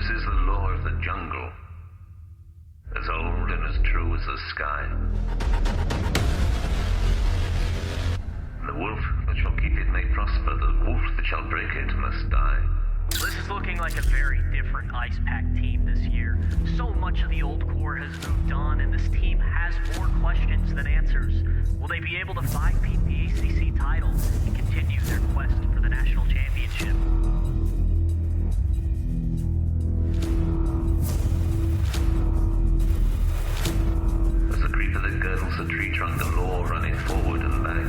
is the law of the jungle, as old and as true as the sky. The wolf that shall keep it may prosper, the wolf that shall break it must die. This is looking like a very different Ice Pack team this year. So much of the old core has moved on, and this team has more questions than answers. Will they be able to five-peat the ACC title and continue their quest for the national championship? As the creeper that girdles the tree trunk, the law runneth forward and back.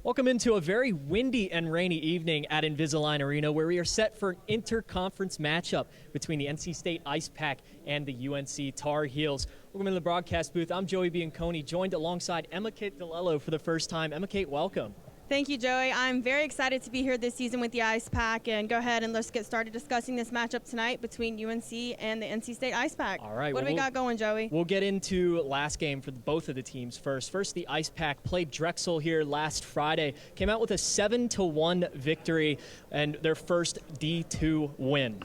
Welcome into a very windy and rainy evening at Invisalign Arena, where we are set for an interconference matchup between the NC State Ice Pack and the UNC Tar Heels. Welcome to the broadcast booth. I'm Joey Bianconi, joined alongside Emma Kate DeLello for the first time. Emma Kate, welcome. Thank you, Joey. I'm very excited to be here this season with the Ice Pack, and go ahead and let's get started discussing this matchup tonight between UNC and the NC State Ice Pack. All right. What do we got going, Joey? We'll get into last game for both of the teams first. First, the Ice Pack played Drexel here last Friday, came out with a 7-1 victory and their first D2 win.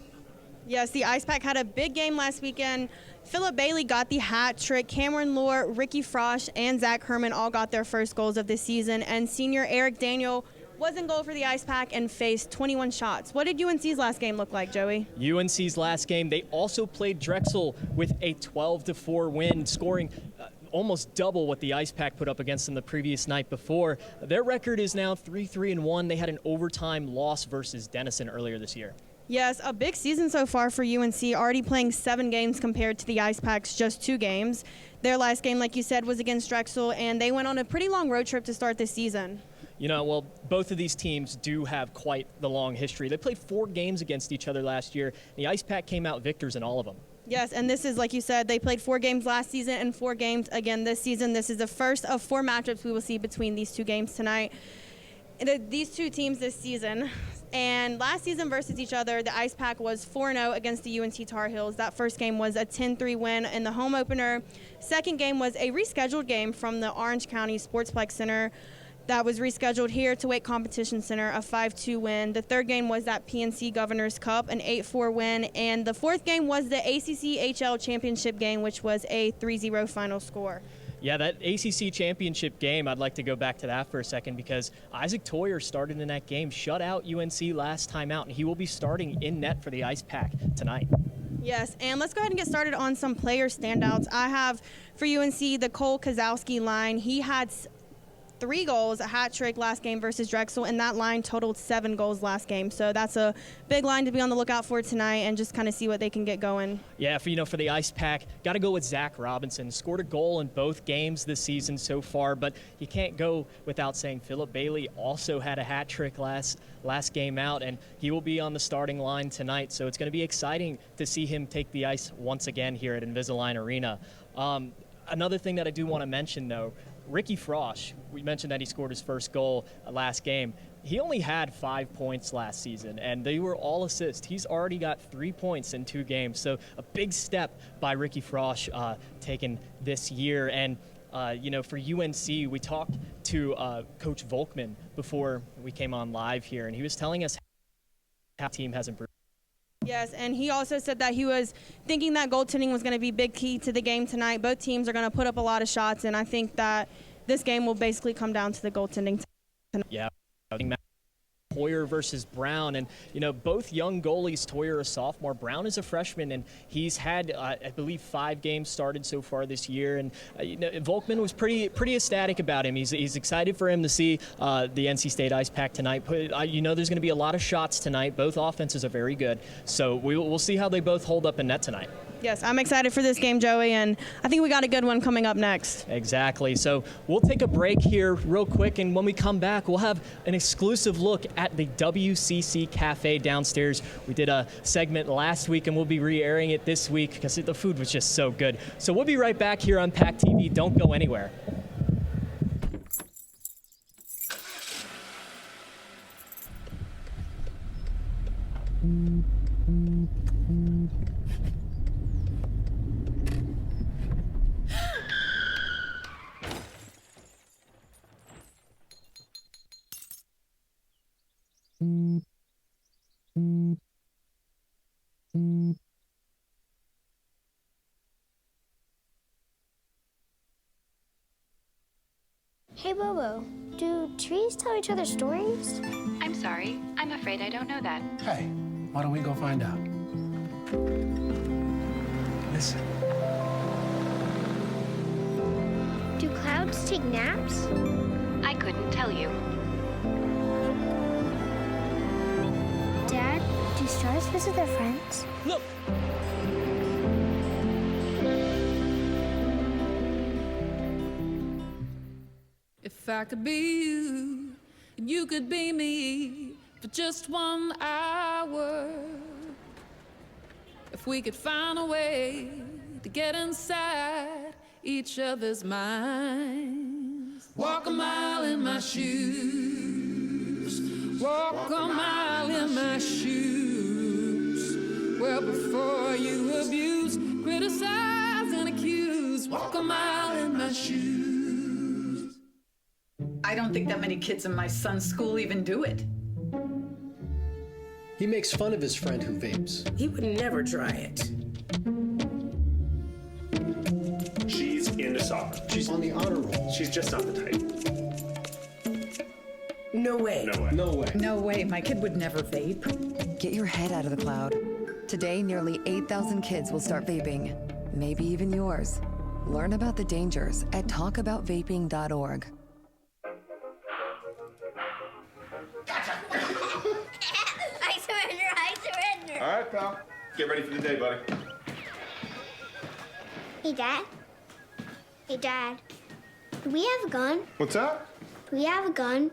Yes, the Ice Pack had a big game last weekend. Philip Bailey got the hat trick. Cameron Lohr, Ricky Frosch, and Zach Herman all got their first goals of the season. And senior Eric Daniel was in goal for the Ice Pack and faced 21 shots. What did UNC's last game look like, Joey? UNC's last game, they also played Drexel with a 12-4 win, scoring almost double what the Ice Pack put up against them the previous night before. Their record is now 3-3-1. They had an overtime loss versus Denison earlier this year. Yes, a big season so far for UNC, already playing 7 games compared to the Ice Pack's just 2 games. Their last game, like you said, was against Drexel, and they went on a pretty long road trip to start this season. You know, well, both of these teams do have quite the long history. They played 4 games against each other last year. The Ice Pack came out victors in all of them. Yes, and this is, like you said, they played 4 games last season and 4 games again this season. This is the first of 4 matchups we will see between these 2 games tonight. These 2 teams this season, and last season versus each other, the Ice Pack was 4-0 against the UNC Tar Heels. That first game was a 10-3 win in the home opener. Second game was a rescheduled game from the Orange County Sportsplex Center that was rescheduled here to Wake Competition Center, a 5-2 win. The third game was at PNC Governor's Cup, an 8-4 win. And the fourth game was the ACC-HL Championship game, which was a 3-0 final score. Yeah, that ACC championship game, I'd like to go back to that for a second, because Isaac Toyer started in that game, shut out UNC last time out, and he will be starting in net for the Ice Pack tonight. Yes, and let's go ahead and get started on some player standouts. I have for UNC the Cole Kozowski line. He had 3 goals, a hat trick last game versus Drexel, and that line totaled 7 goals last game. So that's a big line to be on the lookout for tonight and just kind of see what they can get going. Yeah, for the Ice Pack, got to go with Zach Robinson. Scored a goal in both games this season so far, but you can't go without saying Philip Bailey also had a hat trick last game out, and he will be on the starting line tonight. So it's going to be exciting to see him take the ice once again here at Invisalign Arena. Another thing that I do want to mention, though, Ricky Frosch, we mentioned that he scored his first goal last game. He only had 5 points last season, and they were all assists. He's already got 3 points in 2 games, so a big step by Ricky Frosch taken this year. And, for UNC, we talked to Coach Volkman before we came on live here, and he was telling us how the team has improved. Yes, and he also said that he was thinking that goaltending was going to be big key to the game tonight. Both teams are going to put up a lot of shots, and I think that this game will basically come down to the goaltending tonight. Yeah. Toyer versus Brown, and both young goalies. Toyer a sophomore, Brown is a freshman, and he's had I believe 5 games started so far this year. And Volkman was pretty ecstatic about him. He's excited for him to see the NC State Ice Pack tonight. There's going to be a lot of shots tonight. Both offenses are very good, so we'll see how they both hold up in net tonight. Yes, I'm excited for this game, Joey, and I think we got a good one coming up next. Exactly. So we'll take a break here real quick, and when we come back, we'll have an exclusive look at the WCC Cafe downstairs. We did a segment last week, and we'll be re-airing it this week because the food was just so good. So we'll be right back here on PackTV. Don't go anywhere. Hey, Bobo, do trees tell each other stories? I'm sorry. I'm afraid I don't know that. Hey, why don't we go find out? Listen. Do clouds take naps? I couldn't tell you. Dad, do stars visit their friends? Look. If I could be you, and you could be me for just 1 hour. If we could find a way to get inside each other's minds. Walk a mile in my shoes. Walk a mile in my shoes. Well, before you abuse, criticize, and accuse. Walk a mile in my shoes. I don't think that many kids in my son's school even do it. He makes fun of his friend who vapes. He would never try it. She's into soccer. She's on the honor roll. She's just not the type. No way. No way. No way. No way, my kid would never vape. Get your head out of the cloud. Today, nearly 8,000 kids will start vaping. Maybe even yours. Learn about the dangers at talkaboutvaping.org. I surrender. All right, pal. Get ready for the day, buddy. Hey, Dad. Hey, Dad. Do we have a gun? What's up? Do we have a gun?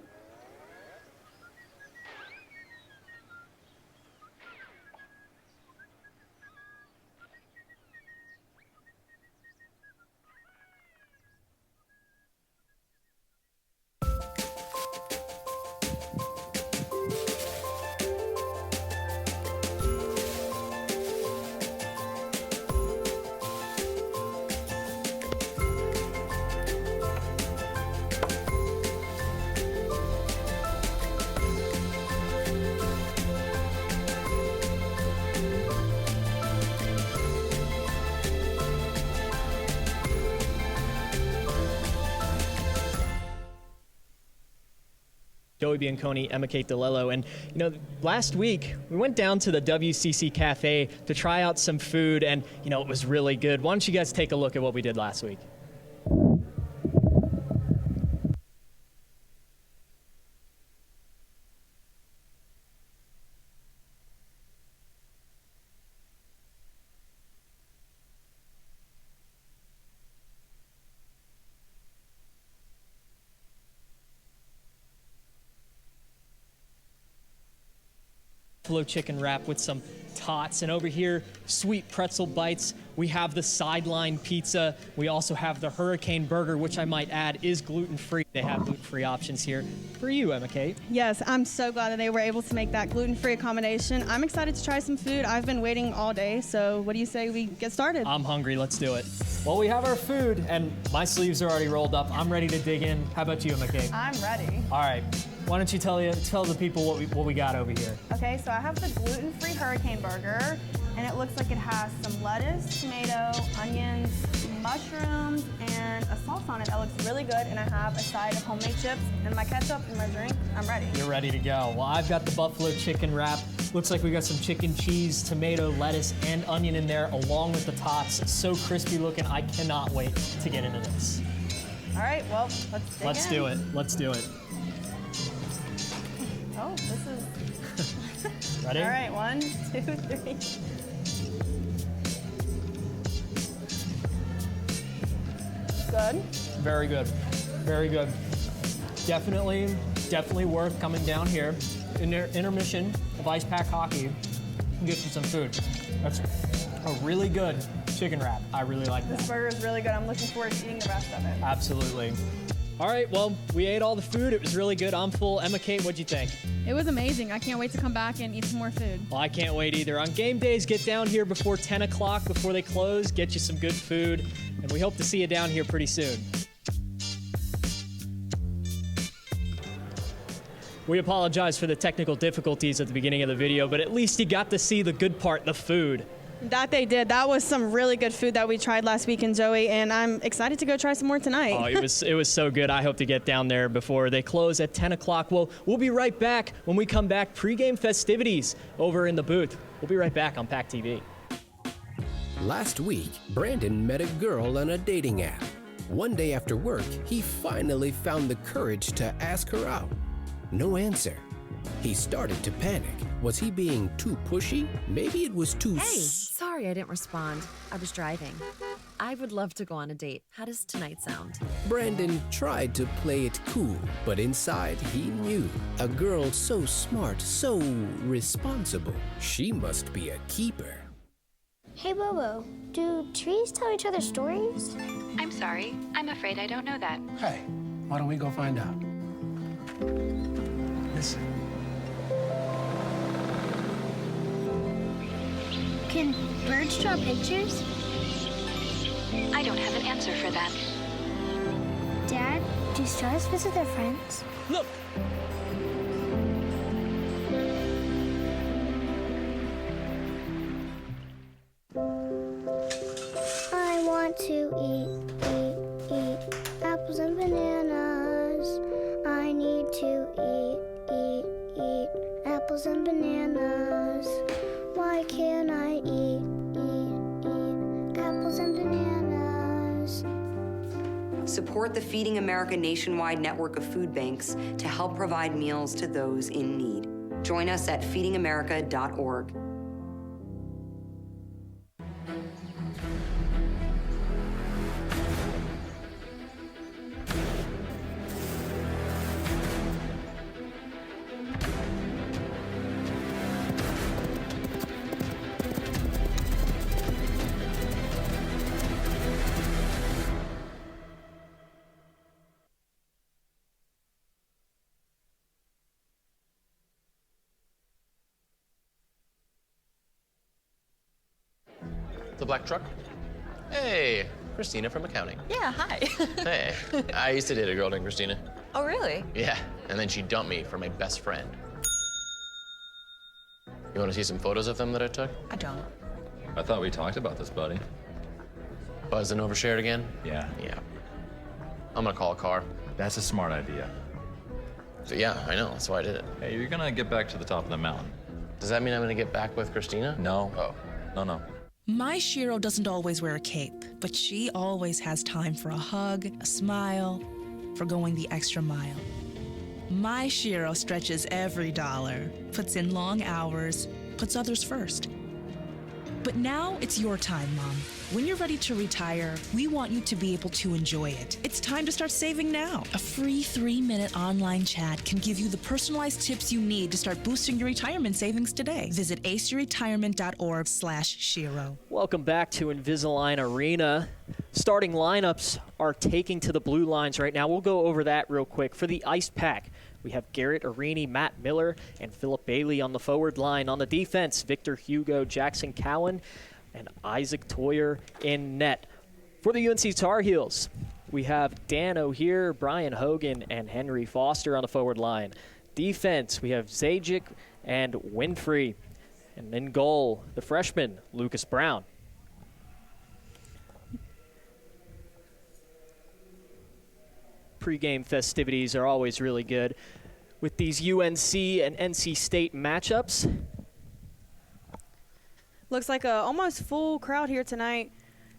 Joey Bianconi, Emma Kate DeLello. And, you know, last week we went down to the WCC Cafe to try out some food, and, you know, it was really good. Why don't you guys take a look at what we did last week? Buffalo chicken wrap with some tots, and over here, sweet pretzel bites. We have the sideline pizza. We also have the hurricane burger, which I might add is gluten-free. They have gluten-free options here for you, Emma Kate. Yes, I'm so glad that they were able to make that gluten-free accommodation. I'm excited to try some food. I've been waiting all day, so what do you say we get started? I'm hungry. Let's do it. Well, we have our food, and my sleeves are already rolled up. I'm ready to dig in. How about you, Emma Kate? I'm ready. All right. Why don't you tell the people what we got over here? Okay, so I have the gluten-free hurricane burger, and it looks like it has some lettuce, tomato, onions, mushrooms, and a sauce on it that looks really good. And I have a side of homemade chips and my ketchup and my drink. I'm ready. You're ready to go. Well, I've got the buffalo chicken wrap. Looks like we got some chicken, cheese, tomato, lettuce, and onion in there, along with the tots. It's so crispy looking. I cannot wait to get into this. All right, well, let's do it. Let's do it. Oh, this is... Ready? All right, 1, 2, 3. Good. Very good. Very good. Definitely worth coming down here. In their intermission of ice pack hockey, and get you some food. That's a really good chicken wrap. I really like that. This burger is really good. I'm looking forward to eating the rest of it. Absolutely. All right, well, we ate all the food. It was really good. I'm full. Emma Kate, what'd you think? It was amazing. I can't wait to come back and eat some more food. Well, I can't wait either. On game days, get down here before 10 o'clock, before they close, get you some good food, and we hope to see you down here pretty soon. We apologize for the technical difficulties at the beginning of the video, but at least you got to see the good part, the food. That they did. That was some really good food that we tried last weekend, Joey, and I'm excited to go try some more tonight. Oh, it was so good. I hope to get down there before they close at 10 o'clock. Well, we'll be right back when we come back. Pre-game festivities over in the booth. We'll be right back on PackTV. Last week, Brandon met a girl on a dating app. One day after work, he finally found the courage to ask her out. No answer. He started to panic. Was he being too pushy? Maybe it was too... Hey, sorry I didn't respond. I was driving. I would love to go on a date. How does tonight sound? Brandon tried to play it cool, but inside he knew. A girl so smart, so responsible. She must be a keeper. Hey, Bobo, do trees tell each other stories? I'm sorry. I'm afraid I don't know that. Hey, why don't we go find out? Listen. Can birds draw pictures? I don't have an answer for that. Dad, do stars visit their friends? Look! I want to eat apples and bananas. I need to eat apples and bananas. Why can't I eat apples and bananas? Support the Feeding America nationwide network of food banks to help provide meals to those in need. Join us at feedingamerica.org. The black truck? Hey, Christina from accounting. Yeah, hi. Hey, I used to date a girl named Christina. Oh, really? Yeah, and then she dumped me for my best friend. You want to see some photos of them that I took? I don't. I thought we talked about this, buddy. Buzzed and overshared again? Yeah. Yeah. I'm gonna call a car. That's a smart idea. So yeah, I know, that's why I did it. Hey, you're gonna get back to the top of the mountain. Does that mean I'm gonna get back with Christina? No. Oh. No. My Shiro doesn't always wear a cape, but she always has time for a hug, a smile, for going the extra mile. My Shiro stretches every dollar, puts in long hours, puts others first. But now it's your time, Mom. When you're ready to retire, we want you to be able to enjoy it. It's time to start saving now. A free 3-minute online chat can give you the personalized tips you need to start boosting your retirement savings today. Visit aceyourretirement.org/Shiro. Welcome back to Invisalign Arena. Starting lineups are taking to the blue lines right now. We'll go over that real quick. For the Ice Pack, we have Garrett Arini, Matt Miller, and Philip Bailey on the forward line. On the defense, Victor Hugo, Jackson Cowan, and Isaac Toyer in net. For the UNC Tar Heels, we have Dan O'Heir, Brian Hogan, and Henry Foster on the forward line. Defense, we have Zajic and Winfrey. And in goal, the freshman, Lucas Brown. Pre-game festivities are always really good with these UNC and NC State matchups. Looks like a almost full crowd here tonight.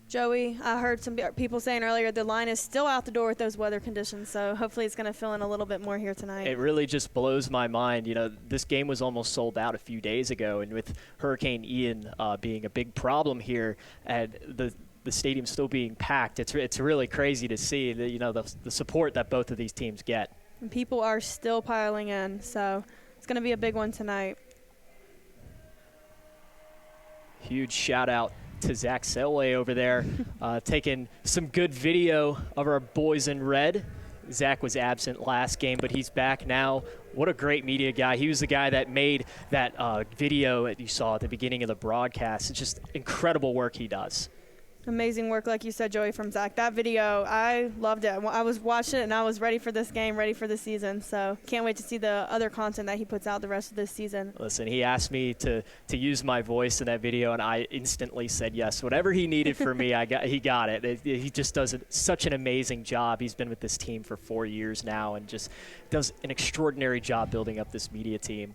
Joey, I heard some people saying earlier the line is still out the door with those weather conditions, so hopefully it's going to fill in a little bit more here tonight. It really just blows my mind. You know, this game was almost sold out a few days ago, and with Hurricane Ian being a big problem here, and the the stadium still being packed. It's really crazy to see the support that both of these teams get. And people are still piling in, so it's going to be a big one tonight. Huge shout out to Zach Selway over there, taking some good video of our boys in red. Zach was absent last game, but he's back now. What a great media guy. He was the guy that made that video that you saw at the beginning of the broadcast. It's just incredible work he does. Amazing work, like you said, Joey, from Zach. That video, I loved it. I was watching it, and I was ready for this game, ready for the season. So can't wait to see the other content that he puts out the rest of this season. Listen, he asked me to use my voice in that video, and I instantly said yes. Whatever he needed for me, he got it. He just does such an amazing job. He's been with this team for 4 years now and just does an extraordinary job building up this media team.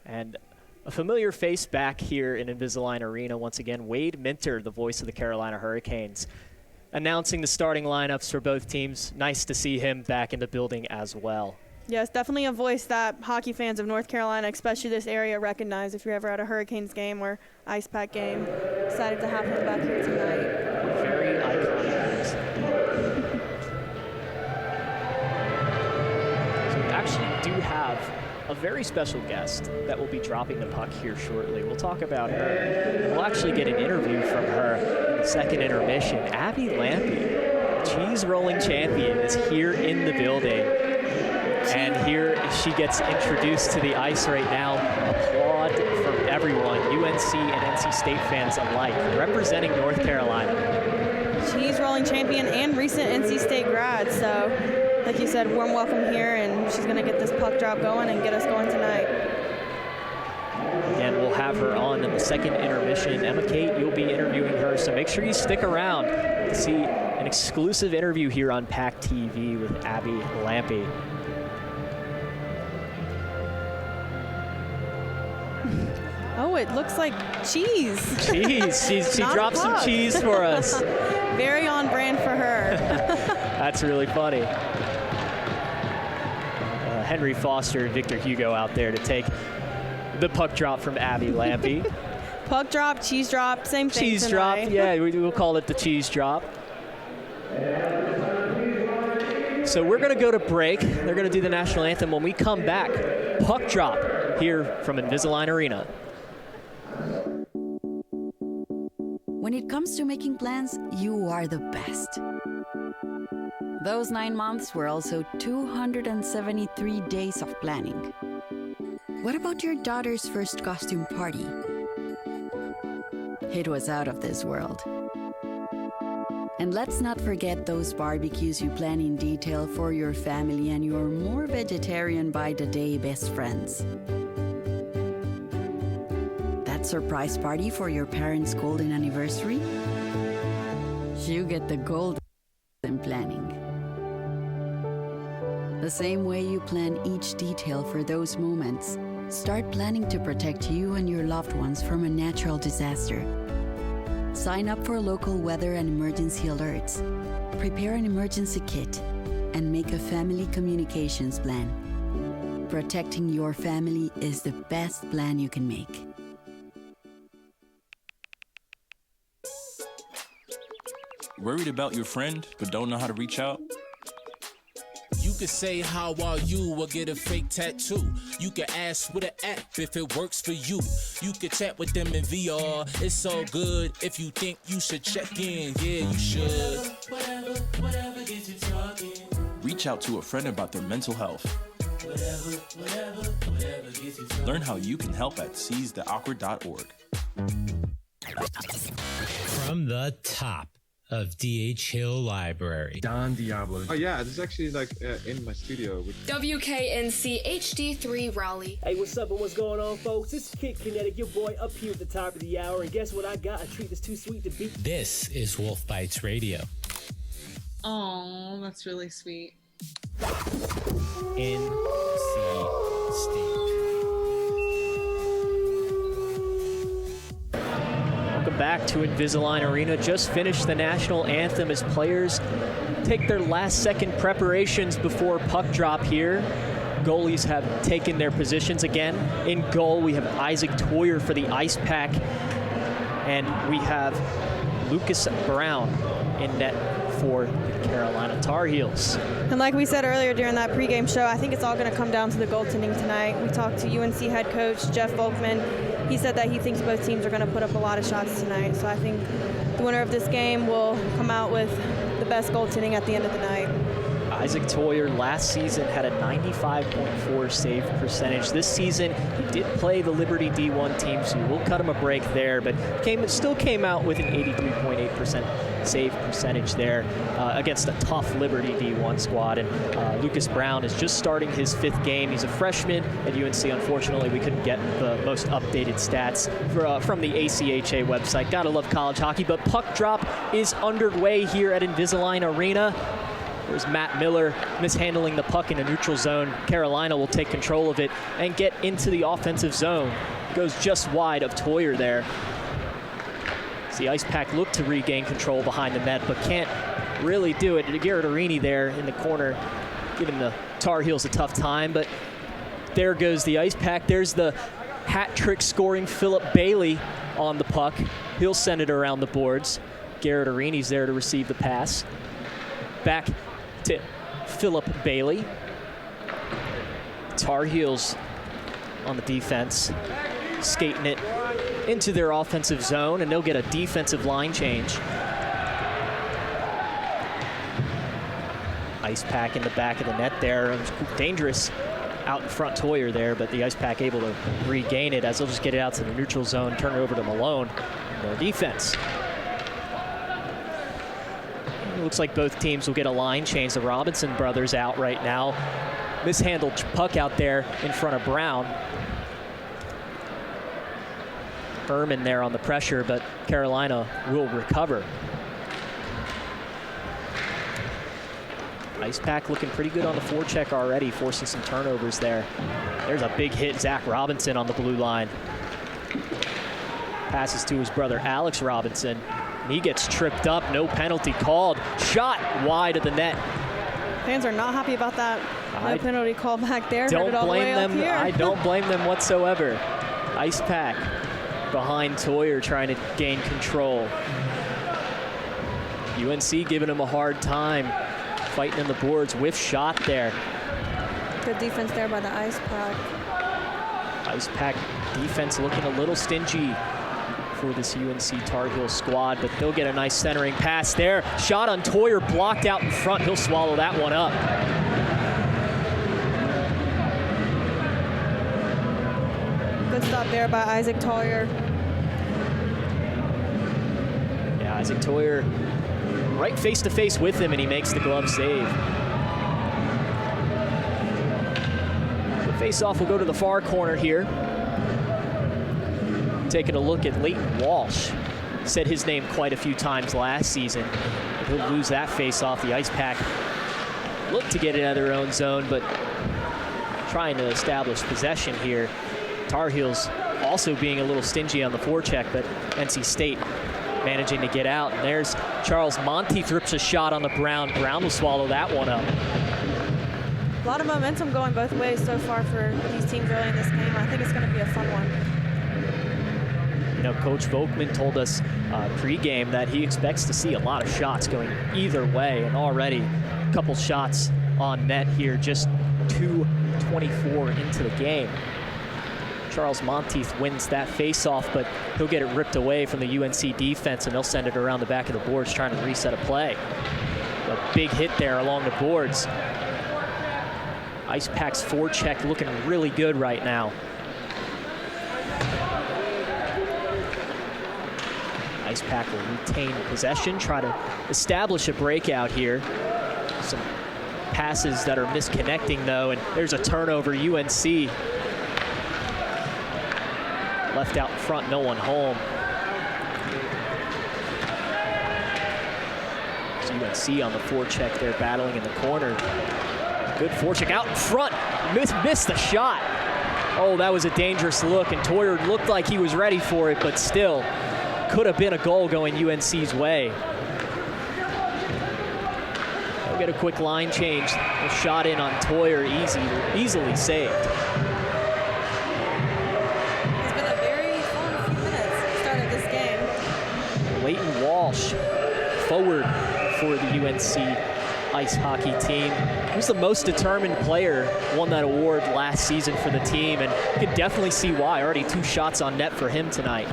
And a familiar face back here in Invisalign Arena once again, Wade Minter, the voice of the Carolina Hurricanes, announcing the starting lineups for both teams. Nice to see him back in the building as well. Yes, definitely a voice that hockey fans of North Carolina, especially this area, recognize if you're ever at a Hurricanes game or Ice Pack game. Excited to have him back here tonight. Very iconic. So we actually do have a very special guest that will be dropping the puck here shortly. We'll talk about her. We'll actually get an interview from her in the second intermission. Abby Lampy, cheese rolling champion, is here in the building. And here she gets introduced to the ice right now. Applaud from everyone, UNC and NC State fans alike, representing North Carolina. Cheese rolling champion and recent NC State grad, so like you said, warm welcome here, and she's going to get this puck drop going and get us going tonight. Again, we'll have her on in the second intermission. Emma Kate, you'll be interviewing her, so make sure you stick around to see an exclusive interview here on PackTV with Abby Lampy. Oh, it looks like cheese. Cheese. She dropped some cheese for us. Very on brand for her. That's really funny. Henry Foster and Victor Hugo out there to take the puck drop from Abby Lampy. Puck drop, cheese drop, same thing Cheese tonight. drop, yeah, we'll call it the cheese drop. So we're going to go to break. They're going to do the national anthem. When we come back, puck drop here from Invisalign Arena. When it comes to making plans, you are the best. Those 9 months were also 273 days of planning. What about your daughter's first costume party? It was out of this world. And let's not forget those barbecues you plan in detail for your family and your more vegetarian by the day best friends. That surprise party for your parents' golden anniversary? You get the golden planning. The same way you plan each detail for those moments, start planning to protect you and your loved ones from a natural disaster. Sign up for local weather and emergency alerts. Prepare an emergency kit and make a family communications plan. Protecting your family is the best plan you can make. Worried about your friend but don't know how to reach out? You could say how are you or get a fake tattoo. You could ask with an app if it works for you. You could chat with them in VR. It's so good. If you think you should check in, yeah, you should. Whatever gets you talking. Reach out to a friend about their mental health. Whatever gets you talking. Learn how you can help at seizetheawkward.org. From the top of D.H. Hill Library. Don Diablo. Oh yeah, this is actually like in my studio. WKNC HD3 Raleigh. Hey, what's up and what's going on, folks? It's Kid Kinetic, your boy up here at the top of the hour. And guess what I got? A treat that's too sweet to beat. This is Wolf Bites Radio. Oh, that's really sweet. NC State. Welcome back to Invisalign Arena. Just finished the national anthem as players take their last second preparations before puck drop here. Goalies have taken their positions again. In goal, we have Isaac Toyer for the Ice Pack. And we have Lucas Brown in net for the Carolina Tar Heels. And like we said earlier during that pregame show, I think it's all going to come down to the goaltending tonight. We talked to UNC head coach Jeff Volkman. He said that he thinks both teams are going to put up a lot of shots tonight. So I think the winner of this game will come out with the best goaltending at the end of the night. Isaac Toyer last season had a 95.4 save percentage. This season, he did play the Liberty D1 team, so we'll cut him a break there, but still came out with an 83.8% save percentage there against a tough Liberty D1 squad. And Lucas Brown is just starting his 5th game. He's a freshman at UNC. Unfortunately, we couldn't get the most updated stats from the ACHA website. Gotta love college hockey, but puck drop is underway here at Invisalign Arena. There's Matt Miller mishandling the puck in a neutral zone. Carolina will take control of it and get into the offensive zone. Goes just wide of Toyer there. As the Ice Pack look to regain control behind the net, but can't really do it. Garrett Arini there in the corner, giving the Tar Heels a tough time, but there goes the Ice Pack. There's the hat trick scoring Philip Bailey on the puck. He'll send it around the boards. Garrett Arini's there to receive the pass. Back to Philip Bailey. Tar Heels on the defense, skating it into their offensive zone, and they'll get a defensive line change. Ice Pack in the back of the net there. It was dangerous out in front Toyer there, but the Ice Pack able to regain it as they'll just get it out to the neutral zone, turn it over to Malone. Their defense. It looks like both teams will get a line change. The Robinson brothers out right now. Mishandled puck out there in front of Brown. Berman there on the pressure, but Carolina will recover. Ice Pack looking pretty good on the forecheck already, forcing some turnovers there. There's a big hit, Zach Robinson on the blue line. Passes to his brother Alex Robinson. He gets tripped up, no penalty called. Shot wide of the net. Fans are not happy about that. No penalty call back there. Don't blame them. I don't blame them whatsoever. Ice Pack behind Toyer trying to gain control. UNC giving him a hard time, fighting in the boards. Whiff shot there. Good defense there by the Ice Pack. Ice Pack defense looking a little stingy for this UNC Tar Heel squad, but they'll get a nice centering pass there. Shot on Toyer, blocked out in front. He'll swallow that one up. Good stop there by Isaac Toyer. Yeah, Isaac Toyer right face-to-face with him, and he makes the glove save. The face-off will go to the far corner here. Taking a look at Leighton Walsh. Said his name quite a few times last season. He'll lose that face-off. The Ice Pack look to get it out of their own zone, but trying to establish possession here. Tar Heels also being a little stingy on the forecheck, but NC State managing to get out. And there's Charles Monteith rips a shot on the Brown. Brown will swallow that one up. A lot of momentum going both ways so far for these teams early in this game. I think it's going to be a fun one. You know, Coach Volkman told us pregame that he expects to see a lot of shots going either way, and already a couple shots on net here, just 2:24 into the game. Charles Monteith wins that face-off, but he'll get it ripped away from the UNC defense, and they'll send it around the back of the boards trying to reset a play. A big hit there along the boards. Ice Pack's forecheck looking really good right now. Ice Pack will retain possession, try to establish a breakout here. Some passes that are misconnecting though, and there's a turnover. UNC left out in front, no one home. It's UNC on the forecheck there, battling in the corner. Good forecheck out in front, missed the shot. Oh, that was a dangerous look, and Toyer looked like he was ready for it, but still could have been a goal going UNC's way. They'll get a quick line change. A shot in on Toyer, easily saved. It's been a very fun few minutes at the start of this game. Walsh, forward for the UNC ice hockey team. Who's the most determined player, won that award last season for the team, and you can definitely see why. Already 2 shots on net for him tonight.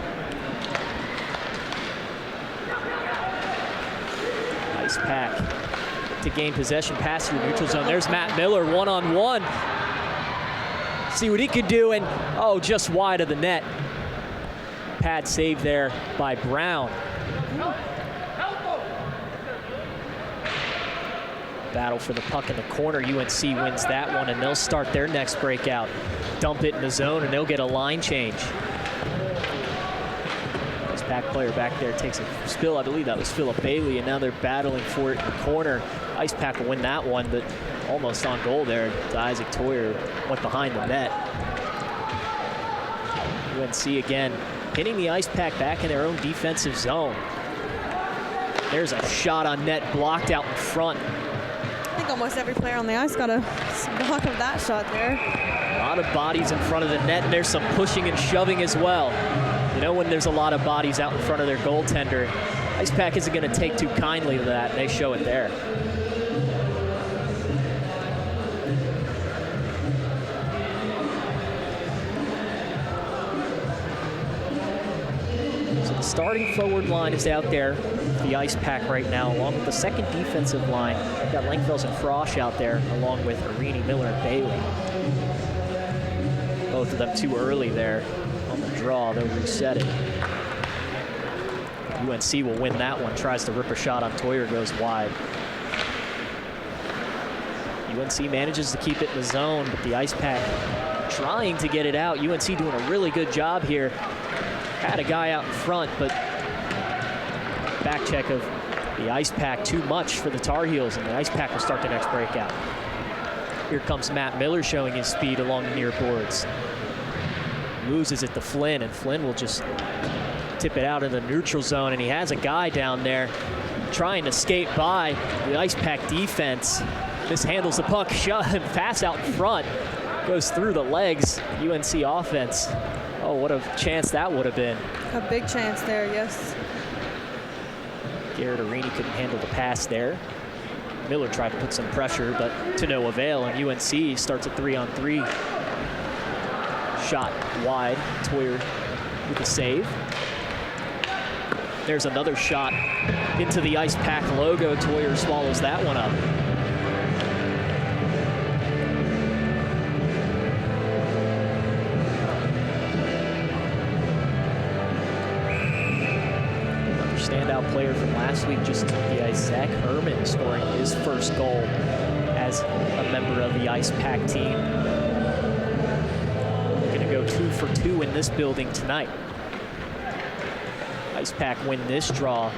Ice Pack to gain possession, pass through neutral zone. There's Matt Miller, one-on-one. See what he could do, and oh, just wide of the net. Pad save there by Brown. Battle for the puck in the corner. UNC wins that one, and they'll start their next breakout. Dump it in the zone, and they'll get a line change. This back player back there takes a spill. I believe that was Philip Bailey, and now they're battling for it in the corner. Ice Pack will win that one, but almost on goal there. Isaac Toyer went behind the net. UNC again pinning the Ice Pack back in their own defensive zone. There's a shot on net, blocked out in front. I think almost every player on the ice got a block of that shot there. A lot of bodies in front of the net, and there's some pushing and shoving as well. You know, when there's a lot of bodies out in front of their goaltender, Ice Pack isn't going to take too kindly to that, and they show it there. So the starting forward line is out there. The Ice Pack right now, along with the second defensive line. We've got Langfels and Frosch out there, along with Arini, Miller, and Bailey. Both of them too early there on the draw. They'll reset it. UNC will win that one. Tries to rip a shot on Toyer, goes wide. UNC manages to keep it in the zone, but the Ice Pack trying to get it out. UNC doing a really good job here. Had a guy out in front, but back check of the Ice Pack too much for the Tar Heels, and the Ice Pack will start the next breakout. Here comes Matt Miller showing his speed along the near boards. Loses it to Flynn, and Flynn will just tip it out in the neutral zone, and he has a guy down there trying to skate by the Ice Pack defense. Mishandles the puck, pass out in front, goes through the legs. UNC offense. Oh, what a chance that would have been. A big chance there, yes. Garrett Arini couldn't handle the pass there. Miller tried to put some pressure, but to no avail, and UNC starts a 3-on-3. Shot wide, Toyer with a save. There's another shot into the Ice Pack logo. Toyer swallows that one up. Standout player from last week just took the ice. Zach Herman scoring his first goal as a member of the Ice Pack team. We're going to go 2 for 2 in this building tonight. Ice Pack win this draw.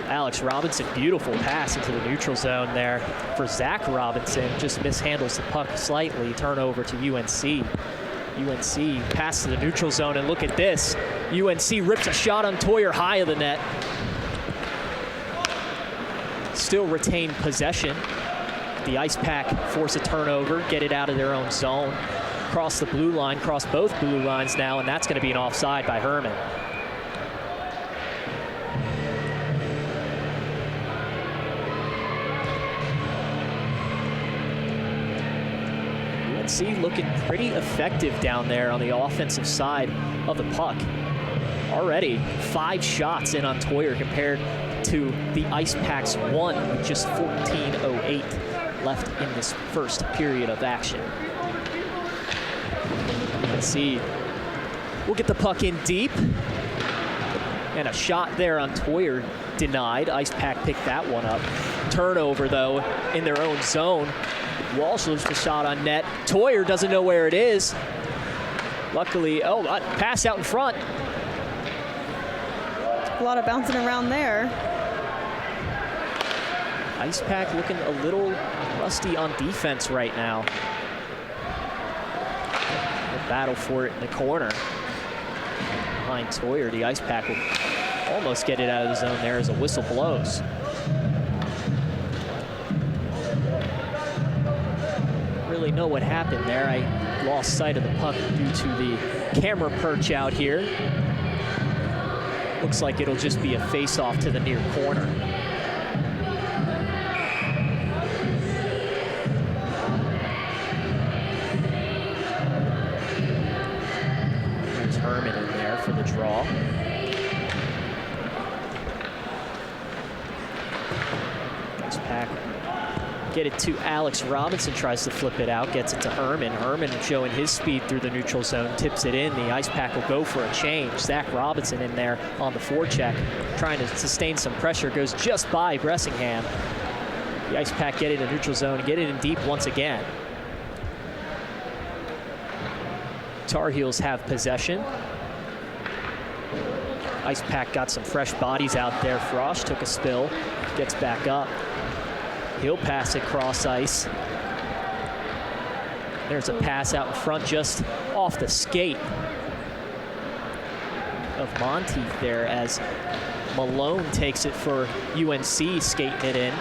Alex Robinson, beautiful pass into the neutral zone there for Zach Robinson. Just mishandles the puck slightly. Turnover to UNC. UNC pass to the neutral zone, and look at this. UNC rips a shot on Toyer high of the net. Still retain possession. The Ice Pack force a turnover, get it out of their own zone. Cross the blue line, cross both blue lines now, and that's going to be an offside by Herman. UNC looking pretty effective down there on the offensive side of the puck. Already 5 shots in on Toyer compared to the Ice Pack's 1 with just 14:08 left in this first period of action. Let's see. We'll get the puck in deep. And a shot there on Toyer denied. Ice Pack picked that one up. Turnover, though, in their own zone. Walsh loses the shot on net. Toyer doesn't know where it is. Luckily, pass out in front. A lot of bouncing around there. Ice Pack looking a little rusty on defense right now. The battle for it in the corner. Behind Toyer, the Ice Pack will almost get it out of the zone there as a whistle blows. Really know what happened there. I lost sight of the puck due to the camera perch out here. Looks like it'll just be a face-off to the near corner. There's Herman in there for the draw. Nice pack. Get it to Alex Robinson, tries to flip it out, gets it to Herman. Herman showing his speed through the neutral zone, tips it in. The Ice Pack will go for a change. Zach Robinson in there on the forecheck, trying to sustain some pressure, goes just by Bressingham. The Ice Pack get it in neutral zone, get it in deep once again. Tar Heels have possession. Ice Pack got some fresh bodies out there. Frosch took a spill, gets back up. He'll pass it cross ice. There's a pass out in front just off the skate of Monteith there as Malone takes it for UNC, skating it in.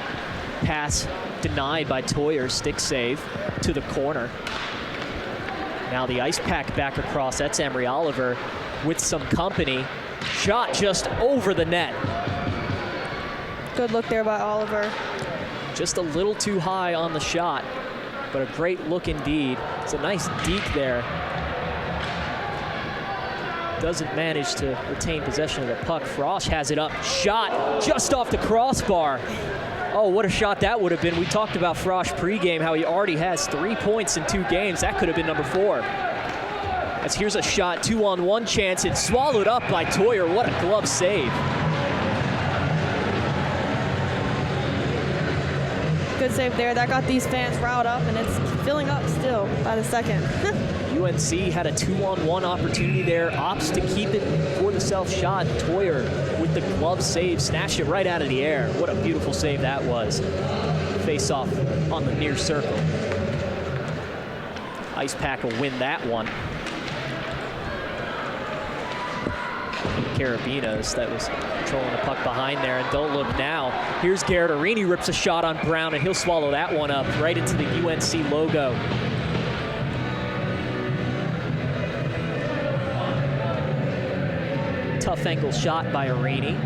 Pass denied by Toyer, stick save to the corner. Now the Ice Pack back across, that's Emery Oliver with some company. Shot just over the net. Good look there by Oliver. Just a little too high on the shot, but a great look indeed. It's a nice deke there. Doesn't manage to retain possession of the puck. Frosch has it up, shot just off the crossbar. Oh, what a shot that would have been. We talked about Frosch pregame, how he already has 3 points in 2 games. That could have been number 4. As here's a shot, 2-on-1 chance. It's swallowed up by Toyer. What a glove save. Good save there. That got these fans riled up, and it's filling up still by the second. UNC had a 2-on-1 opportunity there, opts to keep it for the self shot. Toyer with the glove save, snatched it right out of the air. What a beautiful save that was. Face off on the near circle. Ice Pack will win that one. Carabinos that was controlling the puck behind there, and don't look now. Here's Garrett Arini, rips a shot on Brown, and he'll swallow that one up right into the UNC logo. Tough angle shot by Arini.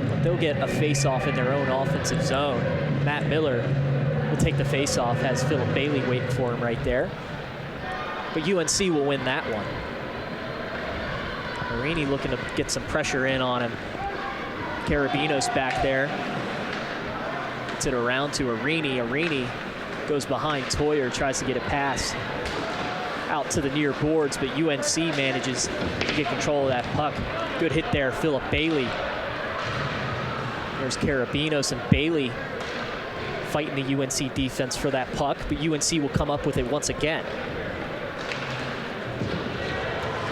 But they'll get a face-off in their own offensive zone. Matt Miller will take the face-off, has Philip Bailey waiting for him right there. But UNC will win that one. Arini looking to get some pressure in on him. Carabinos back there. Gets it around to Arini. Arini goes behind Toyer, tries to get a pass out to the near boards, but UNC manages to get control of that puck. Good hit there, Philip Bailey. There's Carabinos and Bailey fighting the UNC defense for that puck, but UNC will come up with it once again.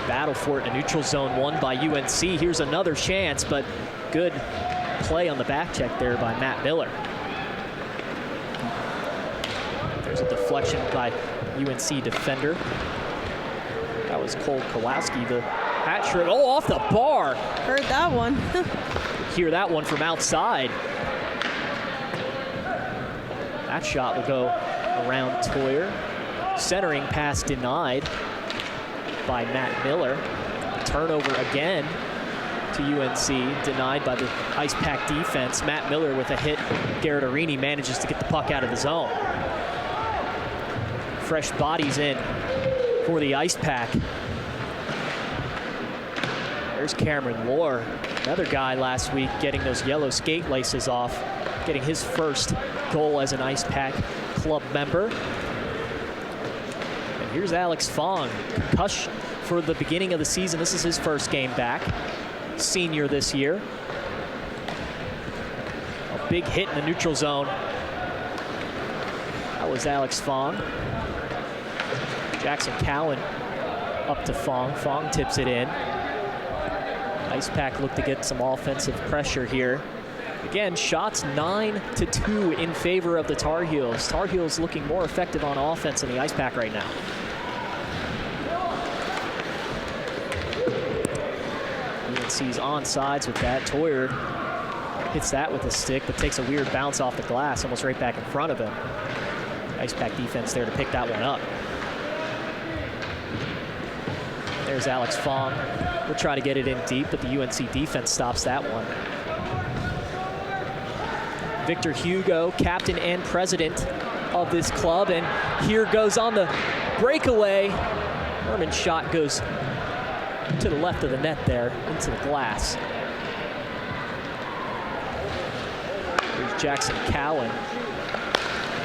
Battle for it in a neutral zone, won by UNC. Here's another chance, but good play on the back check there by Matt Miller. There's a deflection by UNC defender. That was Cole Kowalski, the hat trick. Oh, off the bar. Heard that one. Hear that one from outside. That shot will go around Toyer. Centering pass denied by Matt Miller. Turnover again to UNC, denied by the Ice Pack defense. Matt Miller with a hit. Garrett Arini manages to get the puck out of the zone. Fresh bodies in for the Ice Pack. There's Cameron Lohr, another guy last week getting those yellow skate laces off, getting his first goal as an Ice Pack club member. And here's Alex Fong, concussion for the beginning of the season. This is his first game back, senior this year. A big hit in the neutral zone. That was Alex Fong. Jackson Cowan up to Fong. Fong tips it in. Ice Pack look to get some offensive pressure here. Again, shots 9-2 in favor of the Tar Heels. Tar Heels looking more effective on offense than the Ice Pack right now. UNC's on sides with that. Toyer hits that with a stick, but takes a weird bounce off the glass, almost right back in front of him. Ice Pack defense there to pick that one up. There's Alex Fong. We'll try to get it in deep, but the UNC defense stops that one. Victor Hugo, captain and president of this club, and here goes on the breakaway. Herman's shot goes to the left of the net there, into the glass. Here's Jackson Cowan.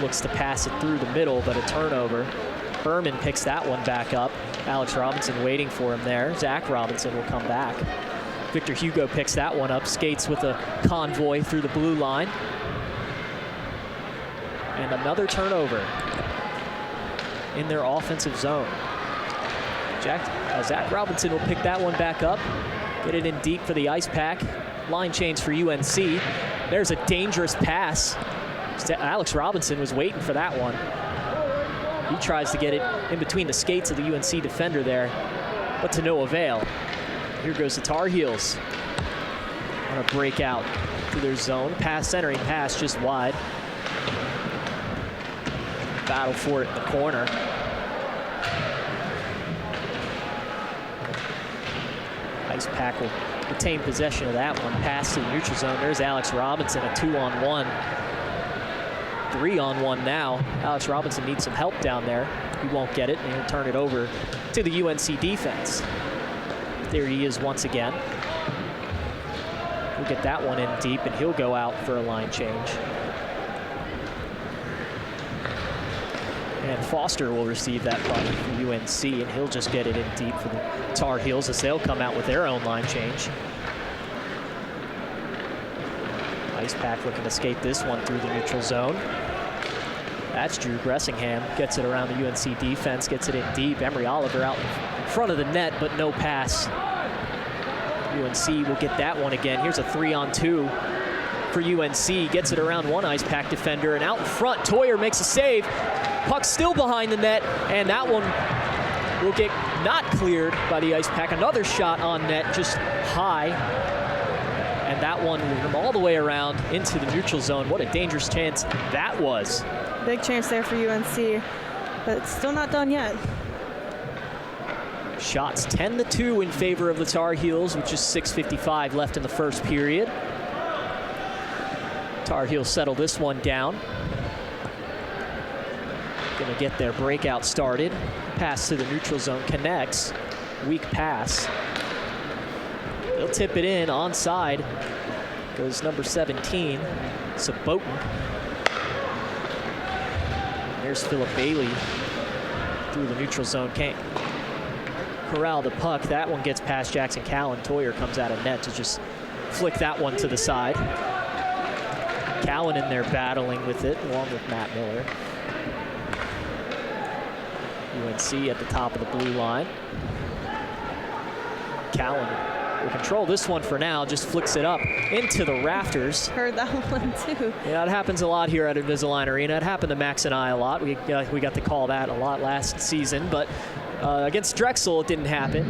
Looks to pass it through the middle, but a turnover. Herman picks that one back up. Alex Robinson waiting for him there. Zach Robinson will come back. Victor Hugo picks that one up, skates with a convoy through the blue line. And another turnover in their offensive zone. Zach Robinson will pick that one back up, get it in deep for the Ice Pack. Line change for UNC. There's a dangerous pass. Alex Robinson was waiting for that one. He tries to get it in between the skates of the UNC defender there, but to no avail. Here goes the Tar Heels on a breakout to their zone. Pass, centering pass just wide. Battle for it in the corner. Ice Pack will retain possession of that one. Pass to the neutral zone. There's Alex Robinson, a 2-on-1. 3-on-1 now. Alex Robinson needs some help down there. He won't get it, and he'll turn it over to the UNC defense. There he is once again. We'll get that one in deep, and he'll go out for a line change. And Foster will receive that puck from UNC, and he'll just get it in deep for the Tar Heels as they'll come out with their own line change. Ice Pack looking to skate this one through the neutral zone. That's Drew Gressingham. Gets it around the UNC defense, gets it in deep. Emery Oliver out in front of the net, but no pass. UNC will get that one again. Here's a 3-on-2 for UNC. Gets it around one Ice Pack defender, and out in front, Toyer makes a save. Puck still behind the net, and that one will get not cleared by the Ice Pack. Another shot on net, just high. And that one will come all the way around into the neutral zone. What a dangerous chance that was. Big chance there for UNC, but it's still not done yet. Shots 10-2 in favor of the Tar Heels, with just 6:55 left in the first period. Tar Heels settle this one down. Gonna get their breakout started. Pass to the neutral zone, connects. Weak pass. They'll tip it in, onside. Goes number 17, Sabotin. There's Philip Bailey through the neutral zone. Can't corral the puck. That one gets past Jackson Cowan. Toyer comes out of net to just flick that one to the side. Cowan in there battling with it, along with Matt Miller. UNC at the top of the blue line. Cowan will control this one for now, just flicks it up into the rafters. Heard that one too. Yeah, it happens a lot here at Invisalign Arena. It happened to Max and I a lot. We got to call that a lot last season, but against Drexel it didn't happen.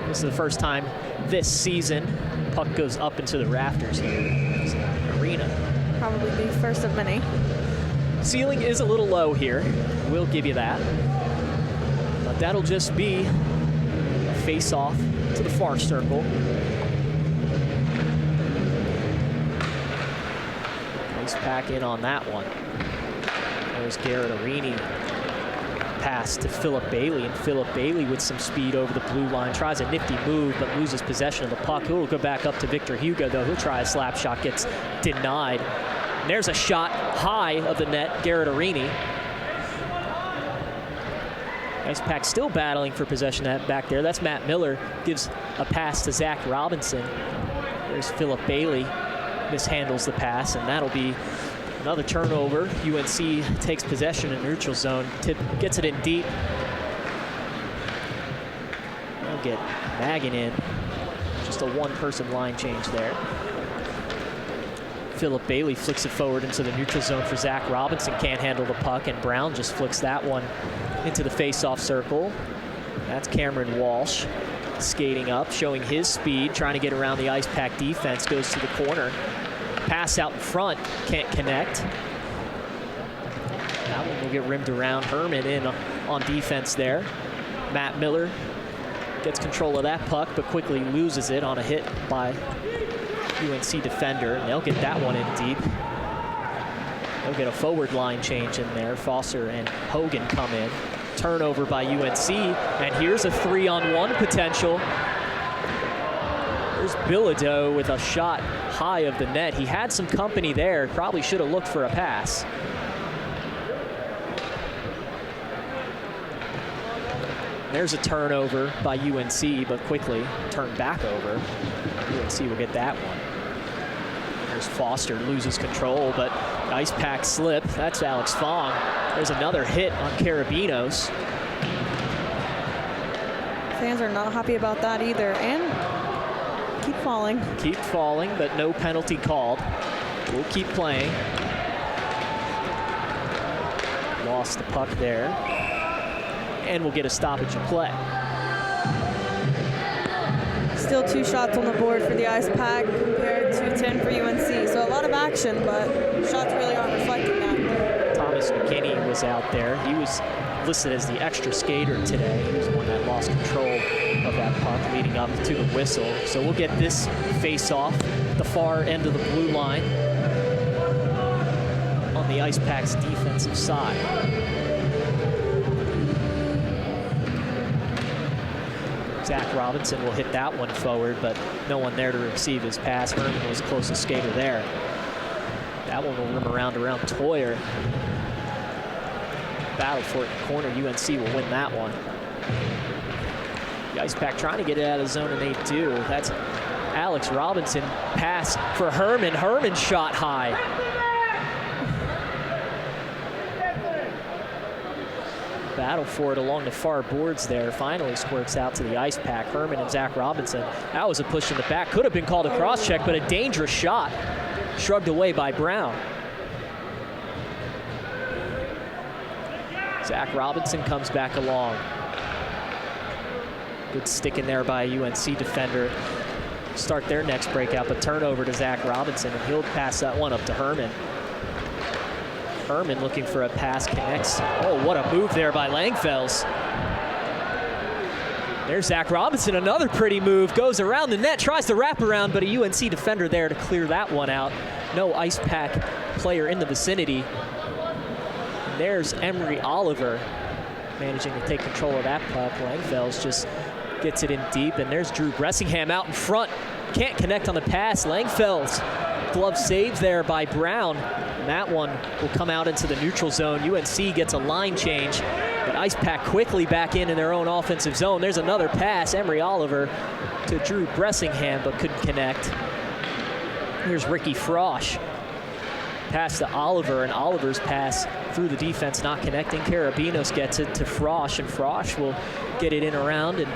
This is the first time this season. Puck goes up into the rafters here in the arena. Probably the first of many. Ceiling is a little low here. We'll give you that. But that'll just be a face-off to the far circle. Nice pack in on that one. There's Garrett Arini. Pass to Philip Bailey, and Philip Bailey with some speed over the blue line. Tries a nifty move, but loses possession of the puck. He'll go back up to Victor Hugo, though. He'll try a slap shot, gets denied. And there's a shot high of the net, Garrett Arini. Ice Pack still battling for possession back there. That's Matt Miller. Gives a pass to Zach Robinson. There's Philip Bailey. Mishandles the pass, and that'll be another turnover. UNC takes possession in neutral zone. Gets it in deep. They'll get Maggin in. Just a one-person line change there. Philip Bailey flicks it forward into the neutral zone for Zach Robinson. Can't handle the puck, and Brown just flicks that one into the face-off circle. That's Cameron Walsh skating up, showing his speed, trying to get around the Ice Pack defense. Goes to the corner. Pass out in front, can't connect. That one will get rimmed around. Herman in on defense there. Matt Miller Gets control of that puck, but quickly loses it on a hit by UNC defender. And they'll get that one in deep. They'll get a forward line change in there. Foster and Hogan come in. Turnover by UNC, and here's a 3-on-1 potential. There's Bilodeau with a shot high of the net. He had some company there. Probably should have looked for a pass. There's a turnover by UNC, but quickly turned back over. UNC will get that one. There's Foster, loses control, but Ice Pack slip. That's Alex Fong. There's another hit on Carabinos. Fans are not happy about that either, and keep falling. Keep falling, but no penalty called. We'll keep playing. Lost the puck there. And we'll get a stoppage of play. Still 2 shots on the board for the Ice Pack compared to 10 for UNC. So a lot of action, but shots really aren't reflecting that. Thomas McKinney was out there. He was listed as the extra skater today. He was the one that lost control of that puck leading up to the whistle. So we'll get this face-off at the far end of the blue line on the Ice Pack's defensive side. Zach Robinson will hit that one forward, but no one there to receive his pass. Herman was the closest skater there. That one will rim around Toyer. Battle for it in the corner. UNC will win that one. The Ice Pack trying to get it out of the zone, and they do. That's Alex Robinson. Pass for Herman. Herman shot high. Battle for it along the far boards there. Finally squirts out to the Ice Pack. Herman and Zach Robinson. That was a push in the back. Could have been called a cross check, but a dangerous shot. Shrugged away by Brown. Zach Robinson comes back along. Good stick in there by a UNC defender. Start their next breakout, but turnover to Zach Robinson, and he'll pass that one up to Herman. Herman looking for a pass, connects. Oh, what a move there by Langfels. There's Zach Robinson, another pretty move. Goes around the net, tries to wrap around, but a UNC defender there to clear that one out. No Ice Pack player in the vicinity. And there's Emery Oliver managing to take control of that puck. Langfels just gets it in deep, and there's Drew Bressingham out in front. Can't connect on the pass. Langfels, glove saves there by Brown. And that one will come out into the neutral zone. UNC gets a line change, but Ice Pack quickly back in their own offensive zone. There's another pass, Emery Oliver to Drew Bressingham, but couldn't connect. Here's Ricky Frosch. Pass to Oliver, and Oliver's pass through the defense not connecting. Carabinos gets it to Frosch, and Frosch will get it in around, and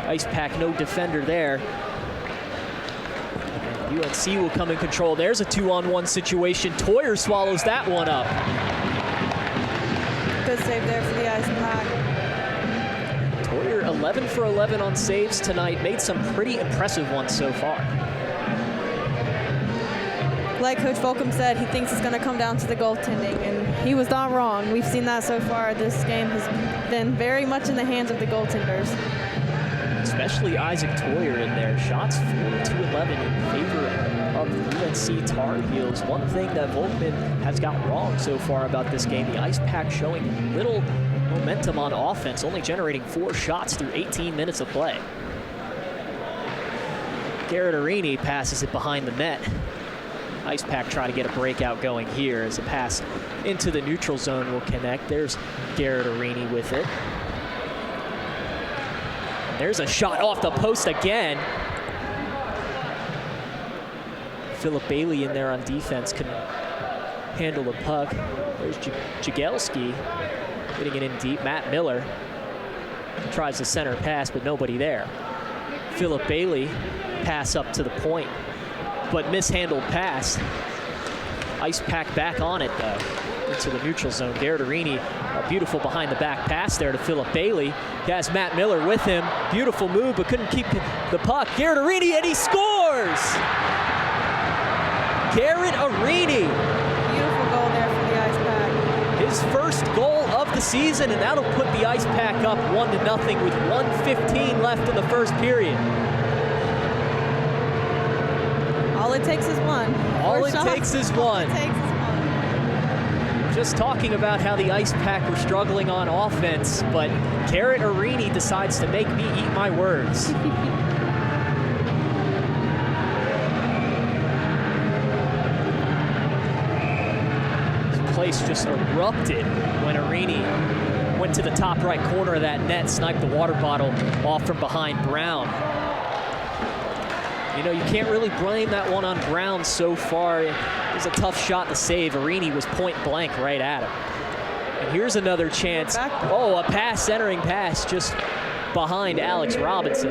Ice Pack no defender there. UNC will come in control. There's a 2-on-1 situation. Toyer swallows that one up. Good save there for the Ice Pack. Toyer 11 for 11 on saves tonight. Made some pretty impressive ones so far. Like Coach Volcom said, he thinks it's going to come down to the goaltending, and he was not wrong. We've seen that so far. This game has been very much in the hands of the goaltenders. Especially Isaac Toyer in there. Shots 4-2-11 in favor of the UNC Tar Heels. One thing that Volkman has got wrong so far about this game, the Ice Pack showing little momentum on offense, only generating 4 shots through 18 minutes of play. Garrett Arini passes it behind the net. Ice Pack trying to get a breakout going here as a pass into the neutral zone will connect. There's Garrett Arini with it. There's a shot off the post again. Philip Bailey in there on defense can handle the puck. There's Jagelski getting it in deep. Matt Miller tries the center pass, but nobody there. Philip Bailey pass up to the point, but mishandled pass. Ice Pack back on it though, into the neutral zone. Garrett Arini, a beautiful behind the back pass there to Philip Bailey. He has Matt Miller with him. Beautiful move, but couldn't keep the puck. Garrett Arini, and he scores! Garrett Arini. Beautiful goal there for the Ice Pack. His first goal of of the season, and that'll put the Ice Pack up 1-0 with 1:15 left in the first period. All it takes is one. All it takes is one. Just talking about how the Ice Pack were struggling on offense, but Garrett Arini decides to make me eat my words. This place just erupted when Arini went to the top right corner of that net, sniped the water bottle off from behind Brown. You know, you can't really blame that one on Brown so far. It was a tough shot to save. Arini was point blank right at him. And here's another chance. Oh, a centering pass just behind Alex Robinson.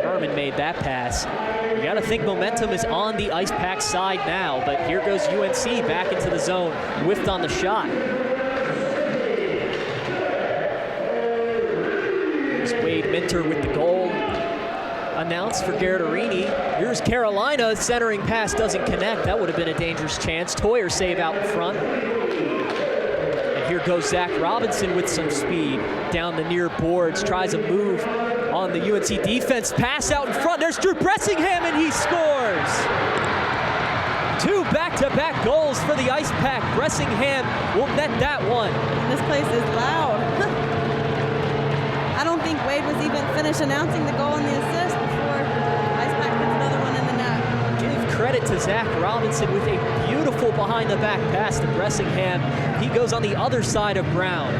Herman made that pass. You got to think momentum is on the Ice Pack side now, but here goes UNC back into the zone, whiffed on the shot. Here's Wade Minter with the goal. Announced for Garrett Arini. Here's Carolina, centering pass doesn't connect. That would have been a dangerous chance. Toyer save out in front. And here goes Zach Robinson with some speed down the near boards, tries a move on the UNC defense. Pass out in front, there's Drew Bressingham, and he scores! 2 back-to-back goals for the Ice Pack. Bressingham will net that one. This place is loud. I don't think Wade was even finished announcing the goal and the assist before Ice Pack puts another one in the net. Give credit to Zach Robinson with a beautiful behind-the-back pass to Bressingham. He goes on the other side of Brown.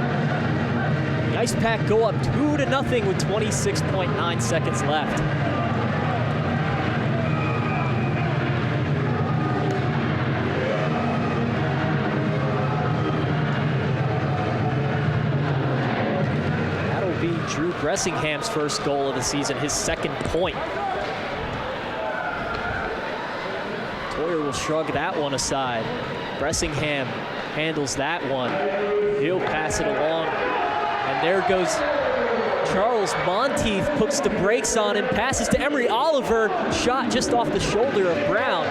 The Ice Pack go up 2-0 with 26.9 seconds left. Drew Bressingham's first goal of the season, his second point. Toyer will shrug that one aside. Bressingham handles that one. He'll pass it along. And there goes Charles Monteith, puts the brakes on him, passes to Emery Oliver, shot just off the shoulder of Brown.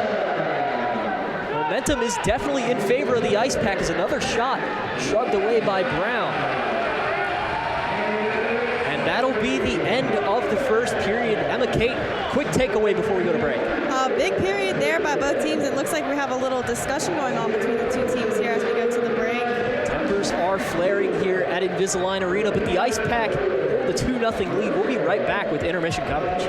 Momentum is definitely in favor of the Ice Pack as another shot shrugged away by Brown. That'll be the end of the first period. Emma Kate, quick takeaway before we go to break. Big period there by both teams. It looks like we have a little discussion going on between the two teams here as we go to the break. Tempers are flaring here at Invisalign Arena, but the Ice Pack hold the 2-0 lead. We'll be right back with intermission coverage.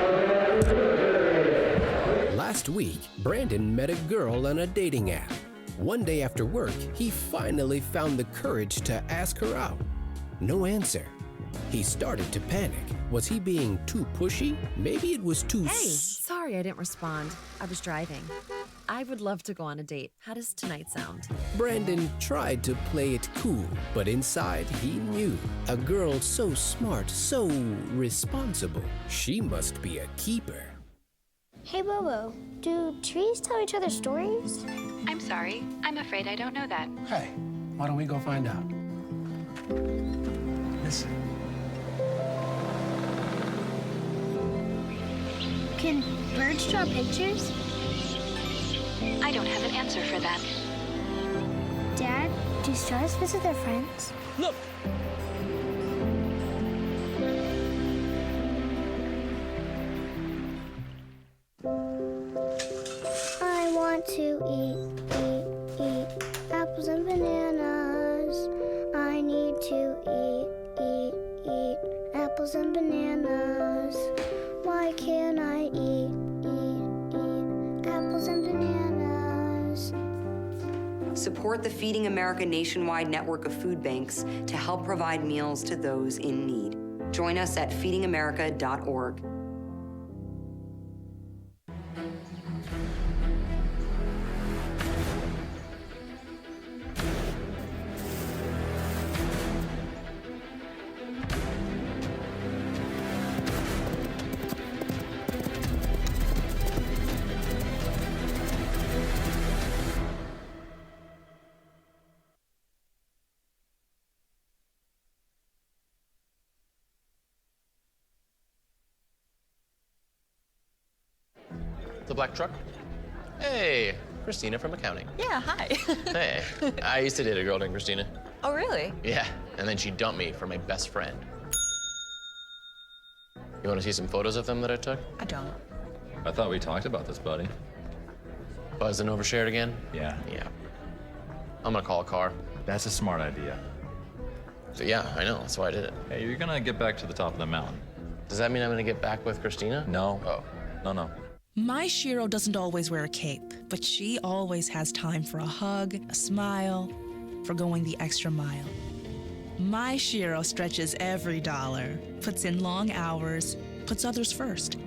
Last week, Brandon met a girl on a dating app. One day after work, he finally found the courage to ask her out. No answer. He started to panic. Was he being too pushy? Maybe it was too... Hey, sorry I didn't respond. I was driving. I would love to go on a date. How does tonight sound? Brandon tried to play it cool, but inside he knew. A girl so smart, so responsible. She must be a keeper. Hey, Bobo, do trees tell each other stories? I'm sorry. I'm afraid I don't know that. Hey, why don't we go find out? Listen. Can birds draw pictures? I don't have an answer for that. Dad, do stars visit their friends? Look! I want to eat apples and bananas. I need to eat apples and bananas. Why can't I eat apples and bananas? Support the Feeding America nationwide network of food banks to help provide meals to those in need. Join us at feedingamerica.org. The black truck? Hey, Christina from accounting. Yeah, hi. Hey, I used to date a girl named Christina. Oh, really? Yeah, and then she dumped me for my best friend. You want to see some photos of them that I took? I don't. I thought we talked about this, buddy. Buzzed and overshared again? Yeah. Yeah. I'm gonna call a car. That's a smart idea. So yeah, I know, that's why I did it. Hey, you're gonna get back to the top of the mountain. Does that mean I'm gonna get back with Christina? No. Oh. No. My Shiro doesn't always wear a cape, but she always has time for a hug, a smile, for going the extra mile. My Shiro stretches every dollar, puts in long hours, puts others first.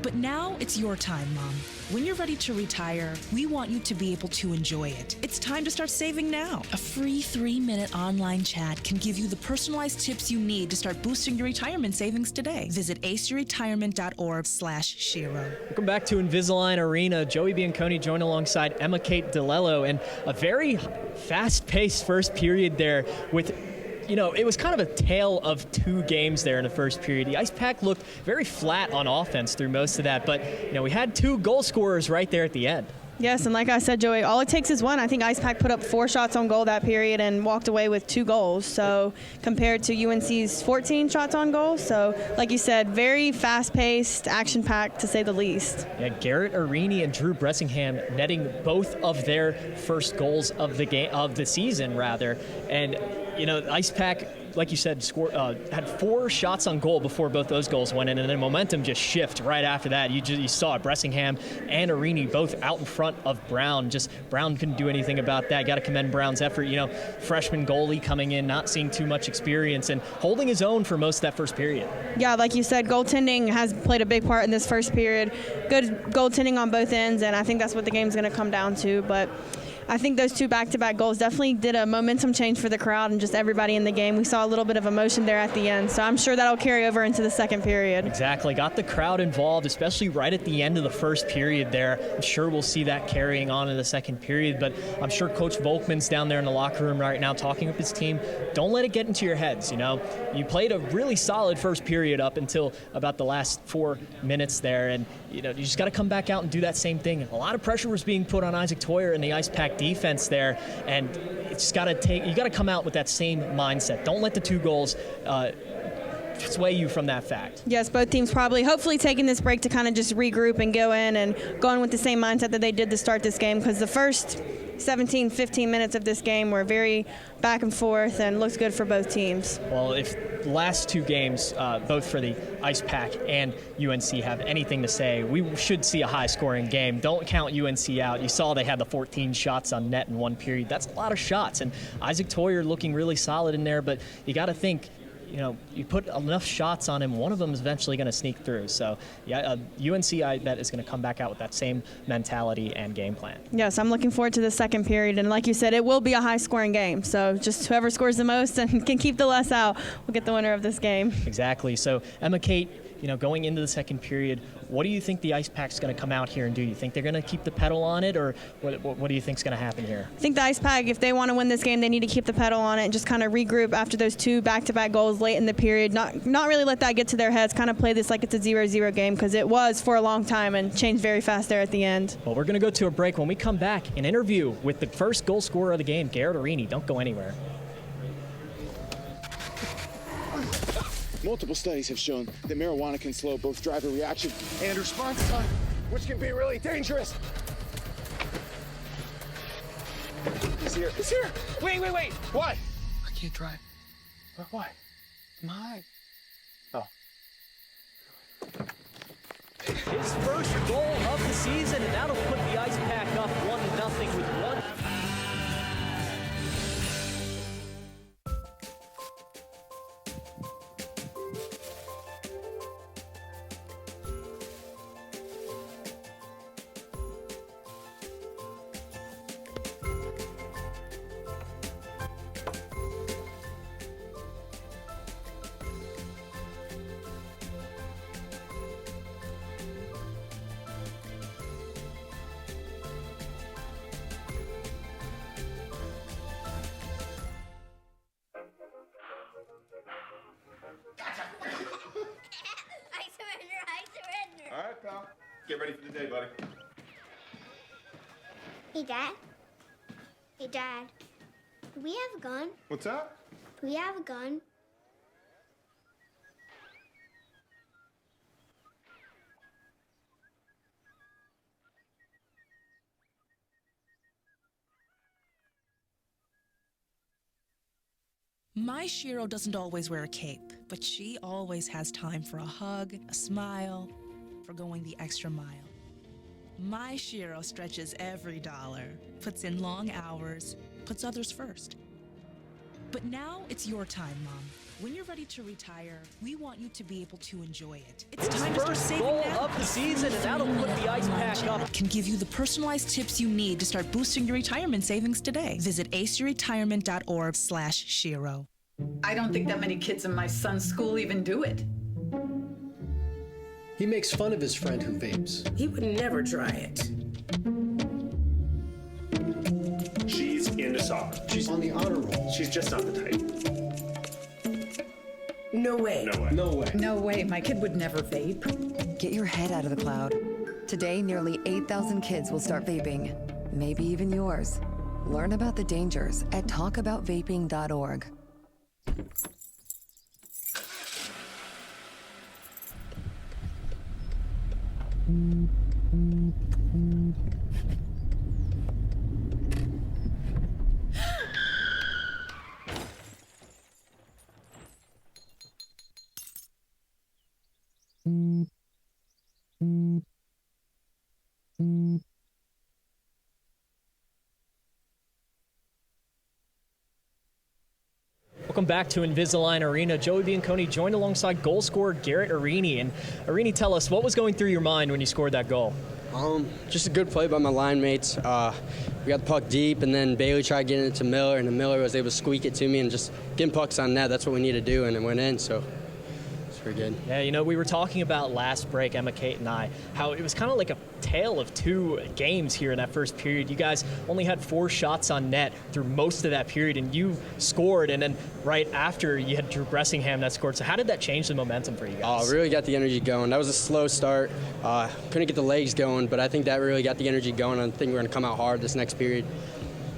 But now it's your time, Mom. When you're ready to retire, we want you to be able to enjoy it. It's time to start saving now. A free 3-minute online chat can give you the personalized tips you need to start boosting your retirement savings today. Visit aceyourretirement.org/Shiro. Welcome back to Invisalign Arena. Joey Bianconi joined alongside Emma Kate DeLello, and a very fast-paced first period there with it was kind of a tale of two games there in the first period. The Ice Pack looked very flat on offense through most of that, but we had two goal scorers right there at the end. Yes, and like I said, Joey, all it takes is one. I think Ice Pack put up 4 shots on goal that period and walked away with 2 goals. So compared to UNC's 14 shots on goal. So like you said, very fast-paced, action-packed to say the least. Yeah, Garrett Arini and Drew Bressingham netting both of their first goals of the season rather, and Ice Pack, like you said, had 4 shots on goal before both those goals went in, and then momentum just shift right after that. You saw it, Bressingham and Arini both out in front of Brown. Just Brown couldn't do anything about that. Got to commend Brown's effort. Freshman goalie coming in, not seeing too much experience, and holding his own for most of that first period. Yeah, like you said, goaltending has played a big part in this first period. Good goaltending on both ends, and I think that's what the game's going to come down to. But I think those 2 back-to-back goals definitely did a momentum change for the crowd and just everybody in the game. We saw a little bit of emotion there at the end, so I'm sure that'll carry over into the second period. Exactly. Got the crowd involved, especially right at the end of the first period there. I'm sure we'll see that carrying on in the second period, but I'm sure Coach Volkman's down there in the locker room right now talking with his team. Don't let it get into your heads, You played a really solid first period up until about the last 4 minutes there, and you just got to come back out and do that same thing. A lot of pressure was being put on Isaac Toyer and the Ice Pack defense there, and it's got to you got to come out with that same mindset. Don't let the 2 goals sway you from that fact. Yes, both teams hopefully taking this break to kind of just regroup and go in with the same mindset that they did to start this game, because the first 15 minutes of this game were very back and forth and looks good for both teams. Well, if the last 2 games, both for the Ice Pack and UNC, have anything to say, we should see a high-scoring game. Don't count UNC out. You saw they had the 14 shots on net in one period. That's a lot of shots, and Isaac Toyer looking really solid in there, but you got to think, you put enough shots on him, one of them is eventually going to sneak through. So, yeah, UNC, I bet, is going to come back out with that same mentality and game plan. Yes, I'm looking forward to the second period. And like you said, it will be a high-scoring game. So just whoever scores the most and can keep the less out will get the winner of this game. Exactly. So, Emma Kate, going into the second period, what do you think the Ice Pack's going to come out here and do? You think they're going to keep the pedal on it, or what do you think's going to happen here? I think the Ice Pack, if they want to win this game, they need to keep the pedal on it and just kind of regroup after those 2 back-to-back goals late in the period. Not really let that get to their heads, kind of play this like it's a 0-0 game, because it was for a long time and changed very fast there at the end. Well, we're going to go to a break. When we come back, an interview with the first goal scorer of the game, Garrett Arini. Don't go anywhere. Multiple studies have shown that marijuana can slow both driver reaction and response time, which can be really dangerous. He's here. He's here. Wait. What? I can't drive. Why? My. Oh. His first goal of the season, and that'll put the Ice Pack up 1-0 with 1. All right, pal. Get ready for the day, buddy. Hey, Dad. Hey, Dad. We have a gun. What's that? We have a gun. My Shiro doesn't always wear a cape, but she always has time for a hug, a smile, for going the extra mile. My Shiro stretches every dollar, puts in long hours, puts others first. But now it's your time, Mom. When you're ready to retire, we want you to be able to enjoy it. It's time to start saving goal now. of the season, and that'll put the ice pack up. Can give you the personalized tips you need to start boosting your retirement savings today. Visit aceyourretirement.org/Shiro. I don't think that many kids in my son's school even do it. He makes fun of his friend who vapes. He would never try it. She's into soccer. She's on the honor roll. She's just not the type. No way. No way. No way. No way, my kid would never vape. Get your head out of the cloud. Today, nearly 8,000 kids will start vaping. Maybe even yours. Learn about the dangers at talkaboutvaping.org. Welcome back to Invisalign Arena. Joey Bianconi joined alongside goal scorer Garrett Arini. And Arini, tell us, what was going through your mind when you scored that goal? Just a good play by my line mates. We got the puck deep, and then Bailey tried getting it to Miller, and then Miller was able to squeak it to me, and just getting pucks on net. That's what we need to do, and it went in, so it's pretty good. Yeah, you know, we were talking about last break, Emma, Kate, and I, how it was kind of like a tale of two games here in that first period. You guys only had 4 shots on net through most of that period, and you scored, and then right after you had Drew Bressingham that scored. So how did that change the momentum for you guys? Really got the energy going. That was a slow start. Couldn't get the legs going, but I think that really got the energy going. I think we're going to come out hard this next period.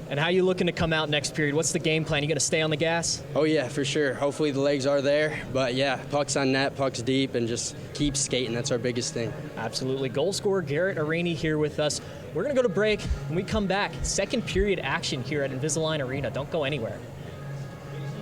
And how are you looking to come out next period? What's the game plan? You going to stay on the gas? Oh, yeah, for sure. Hopefully the legs are there. But, yeah, pucks on net, pucks deep, and just keep skating. That's our biggest thing. Absolutely. Goal scorer Garrett Arini here with us. We're going to go to break. When we come back, second period action here at Invisalign Arena. Don't go anywhere.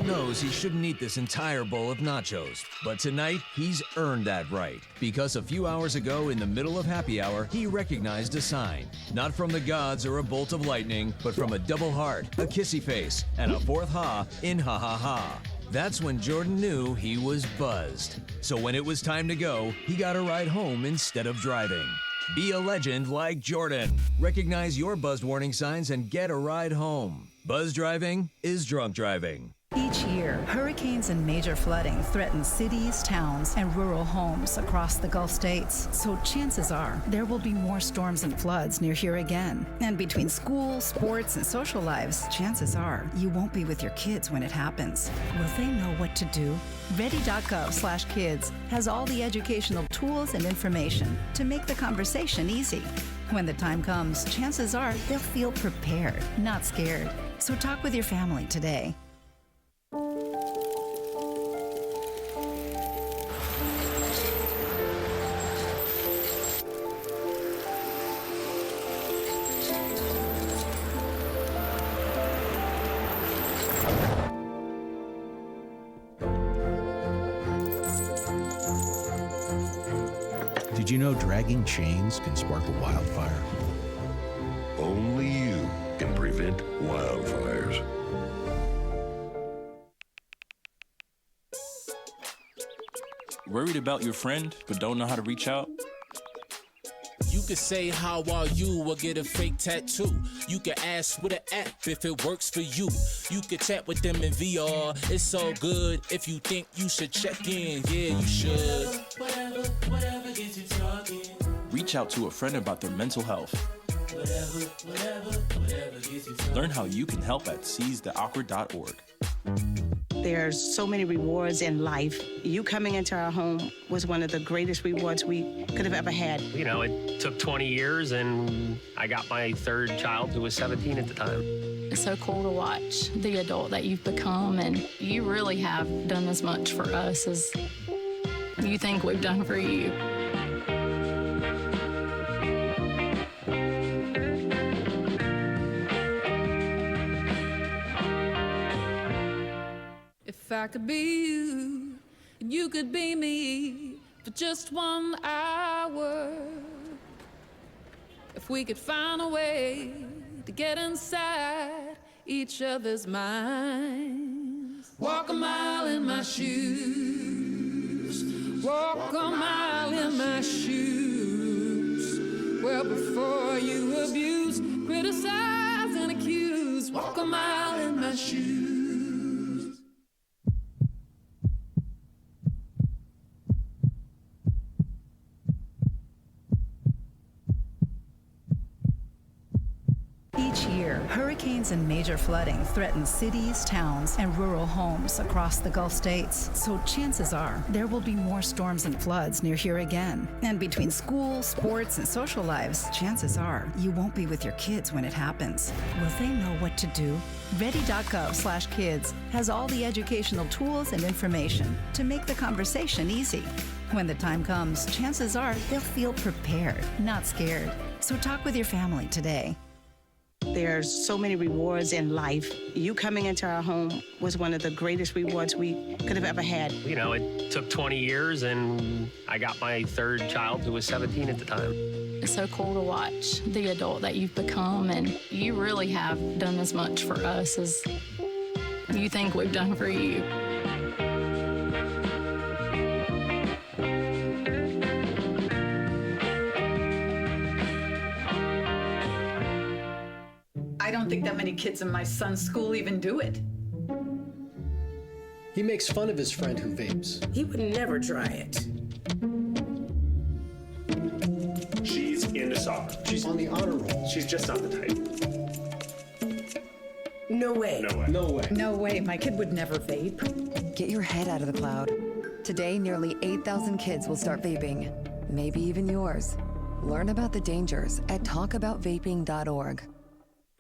Knows he shouldn't eat this entire bowl of nachos, but tonight he's earned that right, because a few hours ago in the middle of happy hour he recognized a sign, not from the gods or a bolt of lightning, but from a double heart, a kissy face, and a fourth ha in ha ha ha. That's when Jordan knew he was buzzed. So when it was time to go, he got a ride home instead of driving. Be a legend like Jordan. Recognize your buzzed warning signs and get a ride home. Buzz driving is drunk driving. Each year, hurricanes and major flooding threaten cities, towns, and rural homes across the Gulf states. So chances are there will be more storms and floods near here again. And between school, sports, and social lives, chances are you won't be with your kids when it happens. Will they know what to do? Ready.gov/kids has all the educational tools and information to make the conversation easy. When the time comes, chances are they'll feel prepared, not scared. So talk with your family today. Did you know dragging chains can spark a wildfire? Only you can prevent wildfires. Worried about your friend, but don't know how to reach out? You could say how are you or get a fake tattoo. You could ask with an app if it works for you. You could chat with them in VR. It's so good. If you think you should check in, yeah, you should. Whatever gets you talking. Reach out to a friend about their mental health. Whatever gets you talking. Learn how you can help at seizetheawkward.org. There's so many rewards in life. You coming into our home was one of the greatest rewards we could have ever had. You know, it took 20 years, and I got my third child, who was 17 at the time. It's so cool to watch the adult that you've become, and you really have done as much for us as you think we've done for you. If I could be you, and you could be me for just 1 hour. If we could find a way to get inside each other's minds. Walk a mile in my shoes. Walk a mile in my shoes. Well, before you abuse, criticize, and accuse. Walk a mile in my shoes. Each year, hurricanes and major flooding threaten cities, towns, and rural homes across the Gulf states. So chances are there will be more storms and floods near here again. And between school, sports, and social lives, chances are you won't be with your kids when it happens. Will they know what to do? Ready.gov/kids has all the educational tools and information to make the conversation easy. When the time comes, chances are they'll feel prepared, not scared. So talk with your family today. There's so many rewards in life. You coming into our home was one of the greatest rewards we could have ever had. You know, it took 20 years, and I got my third child, who was 17 at the time. It's so cool to watch the adult that you've become, and you really have done as much for us as you think we've done for you. I don't think that many kids in my son's school even do it. He makes fun of his friend who vapes. He would never try it. She's into soccer. She's on the honor roll. She's just not the type. No way. No way. No way. No way, my kid would never vape. Get your head out of the cloud. Today, nearly 8,000 kids will start vaping, maybe even yours. Learn about the dangers at talkaboutvaping.org.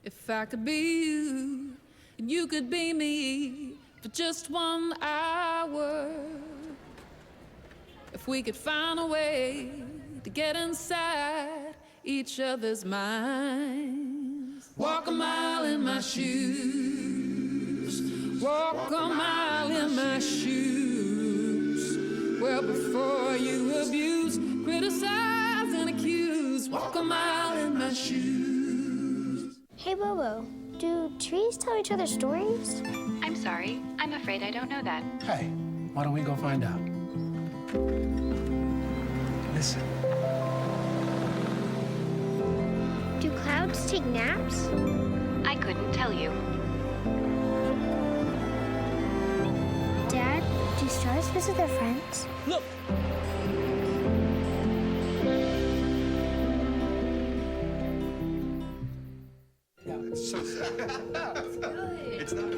If I could be you, and you could be me for just 1 hour. If we could find a way to get inside each other's minds. Walk a mile in my shoes. Walk a mile in my shoes. Well, before you abuse, criticize, and accuse. Walk a mile in my shoes. Hey, Bobo, do trees tell each other stories? I'm sorry. I'm afraid I don't know that. Hey, why don't we go find out? Listen. Do clouds take naps? I couldn't tell you. Dad, do stars visit their friends? Look! It's so sad. It's not.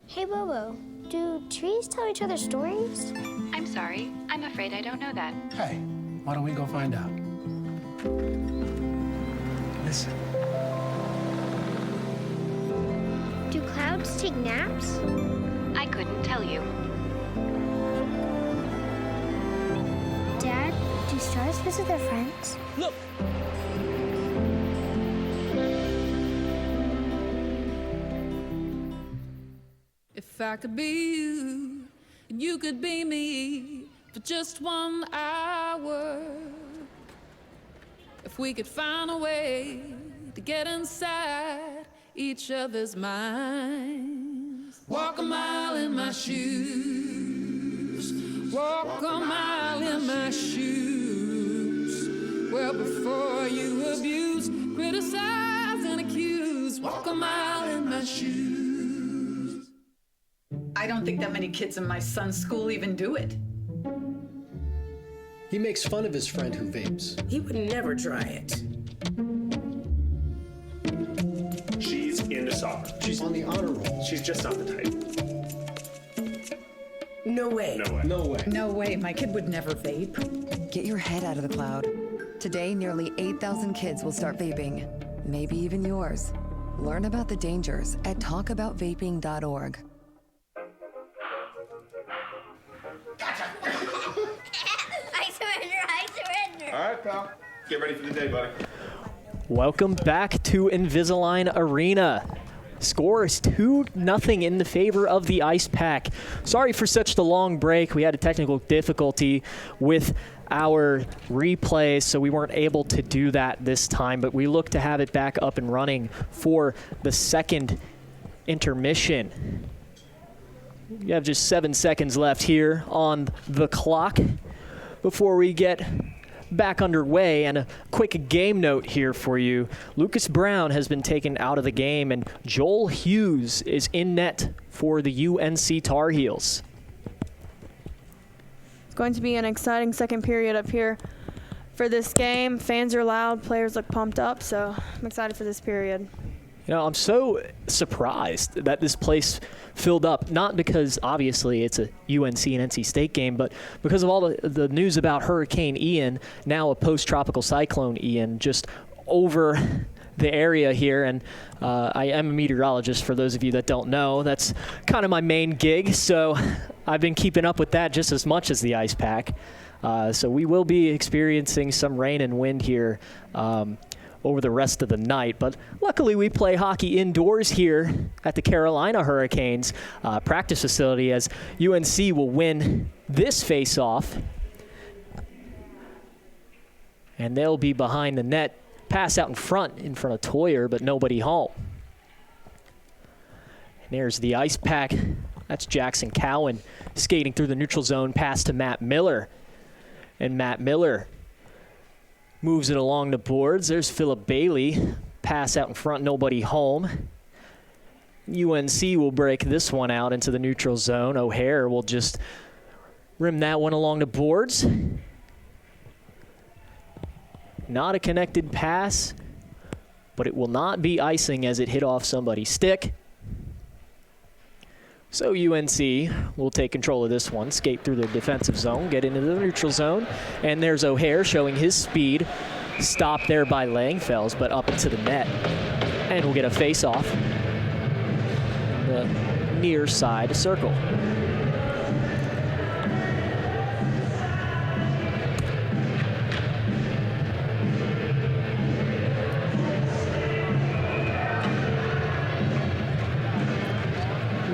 Hey, Bobo, do trees tell each other stories? I'm sorry. I'm afraid I don't know that. Hey, why don't we go find out? Listen. Do clouds take naps? I couldn't tell you. Dad, do stars visit their friends? Look! If I could be you, and you could be me for just 1 hour. If we could find a way to get inside each other's minds. Walk a mile in my shoes. Walk a mile in my shoes. Well, before you abuse, criticize, and accuse, walk a mile in my shoes. I don't think that many kids in my son's school even do it. He makes fun of his friend who vapes. He would never try it. She's into soccer. She's on the honor roll. She's just not the type. No way. No way. No way. No way, my kid would never vape. Get your head out of the cloud. Today, nearly 8,000 kids will start vaping, maybe even yours. Learn about the dangers at talkaboutvaping.org. I surrender. All right, pal. Get ready for the day, buddy. Welcome back to Invisalign Arena. Score is 2-0 in the favor of the Ice Pack. Sorry for such the long break. We had a technical difficulty with our replay, so we weren't able to do that this time, but we look to have it back up and running for the second intermission. You have just 7 seconds left here on the clock before we get back underway. And a quick game note here for you. Lucas Brown has been taken out of the game, and Joel Hughes is in net for the UNC Tar Heels. It's going to be an exciting second period up here for this game. Fans are loud, players look pumped up, so I'm excited for this period. You know, I'm so surprised that this place filled up, not because obviously it's a UNC and NC State game, but because of all the news about Hurricane Ian, now a post-tropical cyclone Ian, just over the area here. And I am a meteorologist, for those of you that don't know. That's kind of my main gig, so I've been keeping up with that just as much as the Ice Pack. So we will be experiencing some rain and wind here over the rest of the night. But luckily we play hockey indoors here at the Carolina Hurricanes practice facility, as UNC will win this face-off. And they'll be behind the net. Pass out in front of Toyer, but nobody home. And there's the Ice Pack. That's Jackson Cowan skating through the neutral zone, pass to Matt Miller. And Matt Miller moves it along the boards. There's Philip Bailey. Pass out in front, nobody home. UNC will break this one out into the neutral zone. O'Hare will just rim that one along the boards. Not a connected pass, but it will not be icing as it hit off somebody's stick. So UNC will take control of this one, skate through the defensive zone, get into the neutral zone, and there's O'Hare showing his speed. Stopped there by Langfels, but up into the net. And we'll get a face-off in the near side circle.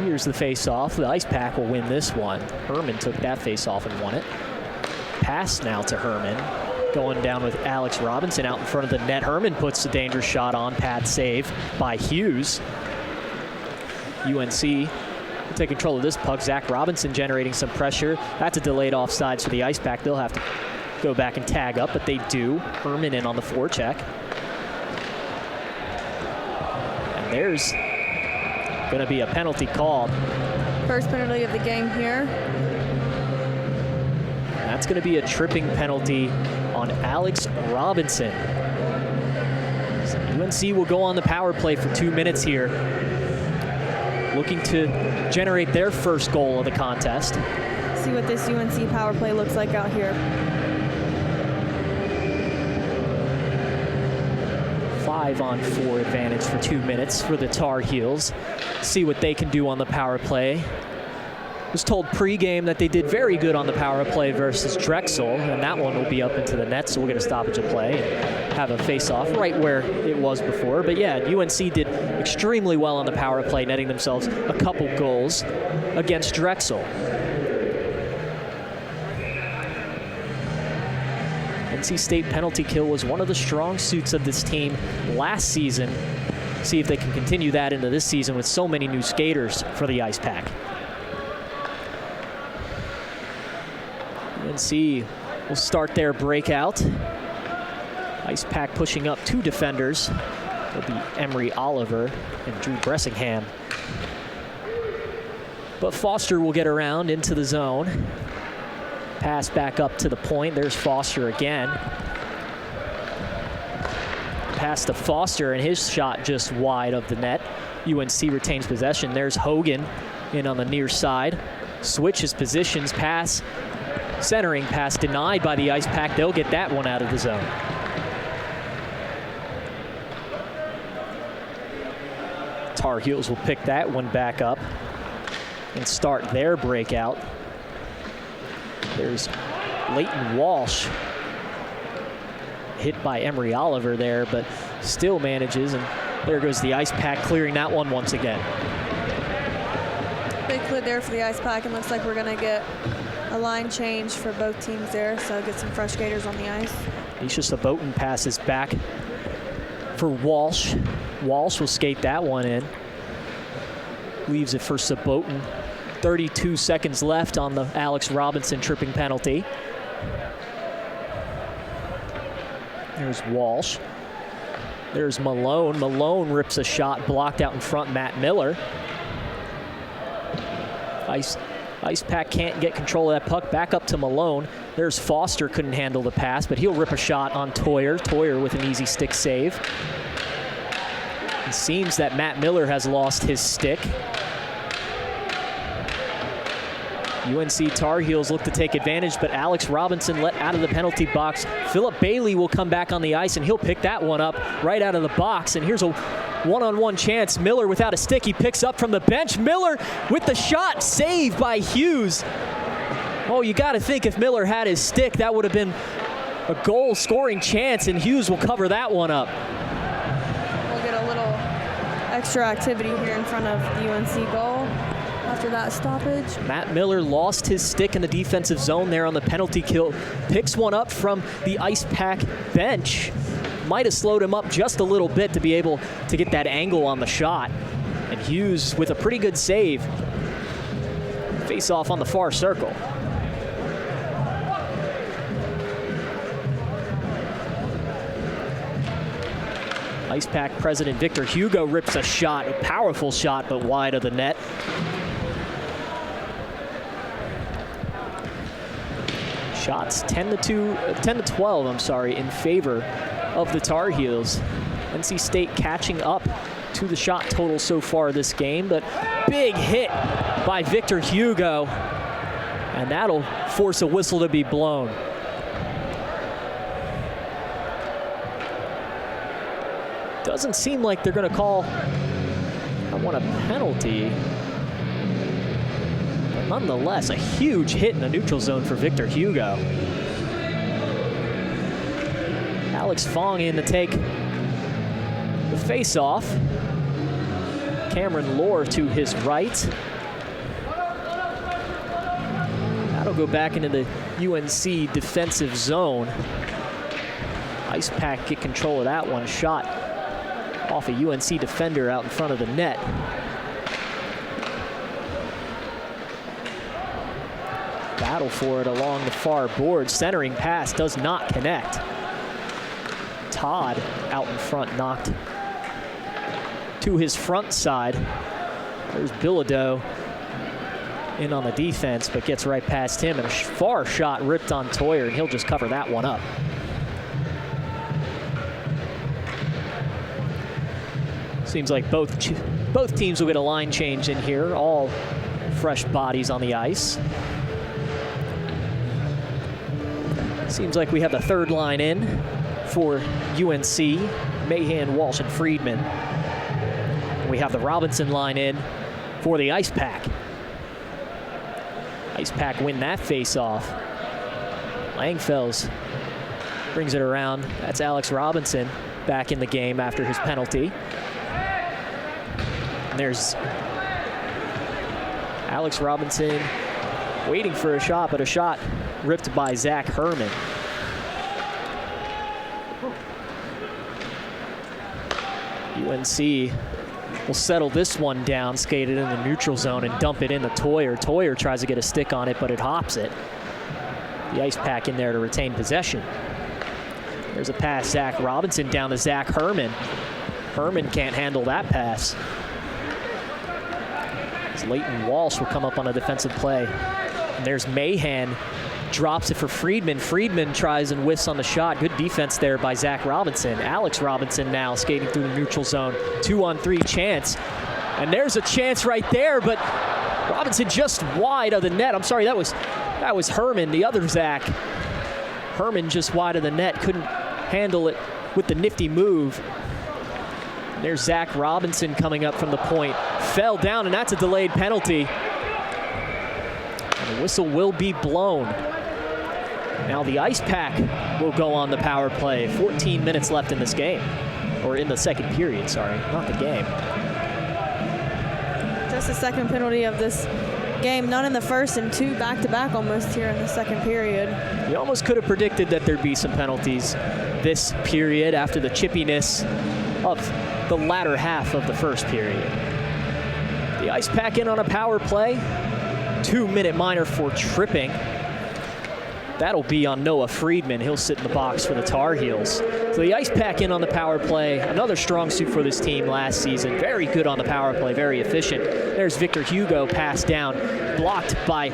Here's the face-off. The Ice Pack will win this one. Herman took that face-off and won it. Pass now to Herman. Going down with Alex Robinson out in front of the net. Herman puts the dangerous shot on. Pad save by Hughes. UNC will take control of this puck. Zach Robinson generating some pressure. That's a delayed offsides for the Ice Pack. They'll have to go back and tag up, but they do. Herman in on the forecheck. And there's going to be a penalty called. First penalty of the game here. That's going to be a tripping penalty on Alex Robinson. So UNC will go on the power play for 2 minutes here, looking to generate their first goal of the contest. See what this UNC power play looks like out here. 5-on-4 advantage for 2 minutes for the Tar Heels. See what they can do on the power play. Was told pregame that they did very good on the power play versus Drexel, and that one will be up into the net, so we'll get a stoppage of play and have a face-off right where it was before. But yeah, UNC did extremely well on the power play, netting themselves a couple goals against Drexel. NC State penalty kill was one of the strong suits of this team last season. see if they can continue that into this season with so many new skaters for the Ice Pack. UNC will start their breakout. Ice Pack pushing up 2 defenders. It'll be Emery Oliver and Drew Bressingham. But Foster will get around into the zone. Pass back up to the point. There's Foster again. Pass to Foster, and his shot just wide of the net. UNC retains possession. There's Hogan in on the near side. Switches positions, pass, centering pass denied by the Ice Pack. They'll get that one out of the zone. Tar Heels will pick that one back up and start their breakout. There's Leighton Walsh, hit by Emery Oliver there, but still manages, and there goes the Ice Pack clearing that one once again. Big clear there for the Ice Pack, and looks like we're gonna get a line change for both teams there, so get some fresh skaters on the ice. Nisha Sabotin passes back for Walsh. Walsh will skate that one in. Leaves it for Sabotin. 32 seconds left on the Alex Robinson tripping penalty. There's Walsh. There's Malone. Malone rips a shot blocked out in front. Matt Miller. Ice Pack can't get control of that puck. Back up to Malone. There's Foster, couldn't handle the pass, but he'll rip a shot on Toyer. Toyer with an easy stick save. It seems that Matt Miller has lost his stick. UNC Tar Heels look to take advantage, but Alex Robinson let out of the penalty box. Philip Bailey will come back on the ice, and he'll pick that one up right out of the box. And here's a one-on-one chance. Miller without a stick. He picks up from the bench. Miller with the shot, saved by Hughes. Oh, you got to think if Miller had his stick, that would have been a goal-scoring chance, and Hughes will cover that one up. We'll get a little extra activity here in front of the UNC goal after that stoppage. Matt Miller lost his stick in the defensive zone there on the penalty kill. Picks one up from the Ice Pack bench. Might have slowed him up just a little bit to be able to get that angle on the shot. And Hughes with a pretty good save. Face off on the far circle. Ice Pack president Victor Hugo rips a shot, a powerful shot, but wide of the net. Shots 10 to 12, I'm sorry, in favor of the Tar Heels. NC State catching up to the shot total so far this game, but big hit by Victor Hugo, and that'll force a whistle to be blown. Doesn't seem like they're going to call, I want a penalty. But nonetheless, a huge hit in the neutral zone for Victor Hugo. Alex Fong in to take the face-off. Cameron Lohr to his right. That'll go back into the UNC defensive zone. Ice Pack get control of that one. Shot off a UNC defender out in front of the net. Battle for it along the far board. Centering pass does not connect. Todd out in front, knocked to his front side. There's Bilodeau in on the defense, but gets right past him, and a far shot ripped on Toyer, and he'll just cover that one up. Seems like both teams will get a line change in here, all fresh bodies on the ice. Seems like we have the third line in for UNC, Mahan, Walsh, and Friedman. We have the Robinson line in for the Ice Pack. Ice Pack win that face-off. Langfels brings it around. That's Alex Robinson back in the game after his penalty. And there's Alex Robinson waiting for a shot, but a shot ripped by Zach Herman. UNC will settle this one down, skate it in the neutral zone, and dump it in to Toyer. Toyer tries to get a stick on it, but it hops it. The Ice Pack in there to retain possession. There's a pass, Zach Robinson down to Zach Herman. Herman can't handle that pass. Leighton Walsh will come up on a defensive play. And there's Mahan, drops it for Friedman. Friedman tries and whiffs on the shot. Good defense there by Zach Robinson. Alex Robinson now skating through the neutral zone. 2-on-3 chance. And there's a chance right there, but Robinson just wide of the net. I'm sorry, that was Herman, the other Zach. Herman just wide of the net, couldn't handle it with the nifty move. There's Zach Robinson coming up from the point. Fell down, and that's a delayed penalty. And the whistle will be blown. Now the Ice Pack will go on the power play. 14 minutes left in this game. Or in the second period, sorry, not the game. Just the second penalty of this game. None in the first and two back-to-back almost here in the second period. You almost could have predicted that there'd be some penalties this period after the chippiness of the latter half of the first period. The Ice Pack in on a power play. 2-minute minor for tripping. That'll be on Noah Friedman. He'll sit in the box for the Tar Heels. So the Ice Pack in on the power play. Another strong suit for this team last season. Very good on the power play, very efficient. There's Victor Hugo, passed down, blocked by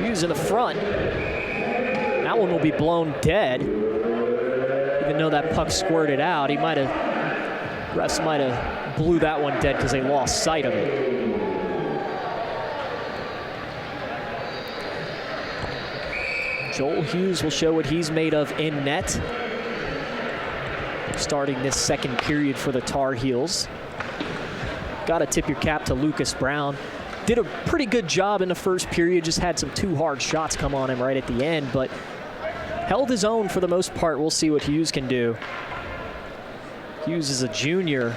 Hughes in the front. That one will be blown dead. Even though that puck squirted out, refs might have blew that one dead because they lost sight of it. Joel Hughes will show what he's made of in net. Starting this second period for the Tar Heels. Got to tip your cap to Lucas Brown. Did a pretty good job in the first period, just had some too hard shots come on him right at the end, but held his own for the most part. We'll see what Hughes can do. Hughes is a junior.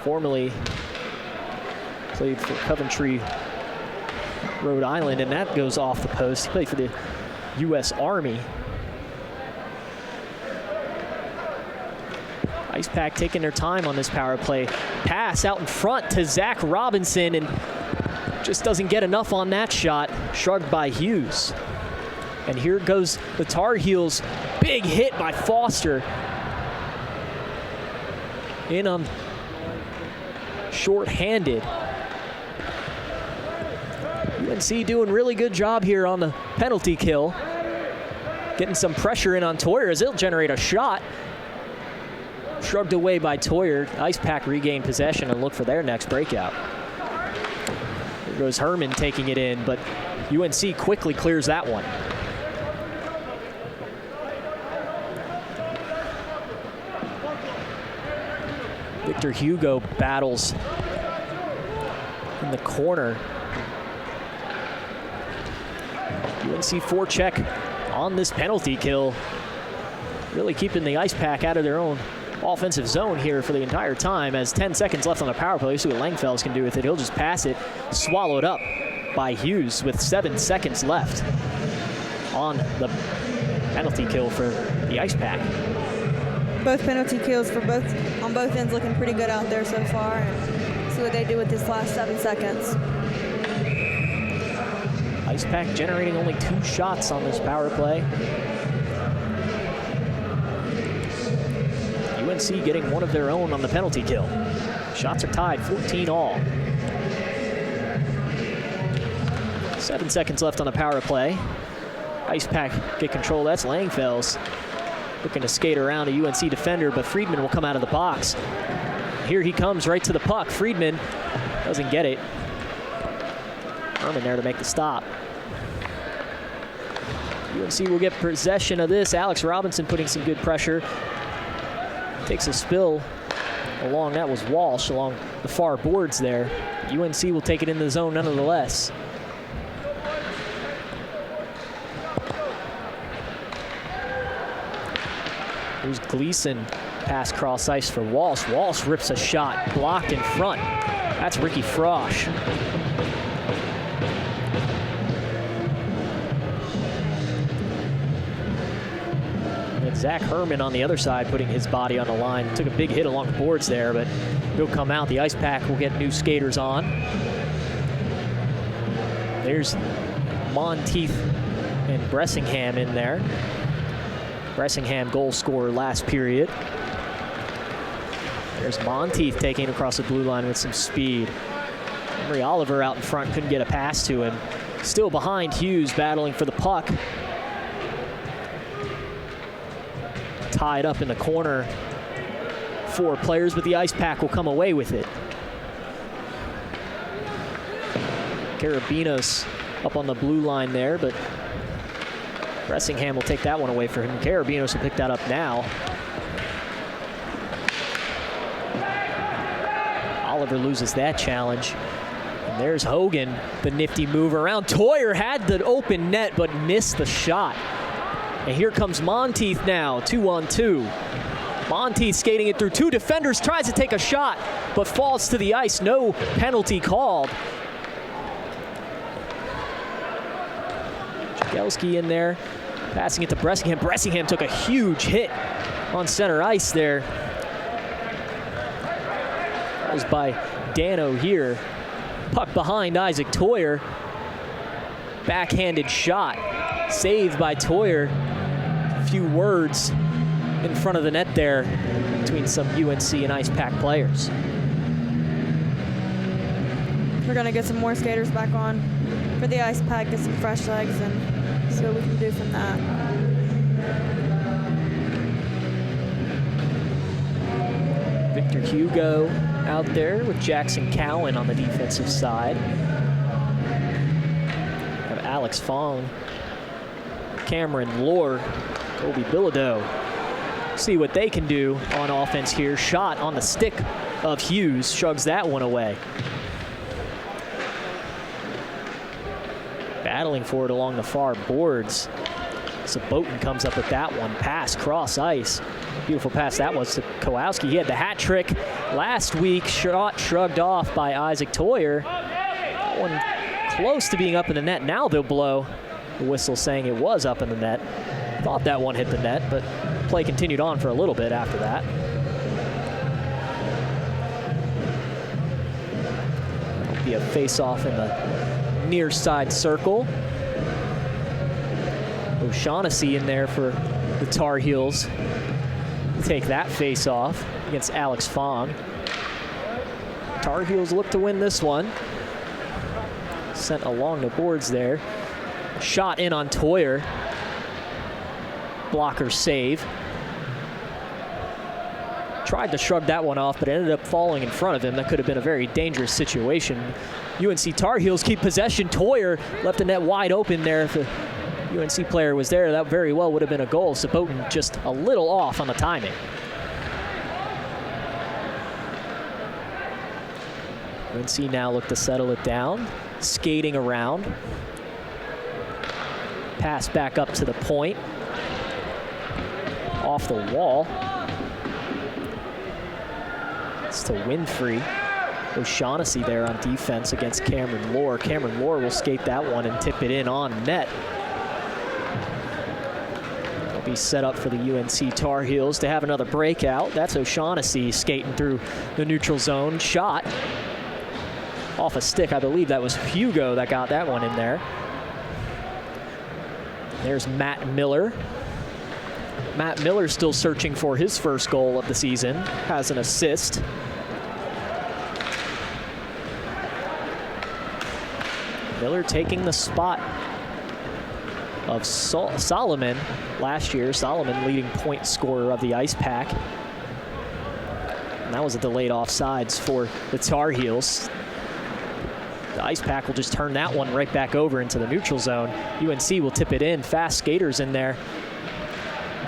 Formerly played for Coventry, Rhode Island, and that goes off the post. He played for the U.S. Army. Ice Pack taking their time on this power play. Pass out in front to Zach Robinson, and just doesn't get enough on that shot. Shrugged by Hughes. And here goes the Tar Heels. Big hit by Foster. In on short-handed. UNC doing really good job here on the penalty kill. Getting some pressure in on Toyer as it'll generate a shot. Shrugged away by Toyer. Ice Pack regain possession and look for their next breakout. Here goes Herman taking it in, but UNC quickly clears that one. Victor Hugo battles in the corner. UNC forecheck on this penalty kill. Really keeping the Ice Pack out of their own offensive zone here for the entire time. As 10 seconds left on the power play, see what Langfelds can do with it. He'll just pass it, swallowed up by Hughes with 7 seconds left on the penalty kill for the Ice Pack. Both penalty kills on both ends looking pretty good out there so far. And see what they do with this last 7 seconds. Ice Pack generating only 2 shots on this power play. UNC getting one of their own on the penalty kill. Shots are tied, 14 all. 7 seconds left on the power play. Ice Pack get control. That's Langfelds looking to skate around a UNC defender, but Friedman will come out of the box. Here he comes right to the puck. Friedman doesn't get it. Herman there to make the stop. UNC will get possession of this. Alex Robinson putting some good pressure. Takes a spill along, that was Walsh, along the far boards there. UNC will take it in the zone nonetheless. Here's Gleason, pass cross ice for Walsh. Walsh rips a shot, blocked in front. That's Ricky Frosch. It's Zach Herman on the other side putting his body on the line. Took a big hit along the boards there, but he'll come out. The Ice Pack will get new skaters on. There's Monteith and Bressingham in there. Bressingham goal scorer last period. There's Monteith taking across the blue line with some speed. Emery Oliver out in front, couldn't get a pass to him. Still behind Hughes, battling for the puck. Tied up in the corner. 4 players, but the Ice Pack will come away with it. Carabinos up on the blue line there, but Bressingham will take that one away for him. Carabinos will pick that up now. Oliver loses that challenge. And there's Hogan, the nifty move around. Toyer had the open net, but missed the shot. And here comes Monteith now, 2-on-2. Monteith skating it through 2 defenders, tries to take a shot, but falls to the ice. No penalty called. Jagelski in there, passing it to Bressingham. Bressingham took a huge hit on center ice there. That was by Dano here. Puck behind Isaac Toyer. Backhanded shot, saved by Toyer. A few words in front of the net there between some UNC and Ice Pack players. We're gonna get some more skaters back on for the Ice Pack, get some fresh legs, and see what we can do from that. Victor Hugo out there with Jackson Cowan on the defensive side. Have Alex Fong, Cameron Lohr, Kobe Bilodeau. See what they can do on offense here. Shot on the stick of Hughes, shrugs that one away. Battling for it along the far boards. Sabotin comes up with that one. Pass cross ice. Beautiful pass that was to Kowalski. He had the hat trick last week. Shot shrugged off by Isaac Toyer. That one close to being up in the net. Now they'll blow the whistle saying it was up in the net. Thought that one hit the net, but play continued on for a little bit after that. That'll be a face-off in the near side circle. O'Shaughnessy in there for the Tar Heels. Take that face-off against Alex Fong. Tar Heels look to win this one. Sent along the boards there. Shot in on Toyer. Blocker save. Tried to shrug that one off, but ended up falling in front of him. That could have been a very dangerous situation. UNC Tar Heels keep possession. Toyer left the net wide open there. If the UNC player was there, that very well would have been a goal. Sabotin just a little off on the timing. UNC now look to settle it down. Skating around. Pass back up to the point. Off the wall. It's to Winfrey. O'Shaughnessy there on defense against Cameron Lohr. Cameron Lohr will skate that one and tip it in on net. It'll be set up for the UNC Tar Heels to have another breakout. That's O'Shaughnessy skating through the neutral zone. Shot off a stick. I believe that was Hugo that got that one in there. There's Matt Miller. Matt Miller still searching for his first goal of the season. Has an assist. Miller taking the spot of Solomon last year. Solomon leading point scorer of the Ice Pack. And that was a delayed offsides for the Tar Heels. The Ice Pack will just turn that one right back over into the neutral zone. UNC will tip it in. Fast skaters in there.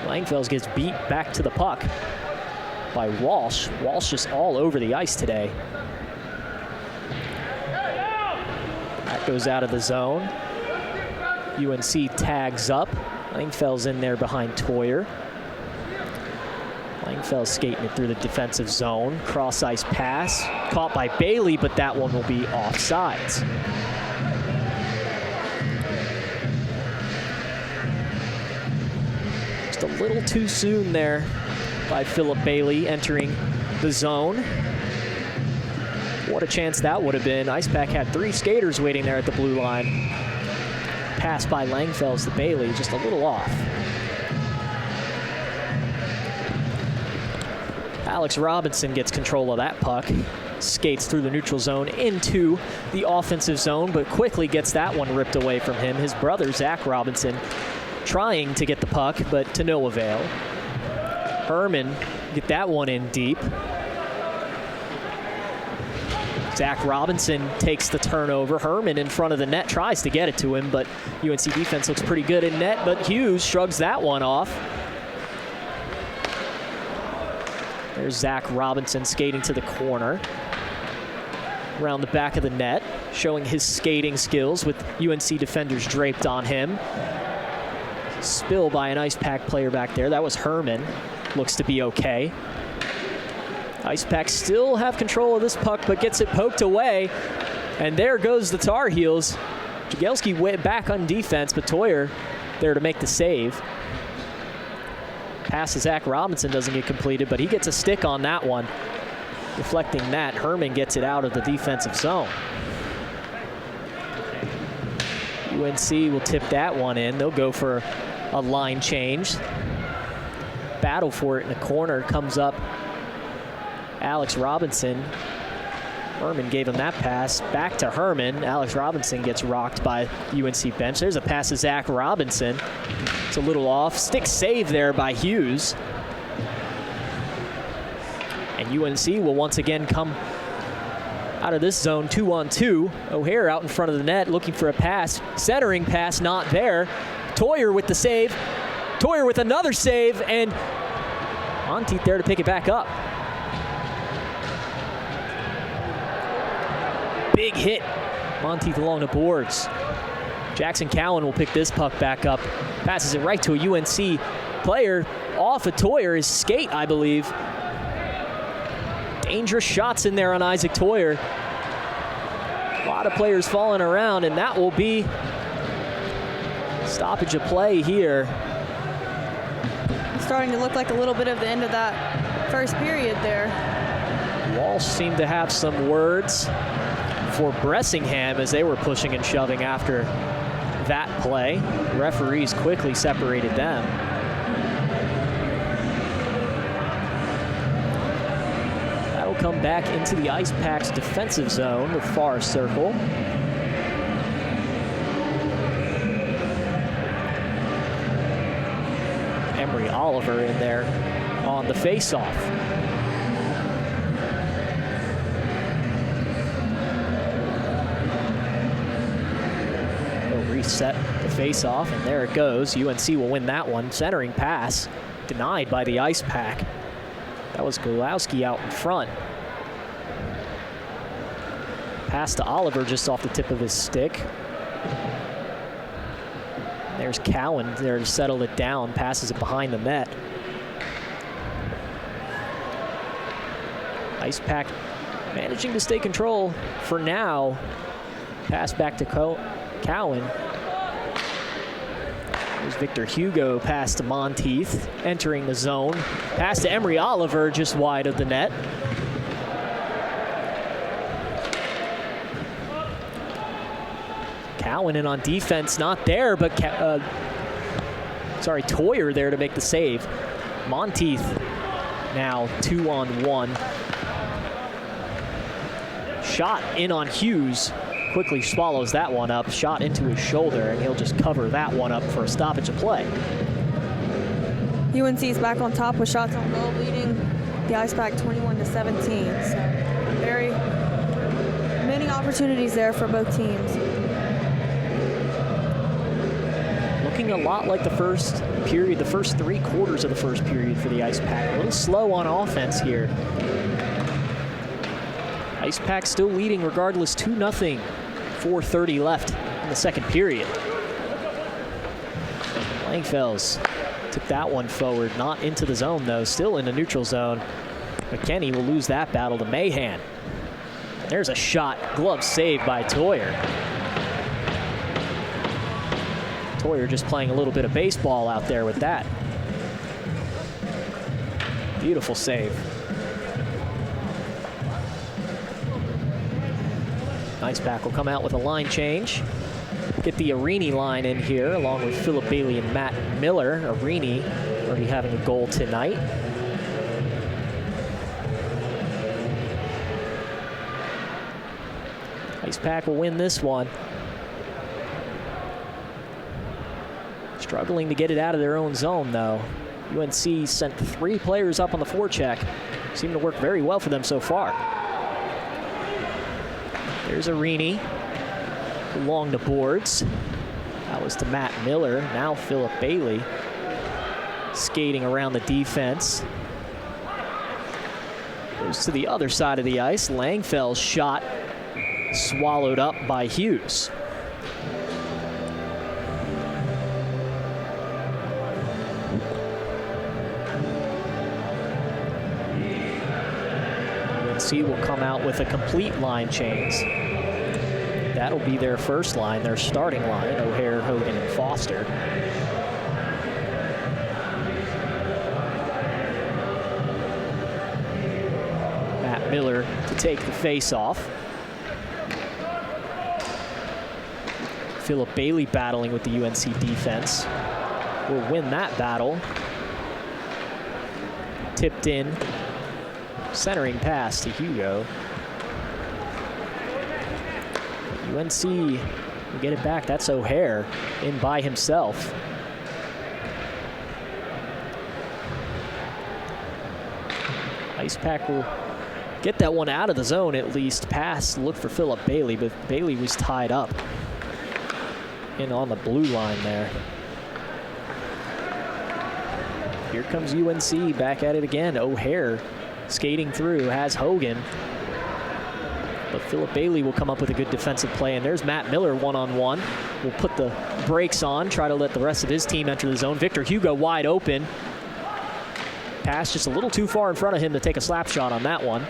Langfels gets beat back to the puck by Walsh. Walsh just all over the ice today. That goes out of the zone. UNC tags up. Langfels in there behind Toyer. Langfels skating it through the defensive zone. Cross ice pass. Caught by Bailey, but that one will be offsides. Just a little too soon there by Philip Bailey entering the zone. What a chance that would have been. Ice Pack had 3 skaters waiting there at the blue line. Pass by Langfels to Bailey, just a little off. Alex Robinson gets control of that puck. Skates through the neutral zone into the offensive zone, but quickly gets that one ripped away from him. His brother, Zach Robinson, trying to get the puck, but to no avail. Herman get that one in deep. Zach Robinson takes the turnover. Herman in front of the net tries to get it to him, but UNC defense looks pretty good in net, but Hughes shrugs that one off. There's Zach Robinson skating to the corner. Around the back of the net, showing his skating skills with UNC defenders draped on him. Spill by an Ice Pack player back there. That was Herman. Looks to be okay. Ice Pack still have control of this puck, but gets it poked away. And there goes the Tar Heels. Jagielski went back on defense, but Toyer there to make the save. Pass to Zach Robinson doesn't get completed, but he gets a stick on that one. Deflecting that, Herman gets it out of the defensive zone. UNC will tip that one in. They'll go for a line change. Battle for it in the corner. Comes up Alex Robinson. Herman gave him that pass. Back to Herman. Alex Robinson gets rocked by UNC bench. There's a pass to Zach Robinson. It's a little off. Stick save there by Hughes. And UNC will once again come out of this zone 2-on-2. O'Hare out in front of the net looking for a pass. Centering pass not there. Toyer with the save. Toyer with another save, and Monteith there to pick it back up. Big hit. Monteith along the boards. Jackson Cowan will pick this puck back up. Passes it right to a UNC player off of Toyer. His skate, I believe. Dangerous shots in there on Isaac Toyer. A lot of players falling around, and that will be stoppage of play here. Starting to look like a little bit of the end of that first period there. Walsh seemed to have some words for Bressingham as they were pushing and shoving after that play. Referees quickly separated them. That'll come back into the Ice Pack's defensive zone, the far circle. Emery Oliver in there on the face-off. Set the face-off, and there it goes. UNC will win that one. Centering pass denied by the Ice Pack. That was Golowski out in front. Pass to Oliver just off the tip of his stick. There's Cowan there to settle it down. Passes it behind the net. Ice Pack managing to stay control for now. Pass back to Cowan. There's Victor Hugo, pass to Monteith, entering the zone. Pass to Emery Oliver, just wide of the net. Cowan in on defense, not there, but Toyer there to make the save. Monteith now 2-on-1. Shot in on Hughes. Quickly swallows that one up, shot into his shoulder, and he'll just cover that one up for a stoppage of play. UNC is back on top with shots on goal, leading the Ice Pack 21-17. So very many opportunities there for both teams. Looking a lot like the first period, the first 3 quarters of the first period for the Ice Pack. A little slow on offense here. Ice Pack still leading regardless, 2-0. 4:30 left in the second period. Langfels took that one forward, not into the zone though, still in the neutral zone. McKenney will lose that battle to Mahan. There's a shot, glove saved by Toyer. Toyer just playing a little bit of baseball out there with that. Beautiful save. Ice Pack will come out with a line change. Get the Arini line in here, along with Philip Bailey and Matt Miller. Arini already having a goal tonight. Ice Pack will win this one. Struggling to get it out of their own zone, though. UNC sent 3 players up on the forecheck. Seemed to work very well for them so far. There's Arini along the boards. That was to Matt Miller. Now Philip Bailey skating around the defense. Goes to the other side of the ice. Langfell's shot swallowed up by Hughes. UNC will come out with a complete line change. That'll be their first line, their starting line, O'Hare, Hogan, and Foster. Matt Miller to take the face-off. Philip Bailey battling with the UNC defense. Will win that battle. Tipped in. Centering pass to Hugo. UNC will get it back. That's O'Hare in by himself. Ice Pack will get that one out of the zone at least. Pass, look for Philip Bailey, but Bailey was tied up in on the blue line there. Here comes UNC back at it again. O'Hare skating through, has Hogan. But Philip Bailey will come up with a good defensive play, and there's Matt Miller one-on-one. Will put the brakes on, try to let the rest of his team enter the zone. Victor Hugo wide open. Pass just a little too far in front of him to take a slap shot on that one.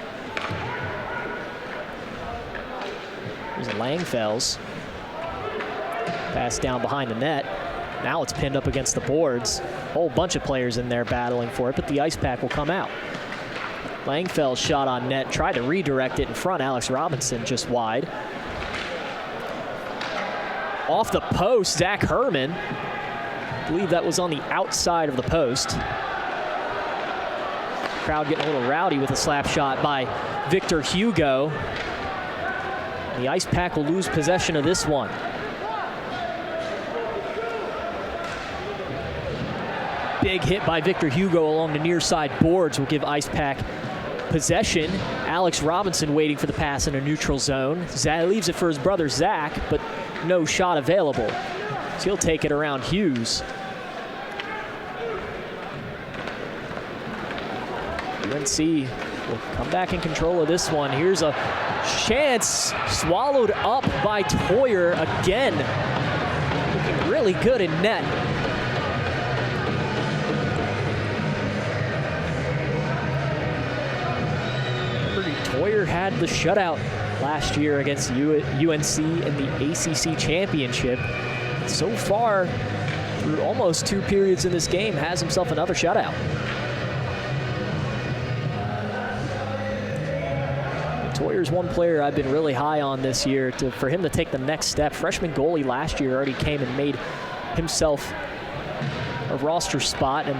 There's Langfels. Pass down behind the net. Now it's pinned up against the boards. Whole bunch of players in there battling for it, but the Ice Pack will come out. Langfell's shot on net, tried to redirect it in front. Alex Robinson just wide. Off the post, Zach Herman. I believe that was on the outside of the post. Crowd getting a little rowdy with a slap shot by Victor Hugo. The Ice Pack will lose possession of this one. Big hit by Victor Hugo along the near side boards will give Ice Pack possession. Alex Robinson waiting for the pass in a neutral zone. Leaves it for his brother Zach, but no shot available. So he'll take it around Hughes. UNC will come back in control of this one. Here's a chance, swallowed up by Toyer again. Looking really good in net. Toyer had the shutout last year against UNC in the ACC championship. So far, through almost 2 periods in this game, has himself another shutout. Toyer's one player I've been really high on this year for him to take the next step. Freshman goalie last year already came and made himself a roster spot and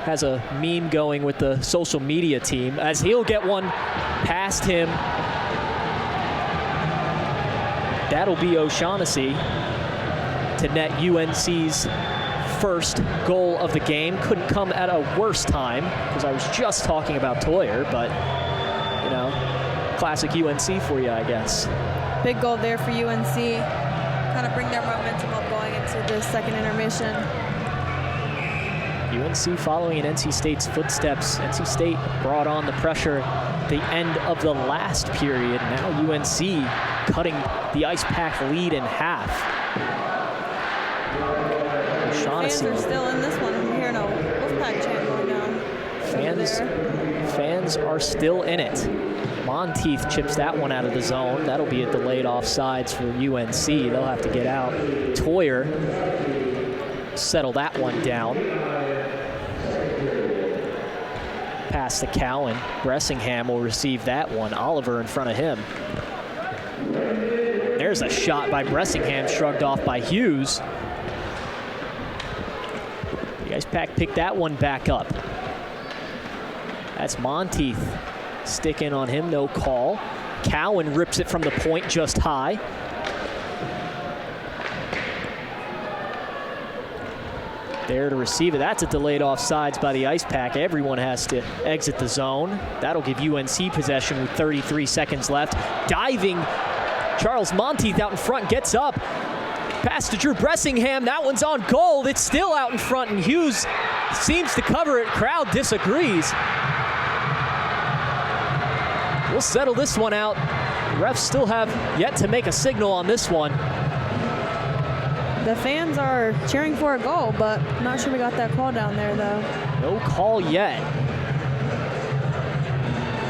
has a meme going with the social media team as he'll get one past him. That'll be O'Shaughnessy to net UNC's first goal of the game. Couldn't come at a worse time because I was just talking about Toyer, but you know, classic UNC for you, I guess. Big goal there for UNC. Kind of bring their momentum up going into the second intermission. UNC following in NC State's footsteps. NC State brought on the pressure at the end of the last period. Now UNC cutting the Ice Pack lead in half. Fans are still in this one. I'm hearing a Wolfpack chant going down. Fans are still in it. Monteith chips that one out of the zone. That'll be a delayed offsides for UNC. They'll have to get out. Toyer settle that one down. Pass to Cowan. Bressingham will receive that one. Oliver in front of him. There's a shot by Bressingham, shrugged off by Hughes. The Ice Pack picked that one back up. That's Monteith sticking on him, no call. Cowan rips it from the point just high. There to receive it. That's a delayed offsides by the Ice Pack. Everyone has to exit the zone. That'll give UNC possession with 33 seconds left. Diving, Charles Monteith out in front, gets up. Pass to Drew Bressingham. That one's on goal. It's still out in front, and Hughes seems to cover it. Crowd disagrees. We'll settle this one out. The refs still have yet to make a signal on this one. The fans are cheering for a goal, but I'm not sure we got that call down there, though. No call yet.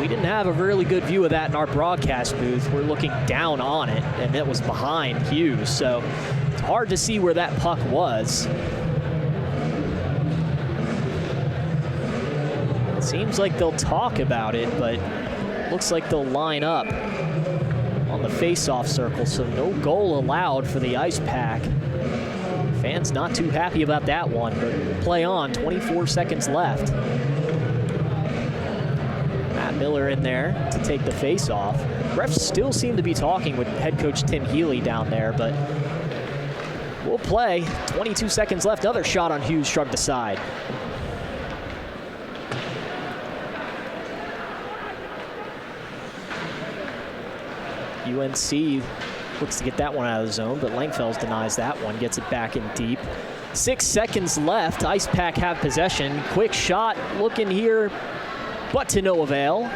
We didn't have a really good view of that in our broadcast booth. We're looking down on it, and it was behind Hughes, so it's hard to see where that puck was. It seems like they'll talk about it, but looks like they'll line up on the face-off circle, so no goal allowed for the Ice Pack. Fans not too happy about that one, but play on, 24 seconds left. Matt Miller in there to take the face-off. Refs still seem to be talking with head coach Tim Healy down there, but we'll play. 22 seconds left, another shot on Hughes, shrugged aside. UNC looks to get that one out of the zone, but Langfels denies that one, gets it back in deep. 6 seconds left, Ice Pack have possession. Quick shot looking here, but to no avail.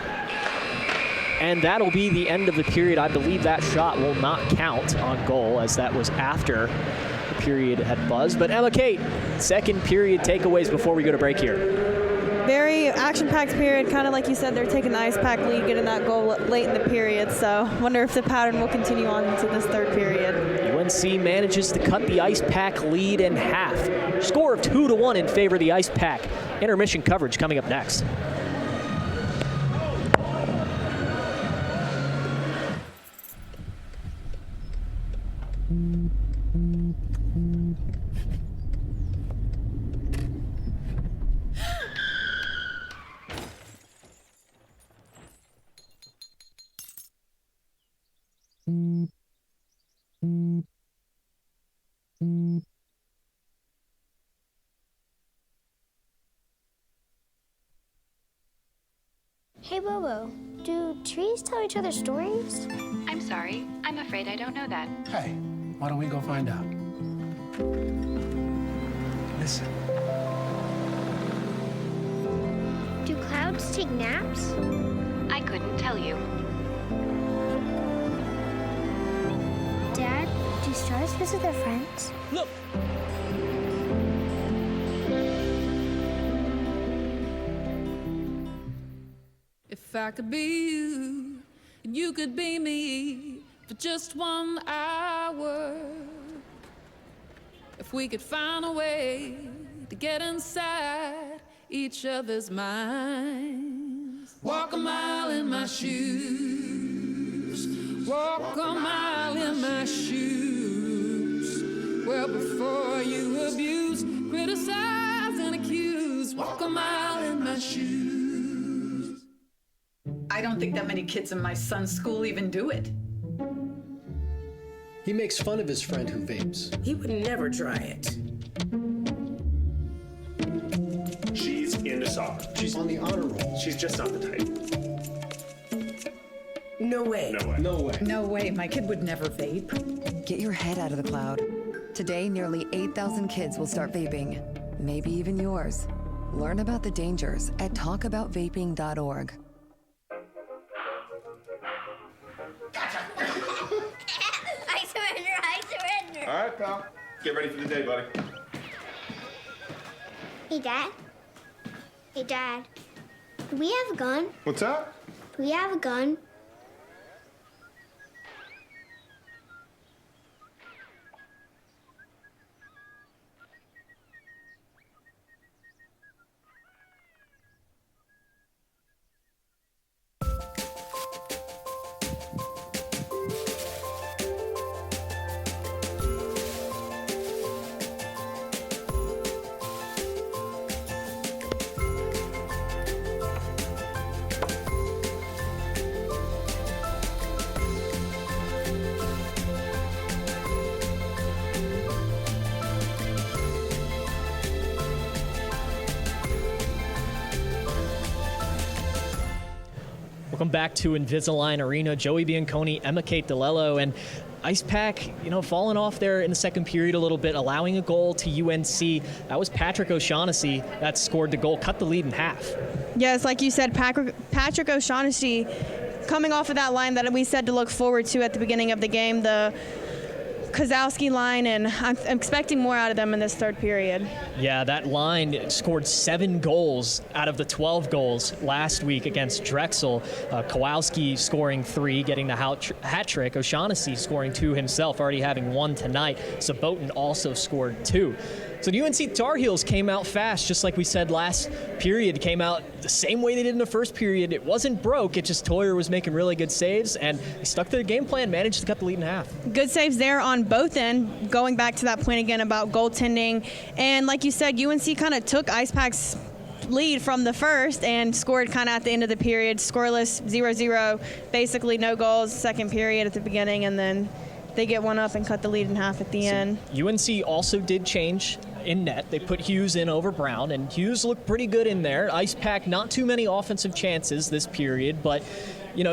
And that'll be the end of the period. I believe that shot will not count on goal, as that was after the period had buzzed. But Emma Kate, second period takeaways before we go to break here. Very action-packed period, kind of like you said, they're taking the Ice Pack lead, getting that goal late in the period. So wonder if the pattern will continue on into this third period. UNC manages to cut the Ice Pack lead in half. Score of 2-1 in favor of the Ice Pack. Intermission coverage coming up next. Hey, Bobo, do trees tell each other stories? I'm sorry. I'm afraid I don't know that. Hey, why don't we go find out? Listen. Do clouds take naps? I couldn't tell you. Dad, do stars visit their friends? Look! If I could be you, and you could be me for just 1 hour. If we could find a way to get inside each other's minds. Walk a mile in my shoes. Walk a mile in my shoes. Well, before you abuse, criticize, and accuse. Walk a mile in my shoes. I don't think that many kids in my son's school even do it. He makes fun of his friend who vapes. He would never try it. She's into soccer. She's on the honor roll. She's just not the type. No way. No way. No way. No way, my kid would never vape. Get your head out of the cloud. Today, nearly 8,000 kids will start vaping, maybe even yours. Learn about the dangers at talkaboutvaping.org. I surrender. All right, pal. Get ready for the day, buddy. Hey, Dad. Hey, Dad. Do we have a gun? What's that? Do we have a gun? Welcome back to Invisalign Arena. Joey Bianconi, Emma-Kate DeLello, and Ice Pack, falling off there in the second period a little bit, allowing a goal to UNC. That was Patrick O'Shaughnessy that scored the goal, cut the lead in half. Yes, like you said, Patrick O'Shaughnessy coming off of that line that we said to look forward to at the beginning of the game, the Kozowski line, and I'm expecting more out of them in this third period. Yeah, that line scored 7 goals out of the 12 goals last week against Drexel. Kowalski scoring 3, getting the hat trick. O'Shaughnessy scoring 2 himself, already having 1 tonight. Sabotin also scored 2. So the UNC Tar Heels came out fast, just like we said last period, came out the same way they did in the first period. It wasn't broke, it just Toyer was making really good saves, and they stuck to the game plan, managed to cut the lead in half. Good saves there on both ends, going back to that point again about goaltending. And like you said, UNC kind of took Ice Pack's lead from the first and scored kind of at the end of the period, scoreless, 0-0, basically no goals, second period at the beginning, and then they get one up and cut the lead in half at the end. UNC also did change in net. They put Hughes in over Brown, and Hughes looked pretty good in there. Ice Pack, not too many offensive chances this period, but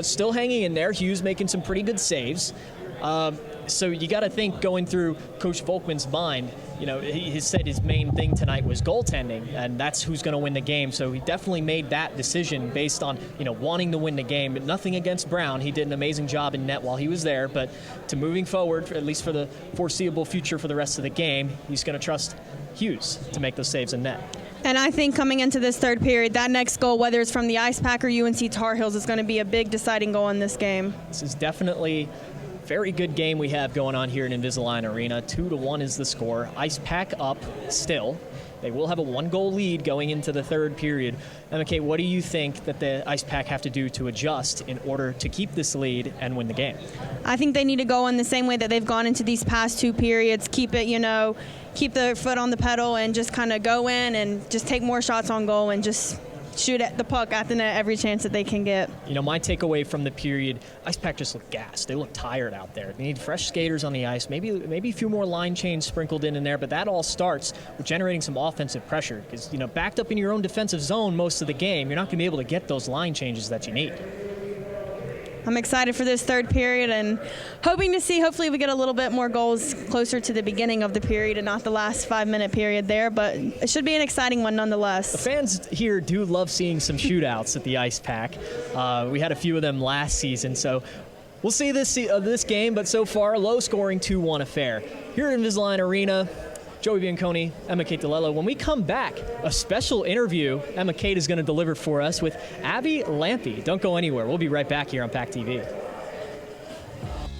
still hanging in there. Hughes making some pretty good saves. So you got to think, going through Coach Volkman's mind, he said his main thing tonight was goaltending, and that's who's going to win the game. So he definitely made that decision based on, wanting to win the game. But nothing against Brown. He did an amazing job in net while he was there. But to moving forward, at least for the foreseeable future for the rest of the game, he's going to trust Hughes to make those saves in net. And I think coming into this third period, that next goal, whether it's from the Ice Pack or UNC Tar Heels, is going to be a big deciding goal in this game. This is definitely a very good game we have going on here in Invisalign Arena. 2-1 is the score. Ice Pack up still. They will have a 1-goal lead going into the third period. Emma-Kate, what do you think that the Ice Pack have to do to adjust in order to keep this lead and win the game? I think they need to go in the same way that they've gone into these past 2 periods. Keep it, keep their foot on the pedal and just kind of go in and just take more shots on goal and just shoot at the puck at the net every chance that they can get. My takeaway from the period, Ice Pack just looked gassed. They look tired out there. They need fresh skaters on the ice, maybe a few more line change sprinkled in there, but that all starts with generating some offensive pressure because, backed up in your own defensive zone most of the game, you're not going to be able to get those line changes that you need. I'm excited for this third period and hopefully we get a little bit more goals closer to the beginning of the period and not the last 5-minute period there, but it should be an exciting one nonetheless. The fans here do love seeing some shootouts at the Ice Pack. We had a few of them last season, so we'll see this game, but so far, low-scoring 2-1 affair. Here at Invisalign Arena, Joey Bianconi, Emma-Kate DeLello. When we come back, a special interview Emma-Kate is going to deliver for us with Abby Lampy. Don't go anywhere. We'll be right back here on PackTV.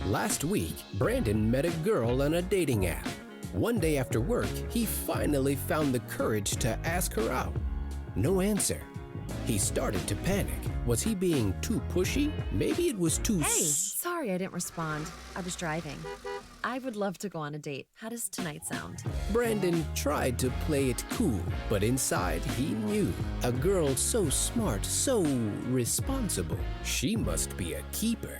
Last week, Brandon met a girl on a dating app. One day after work, he finally found the courage to ask her out. No answer. He started to panic. Was he being too pushy? Maybe it was too... Hey, sorry I didn't respond. I was driving. I would love to go on a date. How does tonight sound? Brandon tried to play it cool, but inside he knew. A girl so smart, so responsible. She must be a keeper.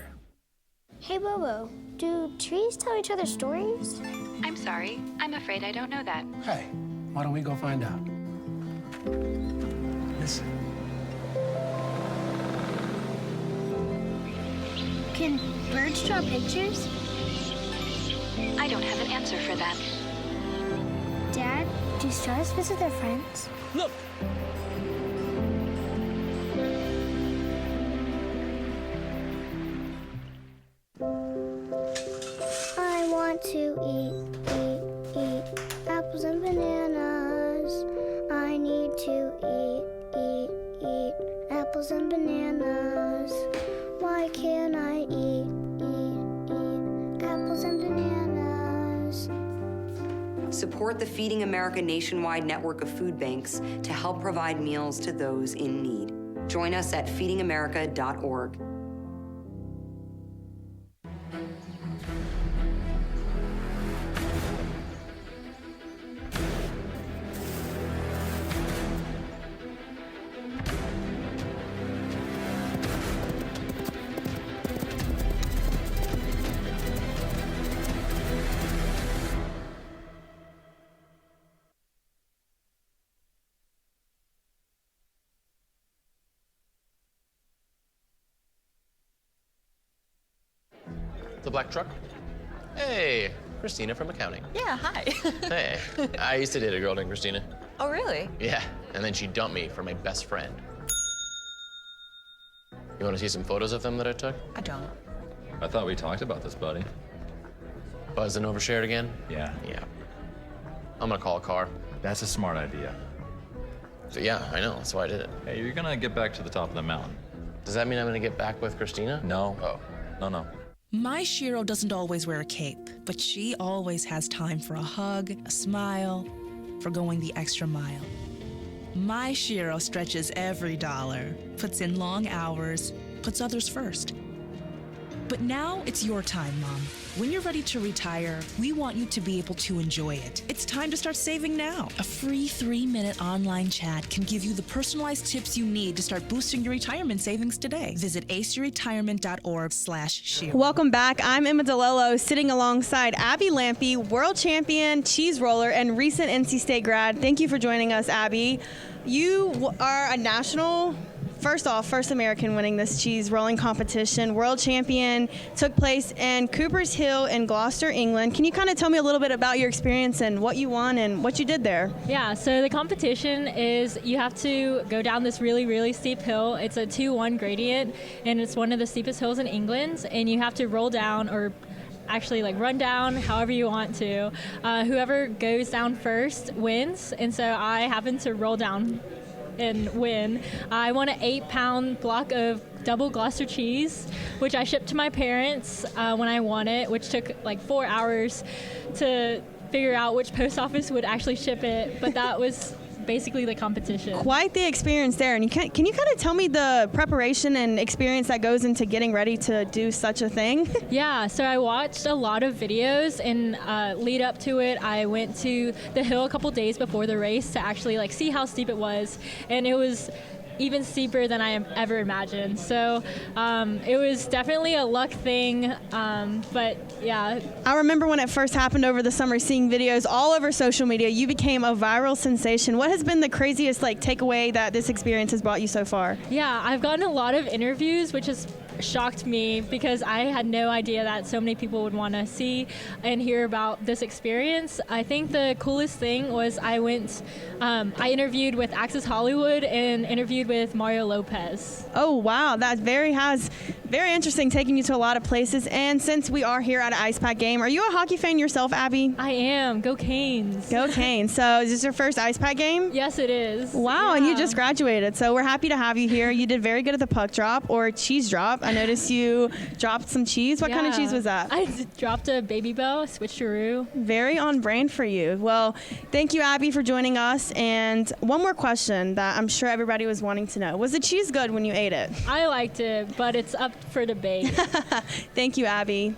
Hey, Bobo, do trees tell each other stories? I'm sorry. I'm afraid I don't know that. Hey, why don't we go find out? Listen. Can birds draw pictures? I don't have an answer for that. Dad, do stars visit their friends? Look! I want to eat apples and bananas. I need to eat apples and bananas. Why can't I eat apples and bananas? Support the Feeding America nationwide network of food banks to help provide meals to those in need. Join us at feedingamerica.org. The black truck? Hey, Christina from accounting. Yeah, hi. Hey, I used to date a girl named Christina. Oh, really? Yeah, and then she dumped me for my best friend. You want to see some photos of them that I took? I don't. I thought we talked about this, buddy. Buzzed and overshared again? Yeah. Yeah. I'm gonna call a car. That's a smart idea. So yeah, I know, that's why I did it. Hey, you're gonna get back to the top of the mountain. Does that mean I'm gonna get back with Christina? No. Oh. No. My Shiro doesn't always wear a cape, but she always has time for a hug, a smile, for going the extra mile. My Shiro stretches every dollar, puts in long hours, puts others first. But now it's your time, Mom. When you're ready to retire, we want you to be able to enjoy it. It's time to start saving now. A free 3-minute online chat can give you the personalized tips you need to start boosting your retirement savings today. Visit aceyourretirement.org/share. Welcome back. I'm Emma DeLello, sitting alongside Abby Lampy, world champion cheese roller and recent NC State grad. Thank you for joining us, Abby. You are a national, first American winning this cheese rolling competition. World champion, took place in Cooper's Hill in Gloucester, England. Can you kind of tell me a little bit about your experience and what you won and what you did there? Yeah, so the competition is you have to go down this really, really steep hill. It's a 2-1 gradient, and it's one of the steepest hills in England, and you have to roll down or actually run down however you want to. Whoever goes down first wins, and so I happened to roll down and win. I won an 8-pound block of double Gloucester cheese, which I shipped to my parents when I won it, which took 4 hours to figure out which post office would actually ship it, but that was basically the competition. Quite the experience there. And can you kind of tell me the preparation and experience that goes into getting ready to do such a thing? Yeah, so I watched a lot of videos, and lead up to it, I went to the hill a couple days before the race to actually see how steep it was, and it was even steeper than I ever imagined. So it was definitely a luck thing, but yeah. I remember when it first happened over the summer, seeing videos all over social media. You became a viral sensation. What has been the craziest takeaway that this experience has brought you so far? Yeah, I've gotten a lot of interviews, which has shocked me because I had no idea that so many people would want to see and hear about this experience. I think the coolest thing was I interviewed with Access Hollywood and interviewed with Mario Lopez. Oh wow, that very interesting, taking you to a lot of places. And since we are here at an Ice Pack game, are you a hockey fan yourself, Abby? I am. Go Canes. Go Canes. So is this your first Ice Pack game? Yes, it is. Wow, yeah. And you just graduated. So we're happy to have you here. You did very good at the puck drop or cheese drop. I noticed you dropped some cheese. What kind of cheese was that? I dropped a Baby Bell switcheroo. Very on brand for you. Well, thank you, Abby, for joining us. And one more question that I'm sure everybody was wanting to know. Was the cheese good when you ate it? I liked it, but it's up for debate. Thank you, Abby.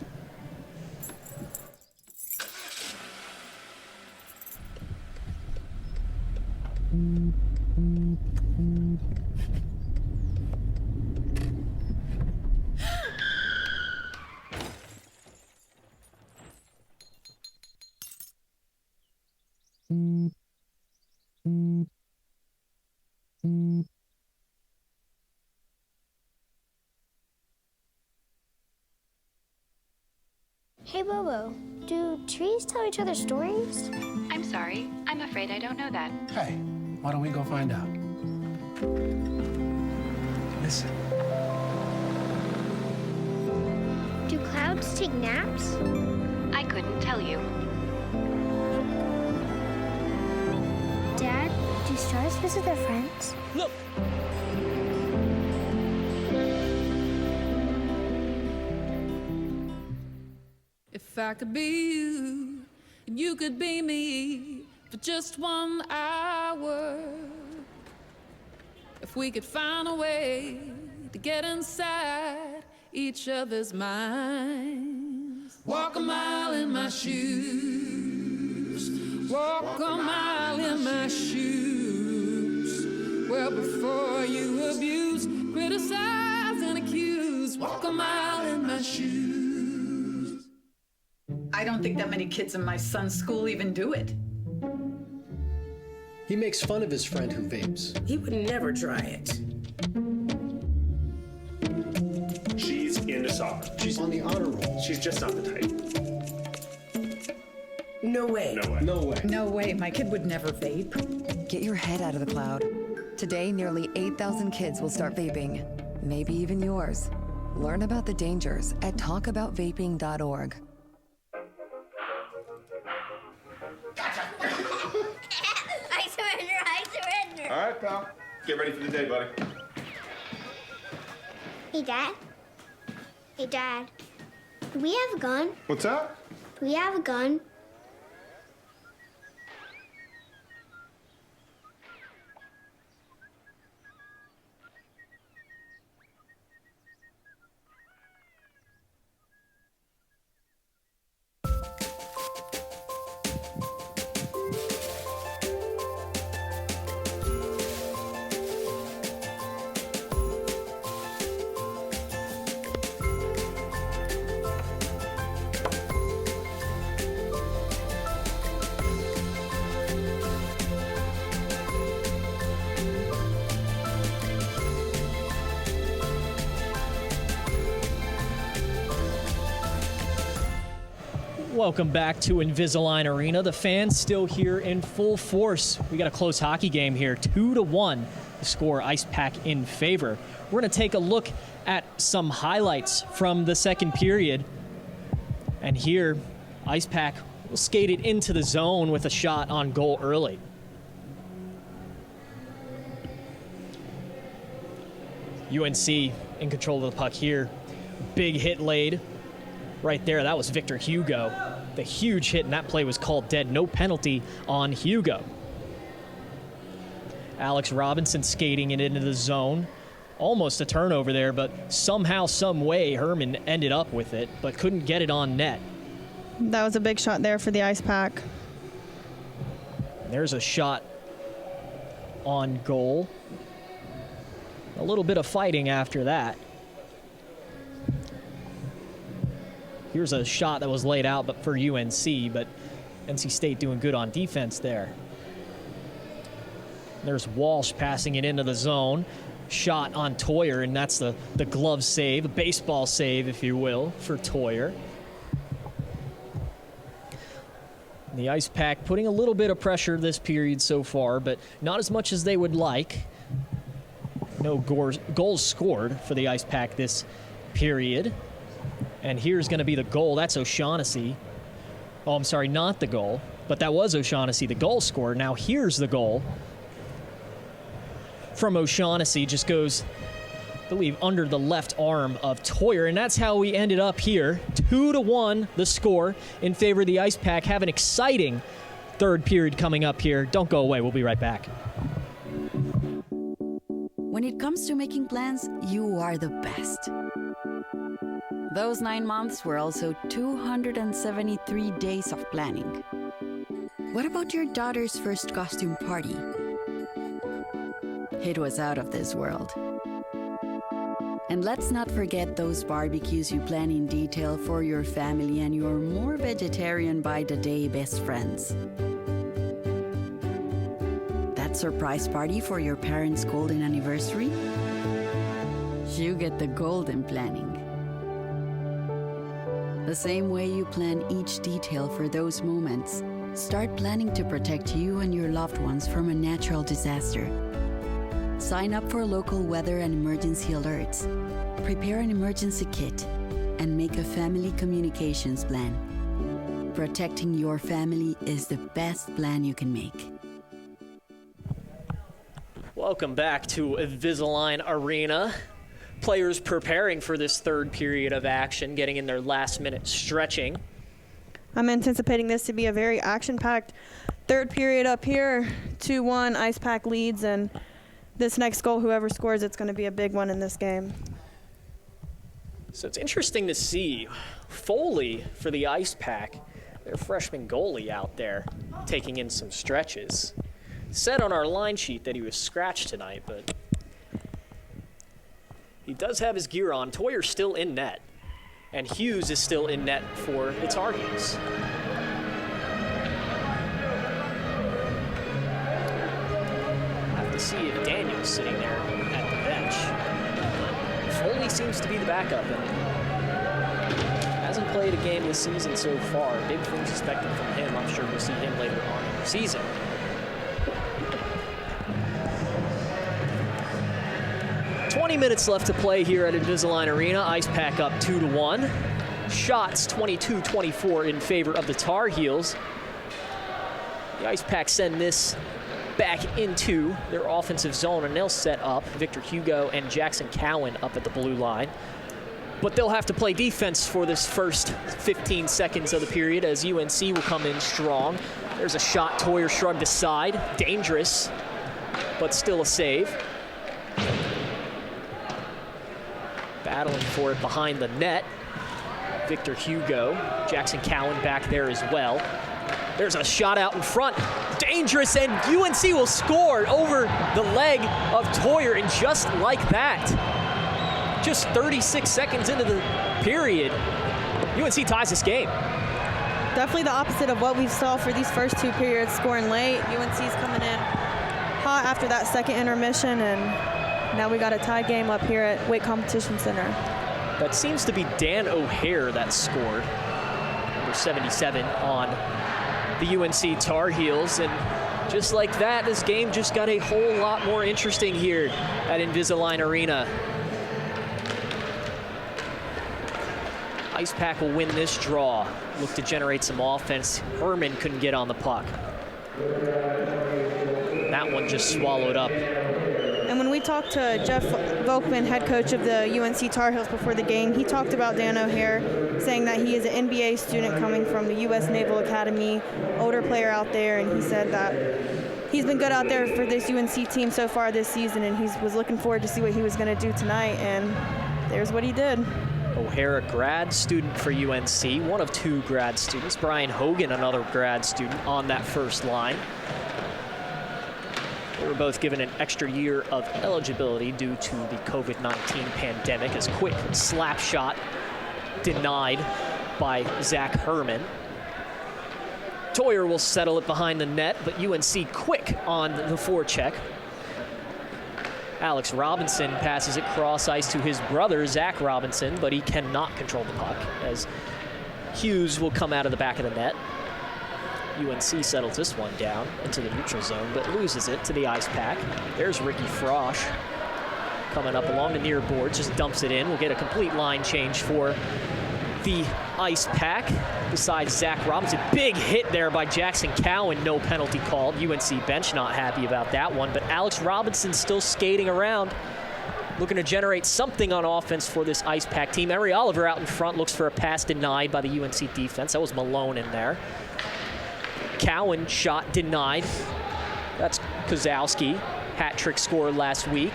Hey, Bobo, do trees tell each other stories? I'm sorry. I'm afraid I don't know that. Hey, why don't we go find out? Listen. Do clouds take naps? I couldn't tell you. Dad, do stars visit their friends? Look! If I could be you, and you could be me for just 1 hour. If we could find a way to get inside each other's minds. Walk a mile in my shoes. Walk a mile in my shoes. Well, before you abuse, criticize, and accuse. Walk a mile in my shoes. I don't think that many kids in my son's school even do it. He makes fun of his friend who vapes. He would never try it. She's into soccer. She's on the honor roll. She's just not the type. No way. No way. No way. No way, my kid would never vape. Get your head out of the cloud. Today, nearly 8,000 kids will start vaping. Maybe even yours. Learn about the dangers at talkaboutvaping.org. I surrender. All right, pal. Get ready for the day, buddy. Hey, Dad. Hey, Dad. Do we have a gun? What's that? Do we have a gun? Welcome back to Invisalign Arena. The fans still here in full force. We got a close hockey game here, 2-1. The score, Ice Pack in favor. We're going to take a look at some highlights from the second period. And here, Ice Pack skated into the zone with a shot on goal early. UNC in control of the puck here. Big hit laid right there. That was Victor Hugo. The huge hit, and that play was called dead. No penalty on Hugo. Alex Robinson skating it into the zone. Almost a turnover there, but somehow, some way, Herman ended up with it, but couldn't get it on net. That was a big shot there for the Ice Pack. There's a shot on goal. A little bit of fighting after that. Here's a shot that was laid out but for UNC, but NC State doing good on defense there. There's Walsh passing it into the zone. Shot on Toyer, and that's the glove save, a baseball save, if you will, for Toyer. The Ice Pack putting a little bit of pressure this period so far, but not as much as they would like. No goals scored for the Ice Pack this period. And here's going to be the goal. That's O'Shaughnessy. Oh, I'm sorry, not the goal. But that was O'Shaughnessy, the goal scorer. Now here's the goal from O'Shaughnessy. Just goes, I believe, under the left arm of Toyer. And that's how we ended up here. 2-1 the score in favor of the Ice Pack. Have an exciting third period coming up here. Don't go away. We'll be right back. When it comes to making plans, you are the best. Those 9 months were also 273 days of planning. What about your daughter's first costume party? It was out of this world. And let's not forget those barbecues you plan in detail for your family and your more vegetarian by the day best friends. That surprise party for your parents' golden anniversary? You get the golden planning. The same way you plan each detail for those moments, start planning to protect you and your loved ones from a natural disaster. Sign up for local weather and emergency alerts. Prepare an emergency kit and make a family communications plan. Protecting your family is the best plan you can make. Welcome back to Invisalign Arena. Players preparing for this third period of action, getting in their last minute stretching. I'm anticipating this to be a very action-packed third period up here. 2-1, Ice Pack leads, and this next goal, whoever scores, it's going to be a big one in this game. So it's interesting to see Foley for the Ice Pack, their freshman goalie out there, taking in some stretches. Said on our line sheet that he was scratched tonight, but he does have his gear on. Toyer's still in net, and Hughes is still in net for the Tar Heels. Have to see if Daniel's sitting there at the bench. Foley seems to be the backup. And played a game this season so far. Big things expected from him. I'm sure we'll see him later on in the season. "20 minutes left to play here at Invisalign Arena. Ice Pack up 2-1. Shots 22-24 in favor of the Tar Heels. The Ice Pack send this back into their offensive zone, and they'll set up Victor Hugo and Jackson Cowan up at the blue line. But they'll have to play defense for this first 15 seconds of the period as UNC will come in strong. There's a shot, Toyer shrugged aside. Dangerous, but still a save. Battling for it behind the net. Victor Hugo, Jackson Cowan back there as well. There's a shot out in front. Dangerous, and UNC will score over the leg of Toyer, and just like that, just 36 seconds into the period, UNC ties this game. Definitely the opposite of what we saw for these first two periods, scoring late. UNC's coming in hot after that second intermission, and now we got a tie game up here at Wake Competition Center. That seems to be Dan O'Hare that scored, number 77 on the UNC Tar Heels. And just like that, this game just got a whole lot more interesting here at Invisalign Arena. Ice Pack will win this draw. Look to generate some offense. Herman couldn't get on the puck. That one just swallowed up. And when we talked to Jeff Volkman, head coach of the UNC Tar Heels before the game, he talked about Dan O'Hare, saying that he is an NBA student coming from the U.S. Naval Academy, older player out there, and he said that he's been good out there for this UNC team so far this season, and he was looking forward to see what he was going to do tonight, and there's what he did. O'Hare, a grad student for UNC, one of two grad students. Brian Hogan, another grad student on that first line. They were both given an extra year of eligibility due to the COVID-19 pandemic, as quick slap shot denied by Zach Herman. Toyer will settle it behind the net, but UNC quick on the forecheck. Alex Robinson passes it cross ice to his brother, Zach Robinson, but he cannot control the puck as Hughes will come out of the back of the net. UNC settles this one down into the neutral zone, but loses it to the Ice Pack. There's Ricky Frosch coming up along the near board, just dumps it in. We'll get a complete line change for the Ice Pack. Besides Zach Robinson, big hit there by Jackson Cowan, no penalty called. UNC bench not happy about that one, but Alex Robinson still skating around, looking to generate something on offense for this Ice Pack team. Emery Oliver out in front looks for a pass denied by the UNC defense. That was Malone in there. Cowan shot denied. That's Kozowski, hat trick scorer last week.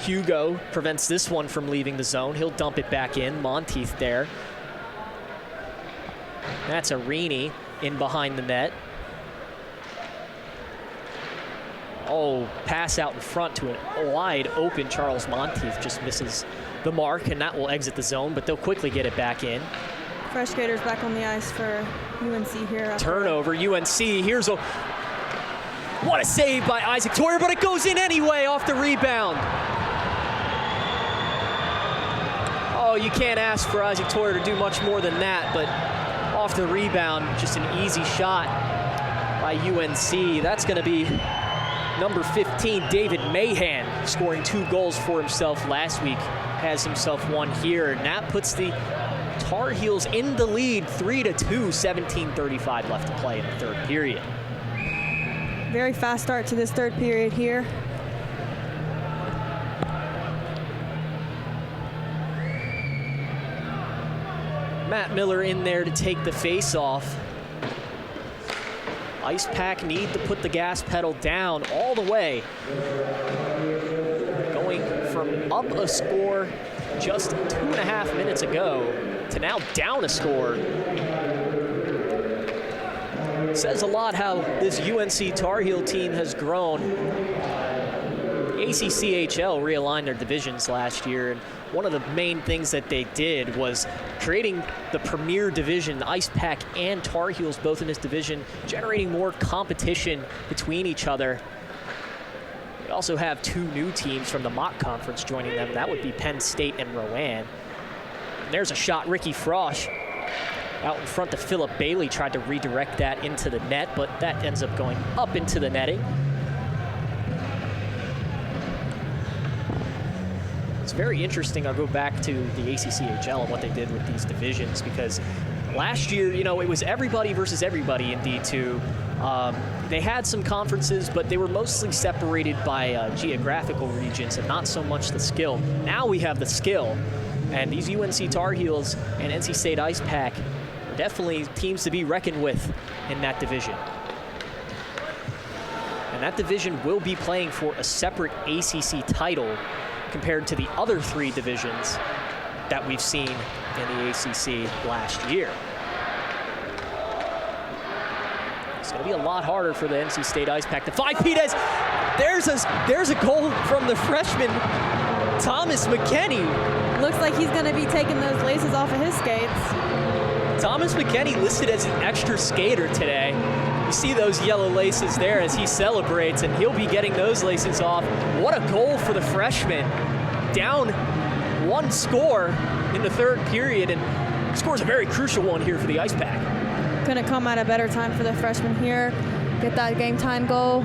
Hugo prevents this one from leaving the zone. He'll dump it back in. Monteith there. That's Arini in behind the net. Oh, pass out in front to a wide open Charles Monteith, just misses the mark, and that will exit the zone, but they'll quickly get it back in. Fresh skaters back on the ice for UNC here. Turnover, UNC. Here's a, what a save by Isaac Toyer, but it goes in anyway off the rebound. Oh, you can't ask for Isaac Toyer to do much more than that, but off the rebound, just an easy shot by UNC. That's going to be number 15, David Mahan, scoring 2 goals for himself last week. Has himself one here, and that puts the Tar Heels in the lead, 3-2, 17:35 left to play in the third period. Very fast start to this third period here. Matt Miller in there to take the face-off. Ice Pack need to put the gas pedal down all the way. Going from up a score just 2.5 minutes ago to now down a score. Says a lot how this UNC Tar Heel team has grown. The ACCHL realigned their divisions last year, and one of the main things that they did was creating the premier division, Ice Pack and Tar Heels both in this division, generating more competition between each other. They also have 2 new teams from the Mock Conference joining them. That would be Penn State and Rowan. there's a shot. Ricky Frosch out in front to Philip Bailey, tried to redirect that into the net, but that ends up going up into the netting. It's very interesting. I'll go back to the ACCHL and what they did with these divisions, because last year, you know, it was everybody versus everybody in D2. They had some conferences, but they were mostly separated by geographical regions and not so much the skill. Now we have the skill, and these UNC Tar Heels and NC State Ice Pack are definitely teams to be reckoned with in that division. And that division will be playing for a separate ACC title compared to the other 3 divisions that we've seen in the ACC last year. It's going to be a lot harder for the NC State Ice Pack to find Peters. There's a goal from the freshman, Thomas McKenney. Looks like he's going to be taking those laces off of his skates. Thomas McKenney listed as an extra skater today. You see those yellow laces there as he celebrates, and he'll be getting those laces off. What a goal for the freshman. Down 1 score in the 3rd period, and scores a very crucial one here for the Ice Pack. Couldn't come at a better time for the freshman here. Get that game time goal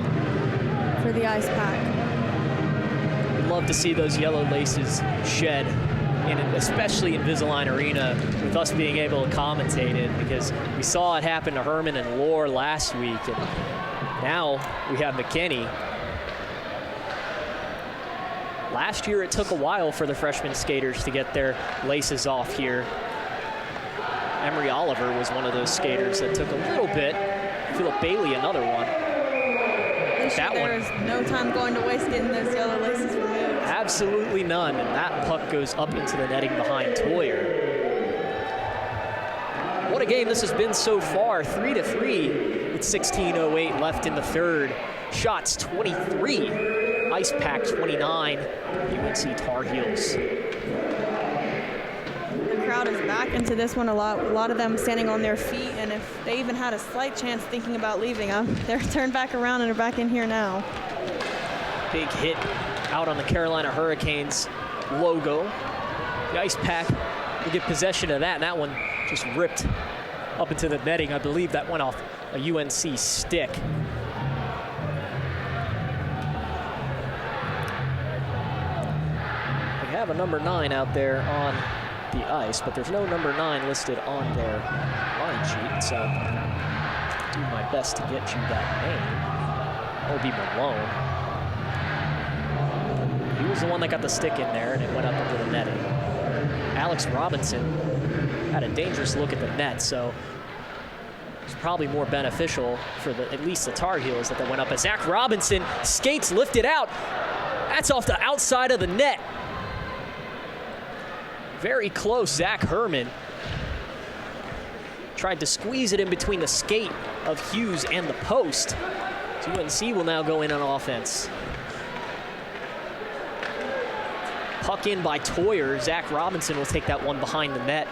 for the Ice Pack. We'd love to see those yellow laces shed, especially in Invisalign Arena, with us being able to commentate it, because we saw it happen to Herman and Lohr last week, and now we have McKinney. Last year, it took a while for the freshman skaters to get their laces off here. Emery Oliver was one of those skaters that took a little bit. Philip Bailey, another one. There is no time going to waste getting those yellow laces removed. Absolutely none, and that puck goes up into the netting behind Toyer. What a game this has been so far, 3-3 with 16:08 left in the 3rd. Shots 23, Ice Pack 29, UNC Tar Heels. The crowd is back into this one a lot of them standing on their feet, and if they even had a slight chance thinking about leaving, they're turned back around and are back in here now. Big hit out on the Carolina Hurricanes logo. The Ice Pack will get possession of that, and that one just ripped up into the netting. I believe that went off a UNC stick. They have a number 9 out there on the ice, but there's no number 9 listed on their line sheet, so I'll do my best to get you that name. That will be Malone. He was the one that got the stick in there, and it went up into the netting. Alex Robinson had a dangerous look at the net, so it's probably more beneficial for at least the Tar Heels that they went up. As Zach Robinson skates lifted out. That's off the outside of the net. Very close, Zach Herman tried to squeeze it in between the skate of Hughes and the post. So UNC will now go in on offense. Puck in by Toyer. Zach Robinson will take that one behind the net.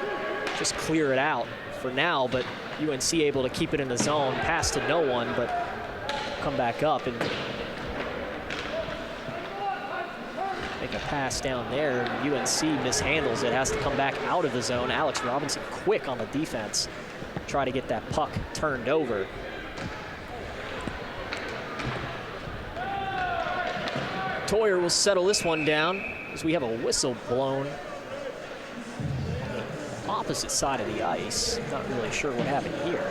Just clear it out for now, but UNC able to keep it in the zone. Pass to no one, but come back up and make a pass down there. UNC mishandles it, has to come back out of the zone. Alex Robinson quick on the defense. Try to get that puck turned over. Toyer will settle this one down as we have a whistle blown on the opposite side of the ice. Not really sure what happened here.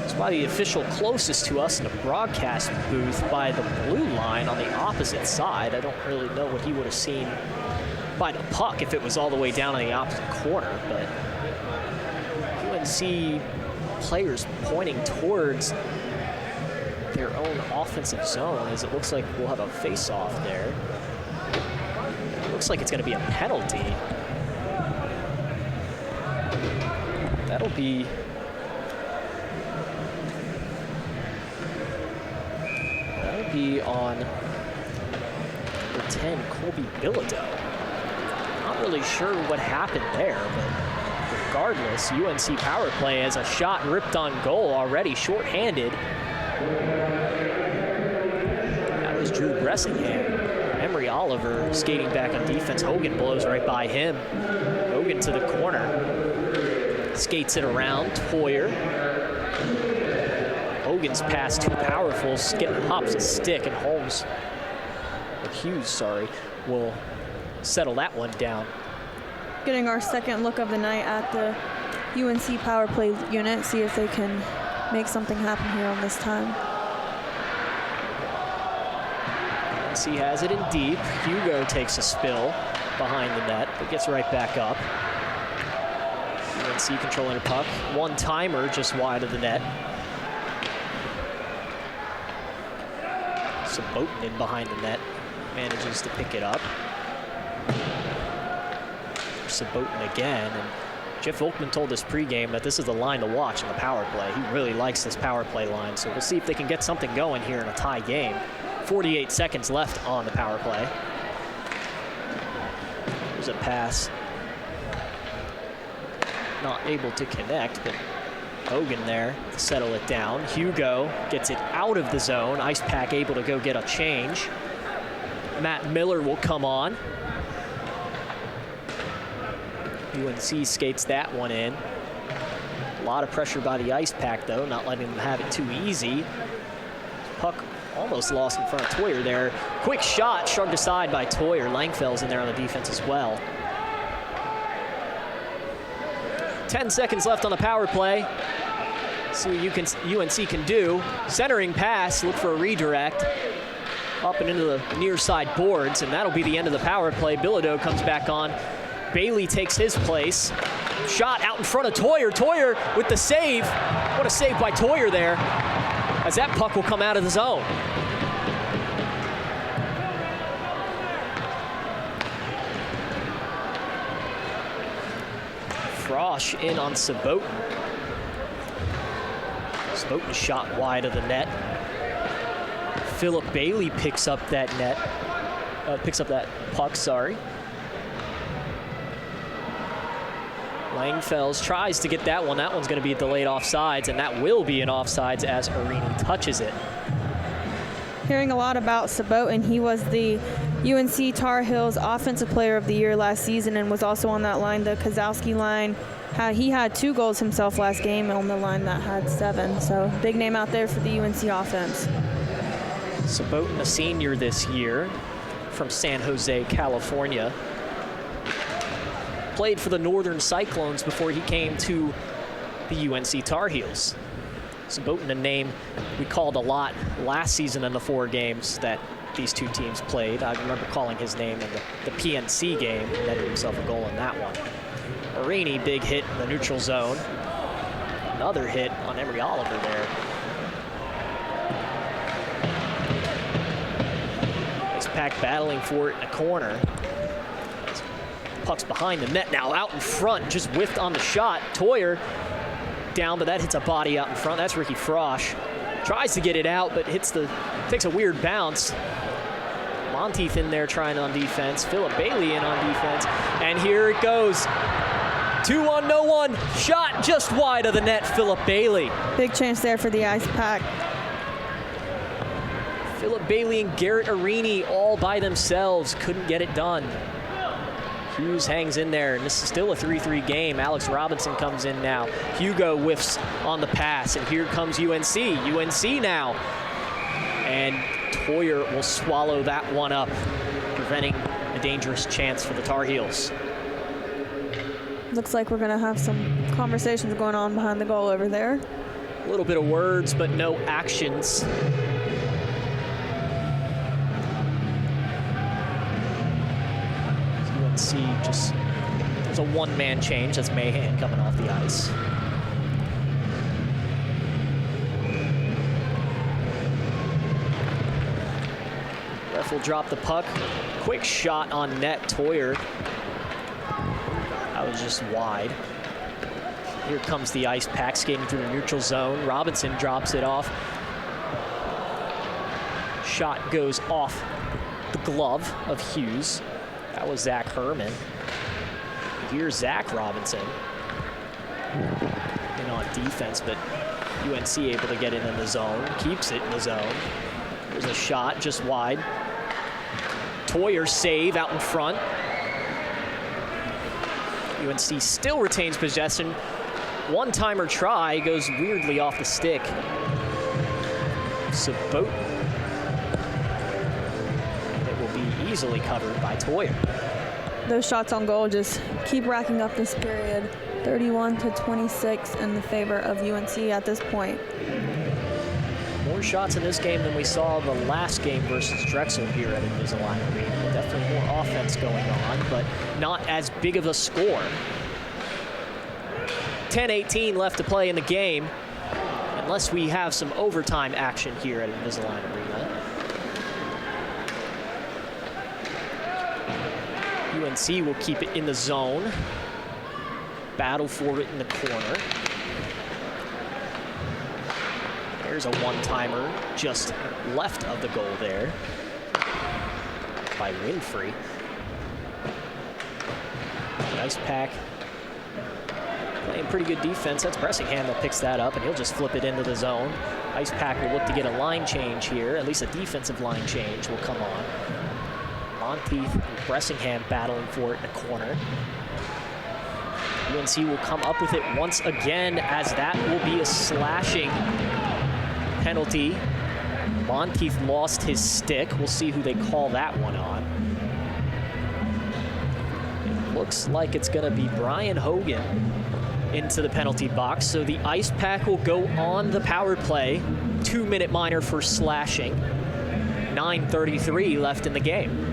It's probably the official closest to us in the broadcast booth by the blue line on the opposite side. I don't really know what he would have seen by the puck if it was all the way down on the opposite corner, but UNC players pointing towards their own offensive zone, as it looks like we'll have a face-off there. It looks like it's going to be a penalty. That'll be on number 10, Colby Bilodeau. Not really sure what happened there, but regardless, UNC power play has a shot ripped on goal already, shorthanded. That was Drew Bressingham. Emery Oliver skating back on defense. Hogan blows right by him. Hogan to the corner. Skates it around. Toyer. Hogan's pass too powerful. Hops a stick, and Hughes, sorry, will settle that one down. Getting our second look of the night at the UNC power play unit, see if they can make something happen here on this time. UNC has it in deep. Hugo takes a spill behind the net, but gets right back up. UNC controlling the puck. One-timer just wide of the net. Sabotin in behind the net, manages to pick it up. Sabotin again, and Jeff Volkman told us pregame that this is the line to watch in the power play. He really likes this power play line, so we'll see if they can get something going here in a tie game. 48 seconds left on the power play. There's a pass. Not able to connect, but Hogan there to settle it down. Hugo gets it out of the zone. Ice Pack able to go get a change. Matt Miller will come on. UNC skates that one in. A lot of pressure by the Ice Pack, though, not letting them have it too easy. Puck almost lost in front of Toyer there. Quick shot, shrugged aside by Toyer. Langfell's in there on the defense as well. 10 seconds left on the power play. See what UNC can do. Centering pass, look for a redirect. Up and into the near side boards, and that'll be the end of the power play. Bilodeau comes back on. Bailey takes his place. Shot out in front of Toyer. Toyer with the save. What a save by Toyer there, as that puck will come out of the zone. Frosch in on Sabotin. Sabotin shot wide of the net. Philip Bailey picks up that puck, sorry. Langfells tries to get that one. That one's going to be delayed offsides, and that will be an offsides as Arini touches it. Hearing a lot about Sabotin. He was the UNC Tar Heels Offensive Player of the Year last season and was also on that line, the Kozlowski line. He had 2 goals himself last game on the line that had 7. So big name out there for the UNC offense. Sabotin, a senior this year from San Jose, California. Played for the Northern Cyclones before he came to the UNC Tar Heels. Sabotin, a name we called a lot last season in the 4 games that these two teams played. I remember calling his name in the PNC game, netted himself a goal in that one. Arini, big hit in the neutral zone. Another hit on Emery Oliver there. Ice Pack battling for it in the corner. Puck's behind the net now, out in front, just whiffed on the shot. Toyer down, but that hits a body out in front. That's Ricky Frosch. Tries to get it out, but takes a weird bounce. Monteith in there trying on defense. Philip Bailey in on defense. And here it goes. 2-1, no one. Shot just wide of the net, Philip Bailey. Big chance there for the Ice Pack. Philip Bailey and Garrett Arini all by themselves couldn't get it done. Hughes hangs in there, and this is still a 3-3 game. Alex Robinson comes in now. Hugo whiffs on the pass, and here comes UNC. UNC now. And Toyer will swallow that one up, preventing a dangerous chance for the Tar Heels. Looks like we're going to have some conversations going on behind the goal over there. A little bit of words, but no actions. There's a one-man change. That's Mahan coming off the ice. Ref will drop the puck. Quick shot on net, Toyer. That was just wide. Here comes the Ice Pack skating through the neutral zone. Robinson drops it off. Shot goes off the glove of Hughes. That was Zach Herman. Here's Zach Robinson in on defense, but UNC able to get it in the zone, keeps it in the zone. There's a shot just wide. Toyer save out in front. UNC still retains possession. One-timer try goes weirdly off the stick. Sabot. It will be easily covered by Toyer. Those shots on goal just keep racking up this period. 31-26 in the favor of UNC at this point. More shots in this game than we saw the last game versus Drexel here at Invisalign Arena. Definitely more offense going on, but not as big of a score. 10:18 left to play in the game, unless we have some overtime action here at Invisalign Arena. UNC will keep it in the zone. Battle for it in the corner. There's a one-timer just left of the goal there by Winfrey. Nice pack. Playing pretty good defense. That's Bressingham that picks that up, and he'll just flip it into the zone. Ice Pack will look to get a line change here. At least a defensive line change will come on. Monteith and Bressingham battling for it in the corner. UNC will come up with it once again, as that will be a slashing penalty. Monteith lost his stick. We'll see who they call that one on. It looks like it's going to be Brian Hogan into the penalty box. So the Ice Pack will go on the power play. 2-minute minor for slashing. 9:33 left in the game.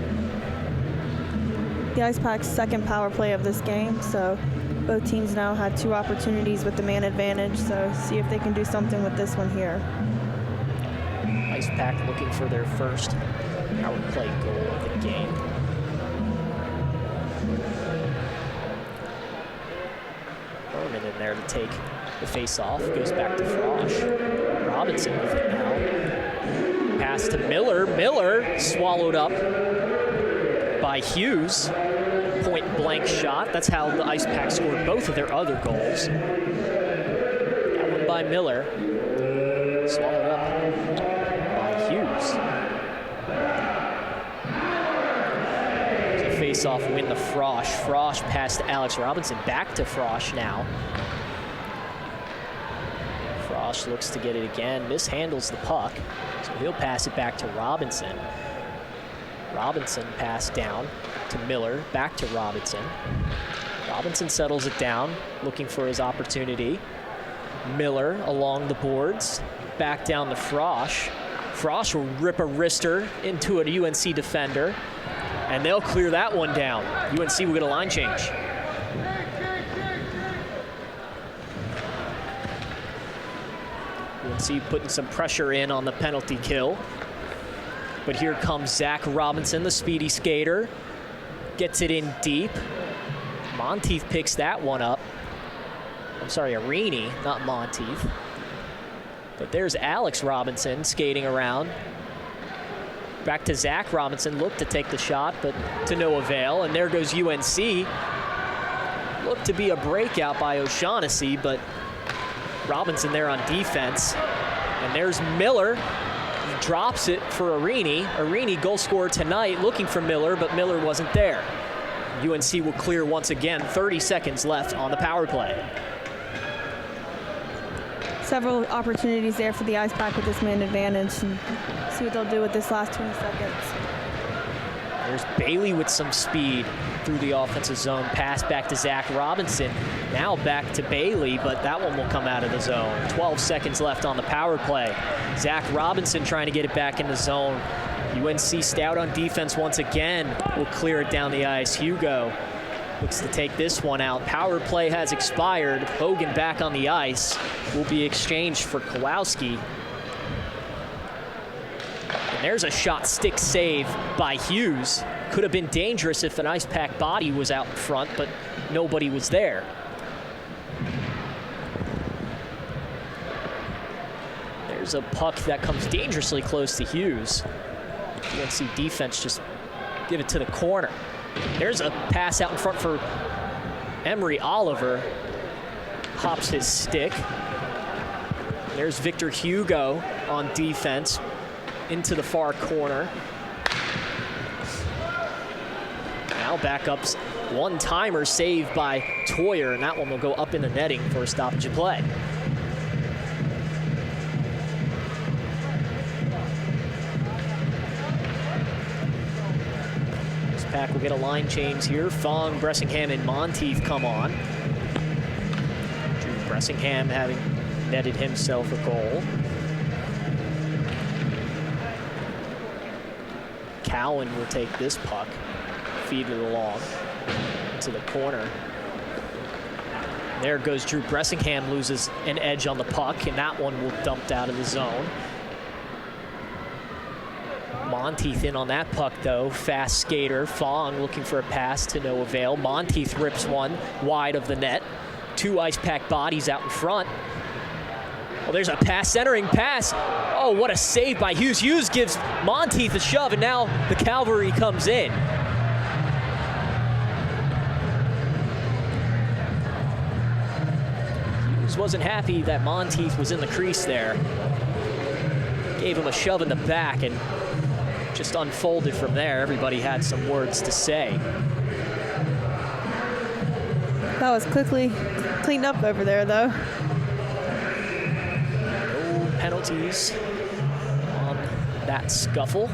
The Ice Pack's second power play of this game, so both teams now had 2 opportunities with the man advantage, so see if they can do something with this one here. Ice Pack looking for their first power play goal of the game. Berman in there to take the face-off. Goes back to Frosch. Robinson with it now. Pass to Miller. Miller swallowed up by Hughes. Point-blank shot. That's how the Ice Pack scored both of their other goals. That one by Miller. Swallowed up by Hughes. There's a face-off win to Frosch. Frosch passed to Alex Robinson. Back to Frosch now. Frosch looks to get it again. Mishandles the puck. So he'll pass it back to Robinson. Robinson passed down to Miller, back to Robinson. Robinson settles it down, looking for his opportunity. Miller along the boards, back down to Frosch. Frosch will rip a wrister into a UNC defender, and they'll clear that one down. UNC will get a line change. UNC putting some pressure in on the penalty kill. But here comes Zach Robinson, the speedy skater. Gets it in deep. Monteith picks that one up. I'm sorry, Arini, not Monteith. But there's Alex Robinson skating around. Back to Zach Robinson, looked to take the shot, but to no avail. And there goes UNC. Looked to be a breakout by O'Shaughnessy, but Robinson there on defense. And there's Miller. Drops it for Arini. Arini, goal scorer tonight, looking for Miller, but Miller wasn't there. UNC will clear once again. 30 seconds left on the power play. Several opportunities there for the Ice Pack with this man advantage, and see what they'll do with this last 20 seconds. There's Bailey with some speed through the offensive zone. Pass back to Zach Robinson. Now back to Bailey, but that one will come out of the zone. 12 seconds left on the power play. Zach Robinson trying to get it back in the zone. UNC stout on defense once again. Will clear it down the ice. Hugo looks to take this one out. Power play has expired. Hogan back on the ice. Will be exchanged for Kowalski. And there's a shot stick save by Hughes. Could have been dangerous if an Ice Pack body was out in front, but nobody was there. There's a puck that comes dangerously close to Hughes. UNC defense just give it to the corner. There's a pass out in front for Emery Oliver. Hops his stick. There's Victor Hugo on defense into the far corner. Now backups, one-timer saved by Toyer, and that one will go up in the netting for a stoppage of play. This pack will get a line change here. Fong, Bressingham, and Monteith come on. Drew Bressingham having netted himself a goal. Cowan will take this puck, feed it along to the corner. There goes Drew Bressingham, loses an edge on the puck, and that one will dumped out of the zone. Monteith in on that puck, though. Fast skater. Fong looking for a pass to no avail. Monteith rips one wide of the net. Two Ice Pack bodies out in front. Well, there's a pass, centering pass. Oh, what a save by Hughes. Hughes gives Monteith a shove, and now the cavalry comes in. Hughes wasn't happy that Monteith was in the crease there. Gave him a shove in the back and just unfolded from there. Everybody had some words to say. That was quickly cleaned up over there, though. Penalties on that scuffle.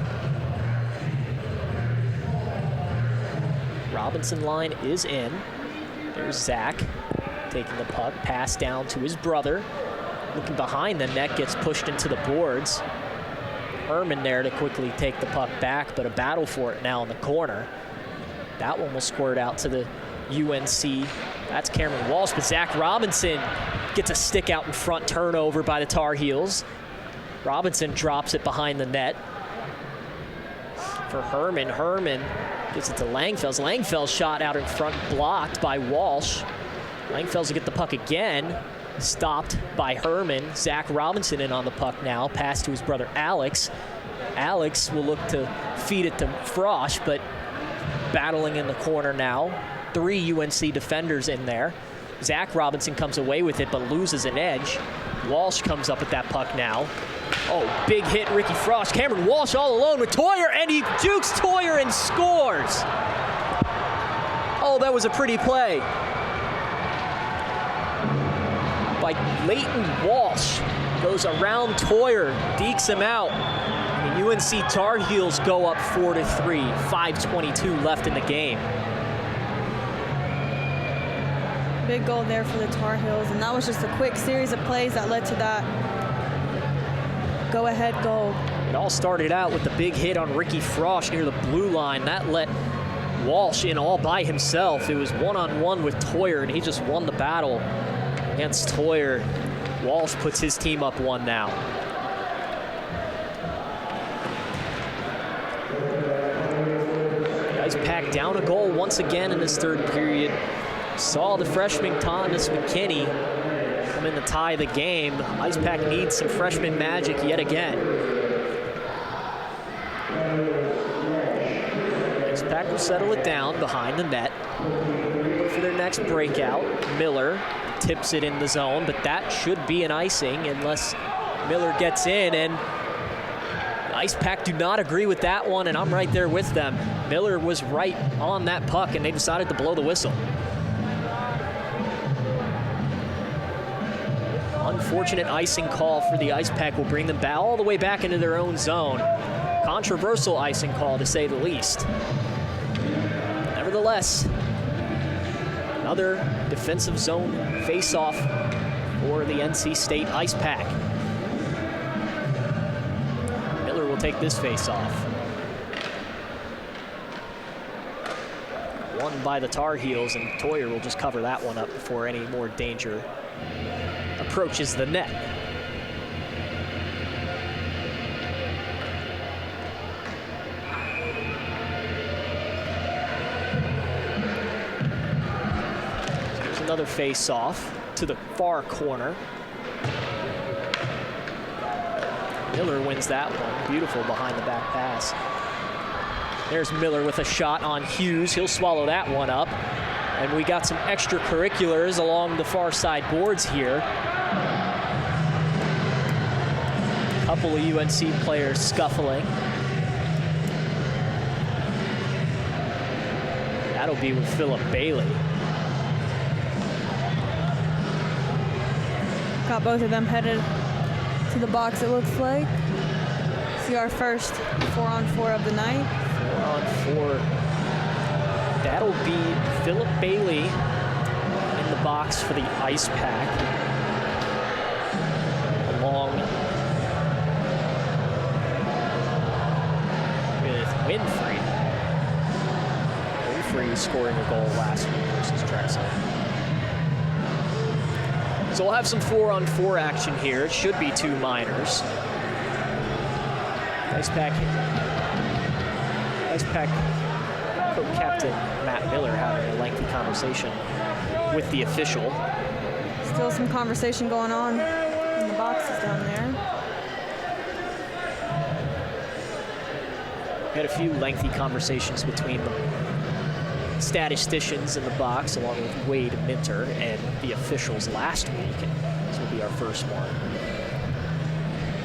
Robinson line is in. There's Zach taking the puck, pass down to his brother. Looking behind the net, gets pushed into the boards. Herman there to quickly take the puck back, but a battle for it now in the corner. That one will squirt out to the UNC. That's Cameron Walsh, but Zach Robinson gets a stick out in front, turnover by the Tar Heels. Robinson drops it behind the net. For Herman, Herman gets it to Langfels. Langfels shot out in front, blocked by Walsh. Langfels will get the puck again, stopped by Herman. Zach Robinson in on the puck now, pass to his brother Alex. Alex will look to feed it to Frosch, but battling in the corner now. 3 UNC defenders in there. Zach Robinson comes away with it, but loses an edge. Walsh comes up with that puck now. Oh, big hit, Ricky Frosch. Cameron Walsh all alone with Toyer, and he jukes Toyer and scores. Oh, that was a pretty play by Leighton Walsh. Goes around Toyer, dekes him out. And the UNC Tar Heels go up 4-3, 5:22 left in the game. Big goal there for the Tar Heels, and that was just a quick series of plays that led to that go-ahead goal. It all started out with the big hit on Ricky Frosch near the blue line. That let Walsh in all by himself. It was one-on-one with Toyer, and he just won the battle against Toyer. Walsh puts his team up 1 now. The Ice Pack down a goal once again in this third period. Saw the freshman Thomas McKinney come in to tie the game. Ice Pack needs some freshman magic yet again. Ice Pack will settle it down behind the net for their next breakout. Miller tips it in the zone, but that should be an icing unless Miller gets in, and Ice Pack do not agree with that one, and I'm right there with them. Miller was right on that puck, and they decided to blow the whistle. Unfortunate icing call for the Ice Pack will bring them back all the way back into their own zone. Controversial icing call, to say the least. Nevertheless, another defensive zone face-off for the NC State Ice Pack. Miller will take this face-off. Won by the Tar Heels, and Toyer will just cover that one up before any more danger approaches the net. Here's another face-off to the far corner. Miller wins that one. Beautiful behind the back pass. There's Miller with a shot on Hughes. He'll swallow that one up. And we got some extracurriculars along the far side boards here. A couple of UNC players scuffling. That'll be with Philip Bailey. Got both of them headed to the box, it looks like. See our first 4-on-4 of the night. 4-on-4. That'll be Philip Bailey in the box for the Ice Pack. Along with Winfrey. Winfrey scoring a goal last week versus Drexel. So we'll have some 4-on-4 action here. It should be 2 minors. Ice Pack co-captain Matt Miller having a lengthy conversation with the official. Still some conversation going on in the boxes down there. We had a few lengthy conversations between the statisticians in the box, along with Wade Minter and the officials last week. And this will be our first one.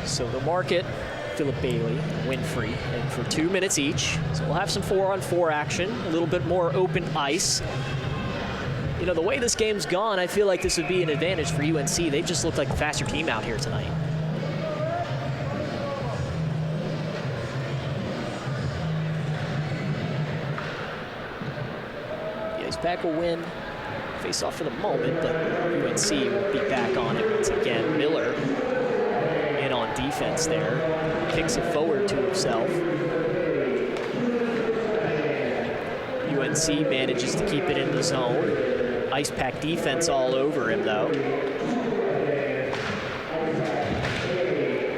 So they'll mark it, Philip Bailey, Winfrey, and for 2 minutes each. So we'll have some 4-on-4 action, a little bit more open ice. You know, the way this game's gone, I feel like this would be an advantage for UNC. They just look like the faster team out here tonight. Pack will win face-off for the moment, but UNC will be back on it once again. Miller in on defense there, kicks it forward to himself. UNC manages to keep it in the zone. Ice Pack defense all over him, though.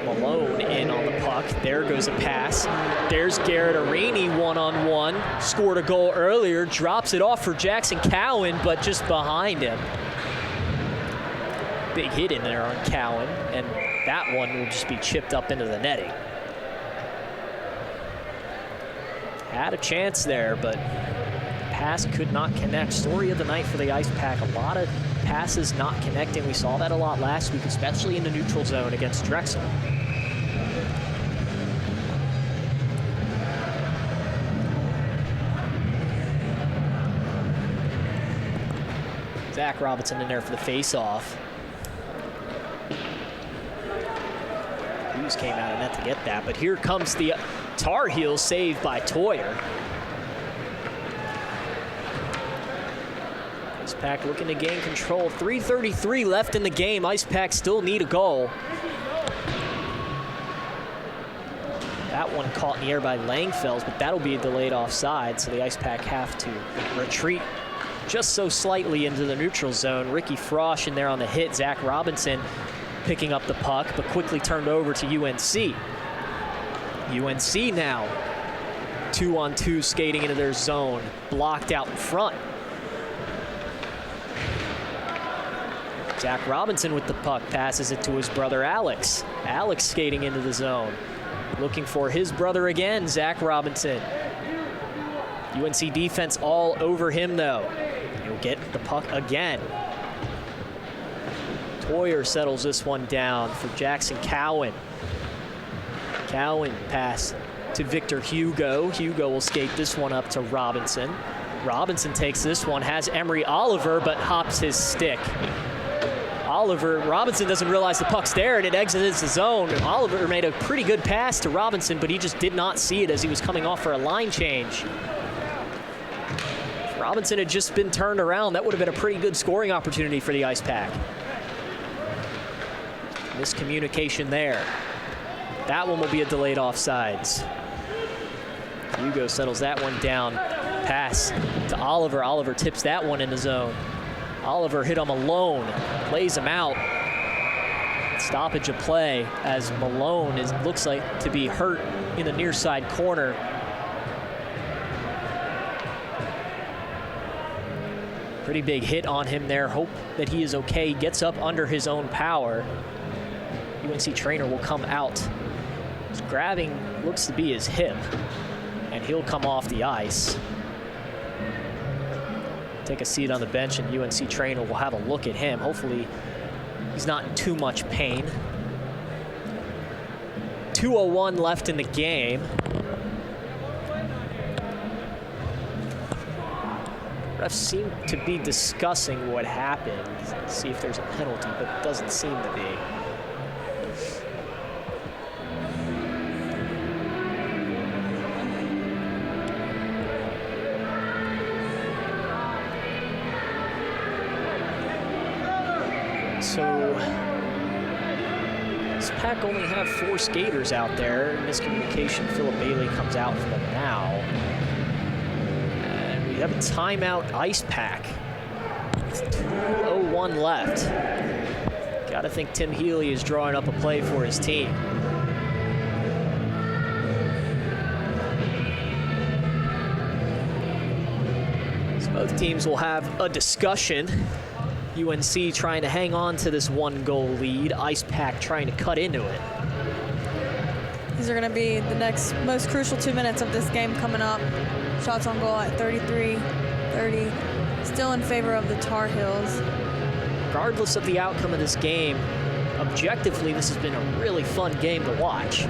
Malone in on the puck. There goes a pass. There's Garrett Araney one-on-one. Scored a goal earlier. Drops it off for Jackson Cowan, but just behind him. Big hit in there on Cowan, and that one will just be chipped up into the netting. Had a chance there, but pass could not connect. Story of the night for the Ice Pack. A lot of passes not connecting. We saw that a lot last week, especially in the neutral zone against Drexel. Zach Robinson in there for the face-off. Hughes came out of net to get that, but here comes the Tar Heels save by Toyer. Ice Pack looking to gain control. 3:33 left in the game. Ice Pack still need a goal. That one caught in the air by Langfels, but that'll be a delayed offside, so the Ice Pack have to retreat just so slightly into the neutral zone. Ricky Frosch in there on the hit. Zach Robinson picking up the puck, but quickly turned over to UNC. UNC now 2-on-2 skating into their zone, blocked out in front. Zach Robinson with the puck, passes it to his brother Alex. Alex skating into the zone, looking for his brother again, Zach Robinson. UNC defense all over him though. He'll get the puck again. Toyer settles this one down for Jackson Cowan. Cowan pass to Victor Hugo. Hugo will skate this one up to Robinson. Robinson takes this one, has Emery Oliver, but hops his stick. Robinson doesn't realize the puck's there and it exits the zone. Oliver made a pretty good pass to Robinson, but he just did not see it as he was coming off for a line change. If Robinson had just been turned around, that would have been a pretty good scoring opportunity for the Ice Pack. Miscommunication there. That one will be a delayed offsides. Hugo settles that one down. Pass to Oliver. Oliver tips that one in the zone. Oliver hit on Malone, plays him out. Stoppage of play as Malone looks like to be hurt in the near side corner. Pretty big hit on him there. Hope that he is okay. Gets up under his own power. UNC trainer will come out. His grabbing looks to be his hip, and he'll come off the ice. Take a seat on the bench, and UNC trainer will have a look at him. Hopefully he's not in too much pain. 2:01 left in the game. refs seem to be discussing what happened, see if there's a penalty, but it doesn't seem to be. So, this pack only have 4 skaters out there. Miscommunication, Philip Bailey comes out for them now. And we have a timeout ice pack. It's 2:01 left. Gotta think Tim Healy is drawing up a play for his team. So both teams will have a discussion. UNC trying to hang on to this 1-goal lead. Ice Pack trying to cut into it. These are going to be the next most crucial 2 minutes of this game coming up. Shots on goal at 33-30. Still in favor of the Tar Heels. Regardless of the outcome of this game, objectively, this has been a really fun game to watch.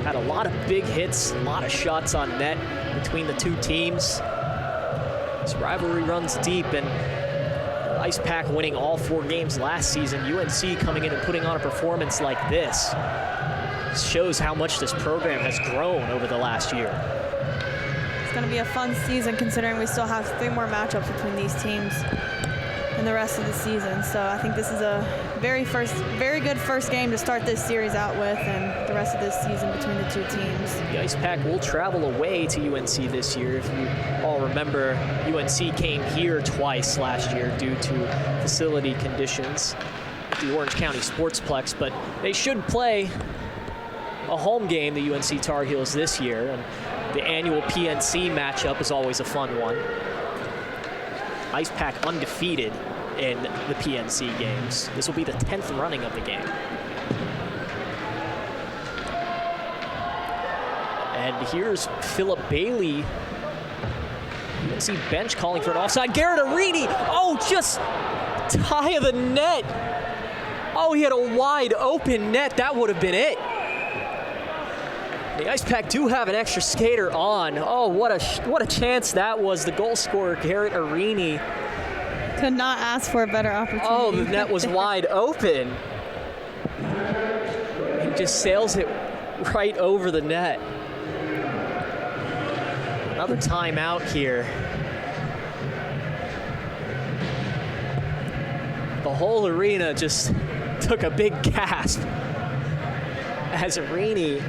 Had a lot of big hits, a lot of shots on net between the two teams. This rivalry runs deep, and Ice Pack winning all 4 games last season. UNC coming in and putting on a performance like this shows how much this program has grown over the last year. It's going to be a fun season considering we still have 3 more matchups between these teams in the rest of the season. So I think this is a very good first game to start this series out with, and the rest of this season between the 2 teams. The Ice Pack will travel away to UNC this year. If you all remember, UNC came here twice last year due to facility conditions at the Orange County Sportsplex, but they should play a home game, the UNC Tar Heels, this year, and the annual PNC matchup is always a fun one. Ice Pack undefeated in the PNC games. This will be the 10th running of the game. And here's Philip Bailey. UNC bench calling for an offside. Garrett Arini, oh, just tie of the net. Oh, he had a wide open net. That would have been it. The Ice Pack do have an extra skater on. Oh, what a chance that was. The goal scorer, Garrett Arini. Could not ask for a better opportunity. Oh, the net was wide open. He just sails it right over the net. Another timeout here. The whole arena just took a big gasp as Arini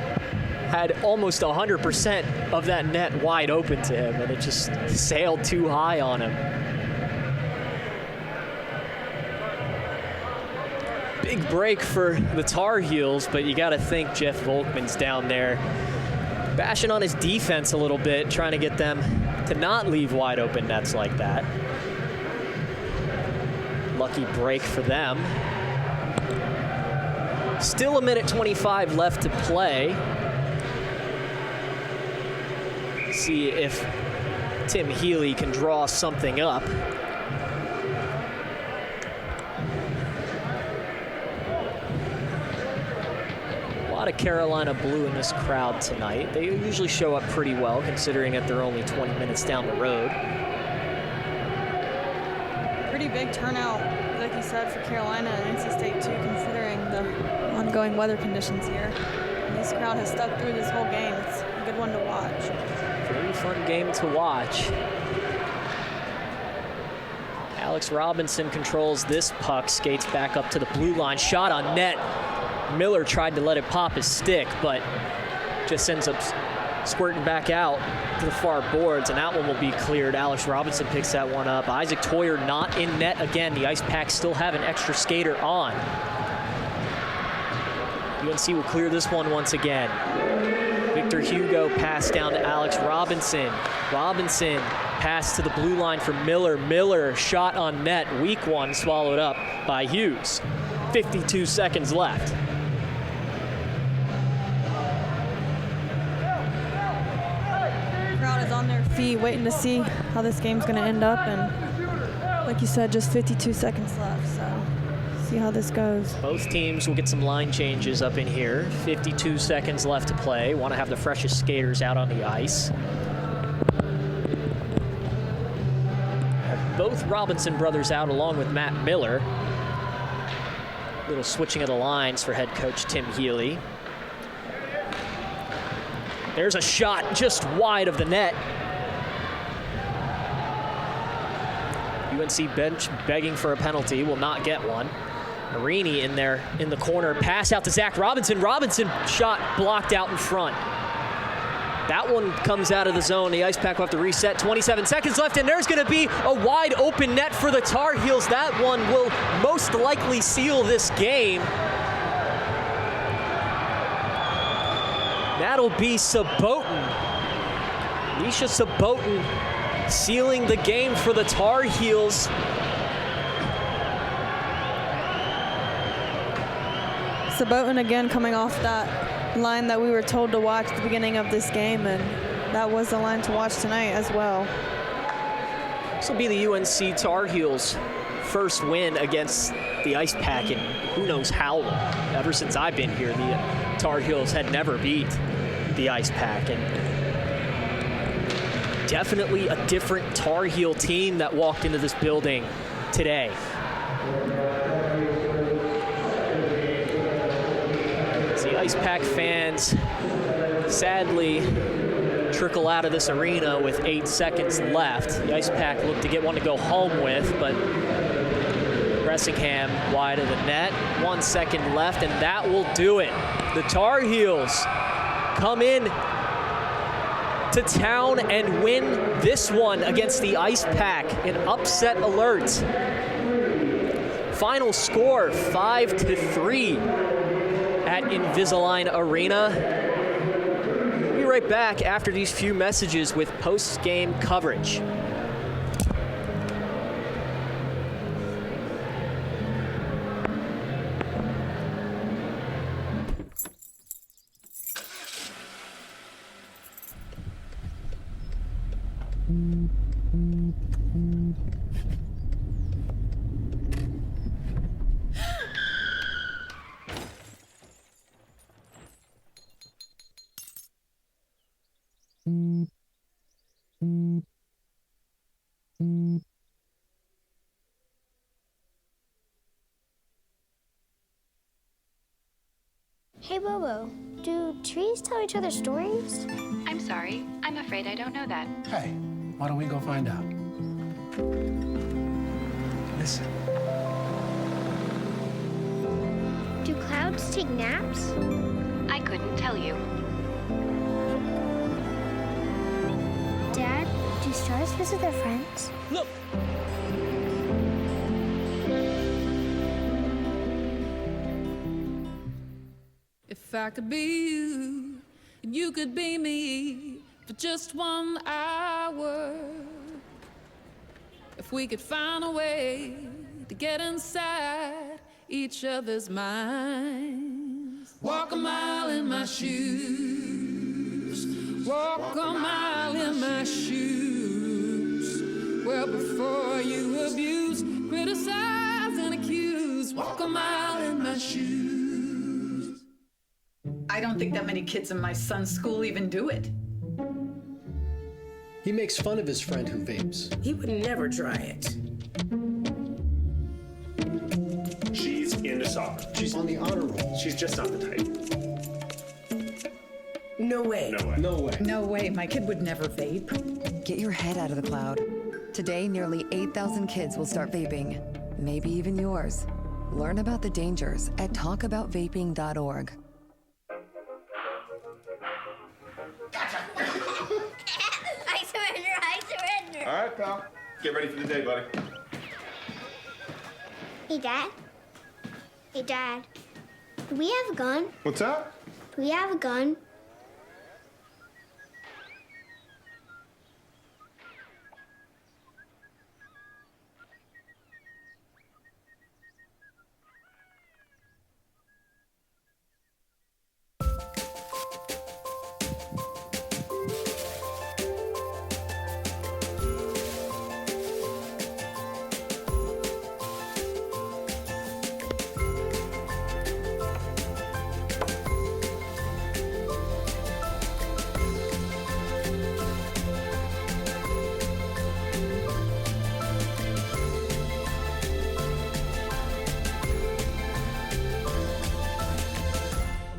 had almost 100% of that net wide open to him, and it just sailed too high on him. Big break for the Tar Heels, but you got to think Jeff Volkman's down there bashing on his defense a little bit, trying to get them to not leave wide open nets like that. Lucky break for them. Still a minute 25 left to play. See if Tim Healy can draw something up. A lot of Carolina blue in this crowd tonight. They usually show up pretty well considering that they're only 20 minutes down the road. Pretty big turnout, like you said, for Carolina and NC State too, considering the ongoing weather conditions here. And this crowd has stuck through this whole game. It's a good one to watch. Very fun game to watch. Alex Robinson controls this puck, skates back up to the blue line, shot on net. Miller tried to let it pop his stick, but just ends up squirting back out to the far boards, and that one will be cleared. Alex Robinson picks that one up. Isaac Toyer not in net again. The Ice Pack still have an extra skater on. UNC will clear this one once again. Victor Hugo pass down to Alex Robinson. Robinson pass to the blue line for Miller. Miller shot on net. Weak one swallowed up by Hughes. 52 seconds left. Crowd is on their feet waiting to see how this game's going to end up, and like you said, just 52 seconds left, so see how this goes. Both teams will get some line changes up in here. 52 seconds left to play. Want to have the freshest skaters out on the ice. both Robinson brothers out along with Matt Miller. Little switching of the lines for head coach Tim Healy. There's a shot just wide of the net. UNC bench begging for a penalty, will not get one. Marini in there in the corner, pass out to Zach Robinson. Robinson shot blocked out in front. That one comes out of the zone. The Ice Pack will have to reset. 27 seconds left, and there's going to be a wide open net for the Tar Heels. That one will most likely seal this game. That'll be Saboten. Nisha Saboten sealing the game for the Tar Heels. Saboten again coming off that line that we were told to watch at the beginning of this game, and that was the line to watch tonight as well. This will be the UNC Tar Heels' first win against the Ice Pack in who knows how long. Ever since I've been here, the Tar Heels had never beat the Ice Pack, and definitely a different Tar Heel team that walked into this building today. The Ice Pack fans sadly trickle out of this arena with 8 seconds left. The Ice Pack look to get one to go home with, but Bressingham wide of the net. 1 second left, and that will do it. The Tar Heels come in to town and win this one against the Ice Pack. An upset alert. Final score 5-3 at Invisalign Arena. We'll be right back after these few messages with post-game coverage. Hey, Bobo, do trees tell each other stories? I'm sorry. I'm afraid I don't know that. Hey, why don't we go find out? Listen. Do clouds take naps? I couldn't tell you. Dad, do stars visit their friends? Look! If I could be you, and you could be me for just 1 hour. If we could find a way to get inside each other's minds. Walk a mile in my shoes. Walk a mile in my shoes. Well, before you abuse, criticize, and accuse. Walk a mile in my shoes. I don't think that many kids in my son's school even do it. He makes fun of his friend who vapes. He would never try it. She's into soccer. She's on the honor roll. She's just not the type. No way. No way. No way. No way, my kid would never vape. Get your head out of the cloud. Today, nearly 8,000 kids will start vaping, maybe even yours. Learn about the dangers at talkaboutvaping.org. I surrender. All right, pal. Get ready for the day, buddy. Hey, Dad. Hey, Dad. Do we have a gun? What's that? Do we have a gun?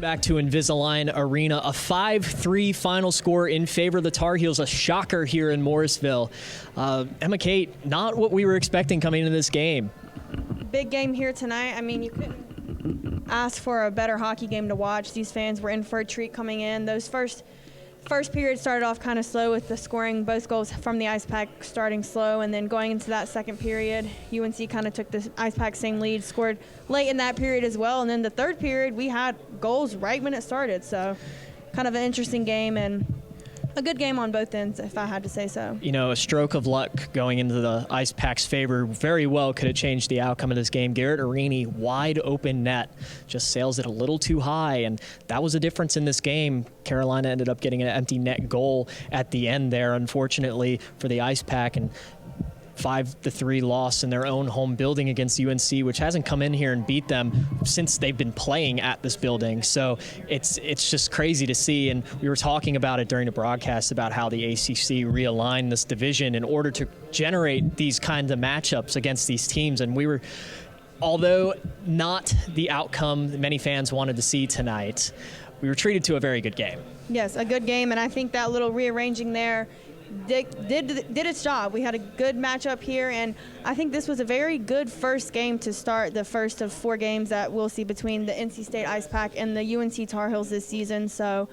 Back to Invisalign Arena, a 5-3 final score in favor of the Tar Heels, a shocker here in Morrisville. Emma Kate, not what we were expecting coming into this game. Big game here tonight. I mean, you couldn't ask for a better hockey game to watch. These fans were in for a treat coming in. Those first period started off kind of slow with the scoring, both goals from the Ice Pack starting slow, and then going into that second period, UNC kind of took the Ice Pack same lead, scored late in that period as well, and then the third period we had goals right when it started, so kind of an interesting game and a good game on both ends, if I had to say so. You know, a stroke of luck going into the Ice Pack's favor very well could have changed the outcome of this game. Garrett Arini, wide open net, just sails it a little too high, and that was a difference in this game. Carolina ended up getting an empty net goal at the end there, unfortunately, for the Ice Pack, and 5-3 loss in their own home building against UNC, which hasn't come in here and beat them since they've been playing at this building. So it's just crazy to see. And we were talking about it during the broadcast about how the ACC realigned this division in order to generate these kinds of matchups against these teams. And we were, although not the outcome many fans wanted to see tonight, we were treated to a very good game. Yes, a good game, and I think that little rearranging there did its job. We had a good matchup here, and I think this was a very good first game to start the first of 4 games that we'll see between the NC State Ice Pack and the UNC Tar Heels this season. So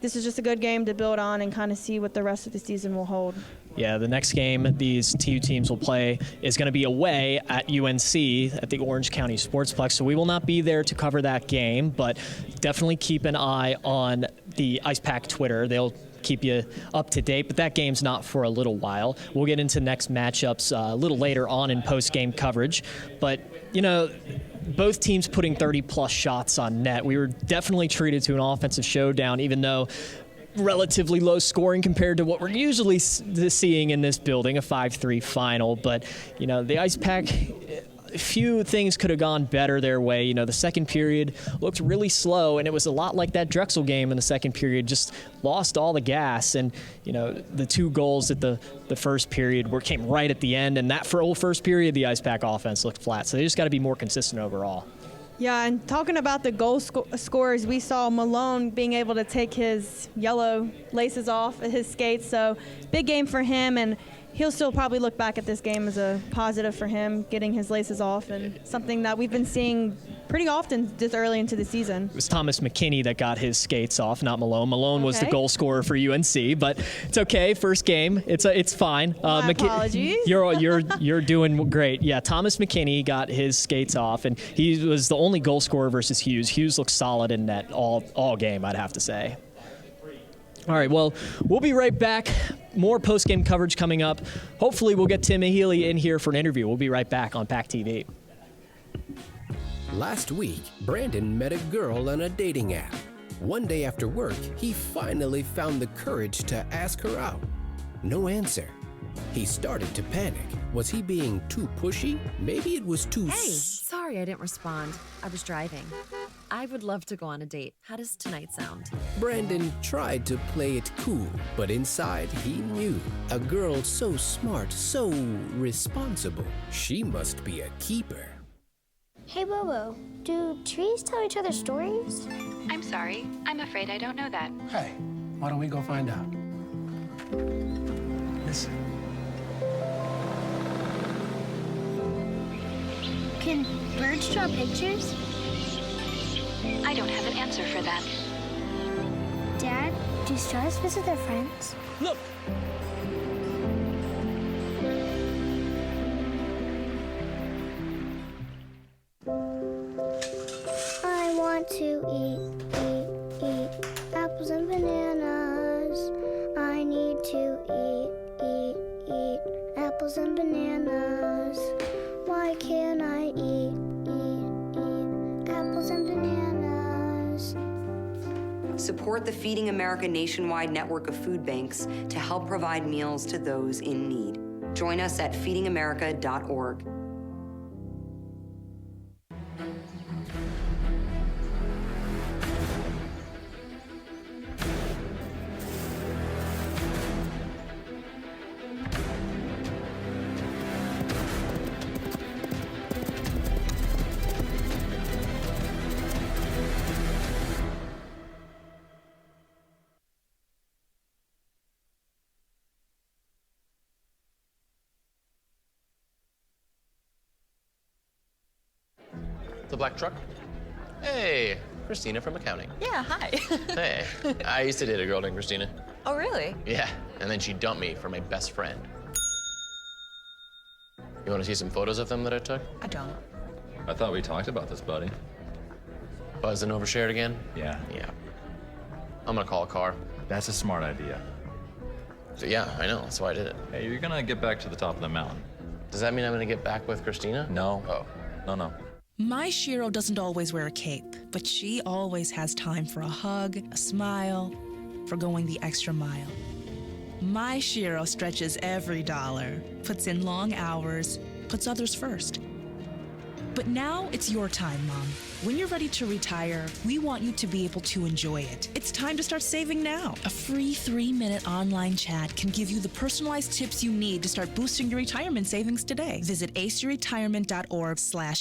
this is just a good game to build on and kind of see what the rest of the season will hold. Yeah, the next game these two teams will play is going to be away at UNC at the Orange County Sportsplex, so we will not be there to cover that game, but definitely keep an eye on the Ice Pack Twitter. They'll keep you up to date, but that game's not for a little while. We'll get into next matchups a little later on in post-game coverage, but, you know, both teams putting 30-plus shots on net. We were definitely treated to an offensive showdown, even though relatively low scoring compared to what we're usually seeing in this building, a 5-3 final. But, you know, the Ice Pack, a few things could have gone better their way. You know, the second period looked really slow, and it was a lot like that Drexel game in the second period, just lost all the gas. And, you know, the 2 goals at the first period came right at the end, and that first period, the Ice Pack offense looked flat. So they just got to be more consistent overall. Yeah, and talking about the goal scorers, we saw Malone being able to take his yellow laces off his skates. So big game for him, and he'll still probably look back at this game as a positive for him, getting his laces off, and something that we've been seeing pretty often this early into the season. It was Thomas McKinney that got his skates off, not Malone. Malone was the goal scorer for UNC, but it's okay. First game, it's fine. My apologies. You're doing great. Yeah, Thomas McKinney got his skates off, and he was the only goal scorer versus Hughes. Hughes looked solid in net all game, I'd have to say. All right, well, we'll be right back. More post-game coverage coming up. Hopefully we'll get Tim Healy in here for an interview. We'll be right back on PackTV. Last week, Brandon met a girl on a dating app. One day after work, he finally found the courage to ask her out. No answer. He started to panic. Was he being too pushy? Maybe it was too... Hey, sorry I didn't respond. I was driving. I would love to go on a date. How does tonight sound? Brandon tried to play it cool, but inside he knew. A girl so smart, so responsible. She must be a keeper. Hey, Bobo, do trees tell each other stories? I'm sorry. I'm afraid I don't know that. Hey, why don't we go find out? Listen. Can birds draw pictures? I don't have an answer for that. Dad, do stars visit their friends? Look! I want to eat apples and bananas. I need to eat apples and bananas. Why can't I eat apples and bananas? Support the Feeding America nationwide network of food banks to help provide meals to those in need. Join us at feedingamerica.org. The black truck? Hey, Christina from accounting. Yeah, hi. Hey, I used to date a girl named Christina. Oh, really? Yeah, and then she dumped me for my best friend. You want to see some photos of them that I took? I don't. I thought we talked about this, buddy. Buzzed and overshared again? Yeah. Yeah. I'm gonna call a car. That's a smart idea. So yeah, I know, that's why I did it. Hey, you're gonna get back to the top of the mountain. Does that mean I'm gonna get back with Christina? No. Oh. No. My Shiro doesn't always wear a cape, but she always has time for a hug, a smile, for going the extra mile. My Shiro stretches every dollar, puts in long hours, puts others first. But now it's your time, Mom. When you're ready to retire, we want you to be able to enjoy it. It's time to start saving now. A free 3-minute online chat can give you the personalized tips you need to start boosting your retirement savings today. Visit aceyourretirement.org/.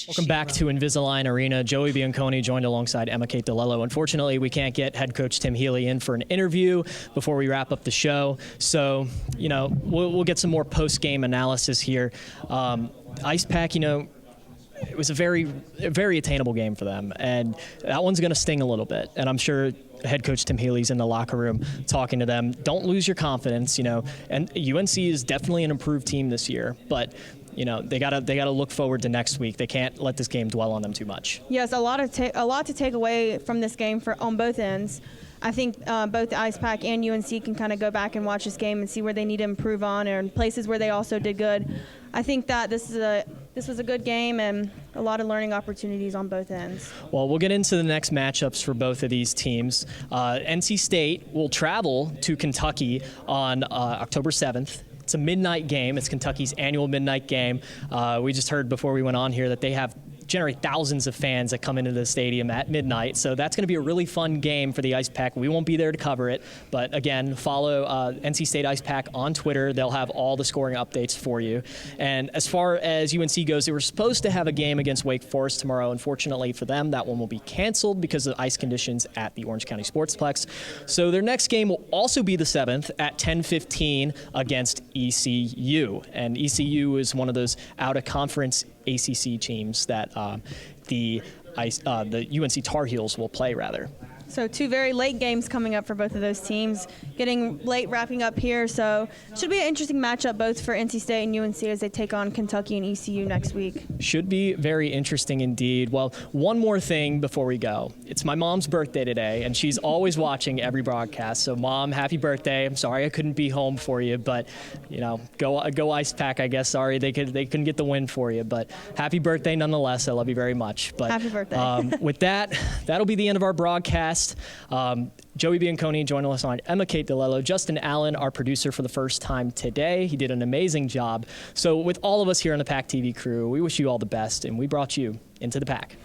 Welcome back to Invisalign Arena. Joey Bianconi joined alongside Emma Kate DeLello. Unfortunately, we can't get head coach Tim Healy in for an interview before we wrap up the show. So, we'll get some more post-game analysis here. Ice Pack, it was a very attainable game for them, and that one's going to sting a little bit. And I'm sure head coach Tim Healy's in the locker room talking to them. Don't lose your confidence, And UNC is definitely an improved team this year, but they gotta look forward to next week. They can't let this game dwell on them too much. Yes, a lot to take away from this game on both ends. I think both the Ice Pack and UNC can kind of go back and watch this game and see where they need to improve on, and places where they also did good. I think that this was a good game and a lot of learning opportunities on both ends. Well, we'll get into the next matchups for both of these teams. NC State will travel to Kentucky on October 7th. It's a midnight game. It's Kentucky's annual midnight game. We just heard before we went on here that they generate thousands of fans that come into the stadium at midnight. So that's going to be a really fun game for the Ice Pack. We won't be there to cover it, but again, follow NC State Ice Pack on Twitter. They'll have all the scoring updates for you. And as far as UNC goes, they were supposed to have a game against Wake Forest tomorrow. Unfortunately for them, that one will be canceled because of ice conditions at the Orange County Sportsplex. So their next game will also be the 7th at 10:15 against ECU. And ECU is one of those out-of-conference ACC teams that the UNC Tar Heels will play, rather. So 2 very late games coming up for both of those teams, getting late wrapping up here. So should be an interesting matchup both for NC State and UNC as they take on Kentucky and ECU next week. Should be very interesting indeed. Well, one more thing before we go. It's my mom's birthday today, and she's always watching every broadcast. So, Mom, happy birthday. I'm sorry I couldn't be home for you, but, go Ice Pack, I guess. Sorry they couldn't get the win for you, but happy birthday nonetheless. I love you very much. But happy birthday. With that'll be the end of our broadcast. Joey Bianconi joining us on Emma Kate DeLello. Justin Allen, our producer for the first time today. He did an amazing job. So with all of us here on the PackTV crew, we wish you all the best, and we brought you into the Pack.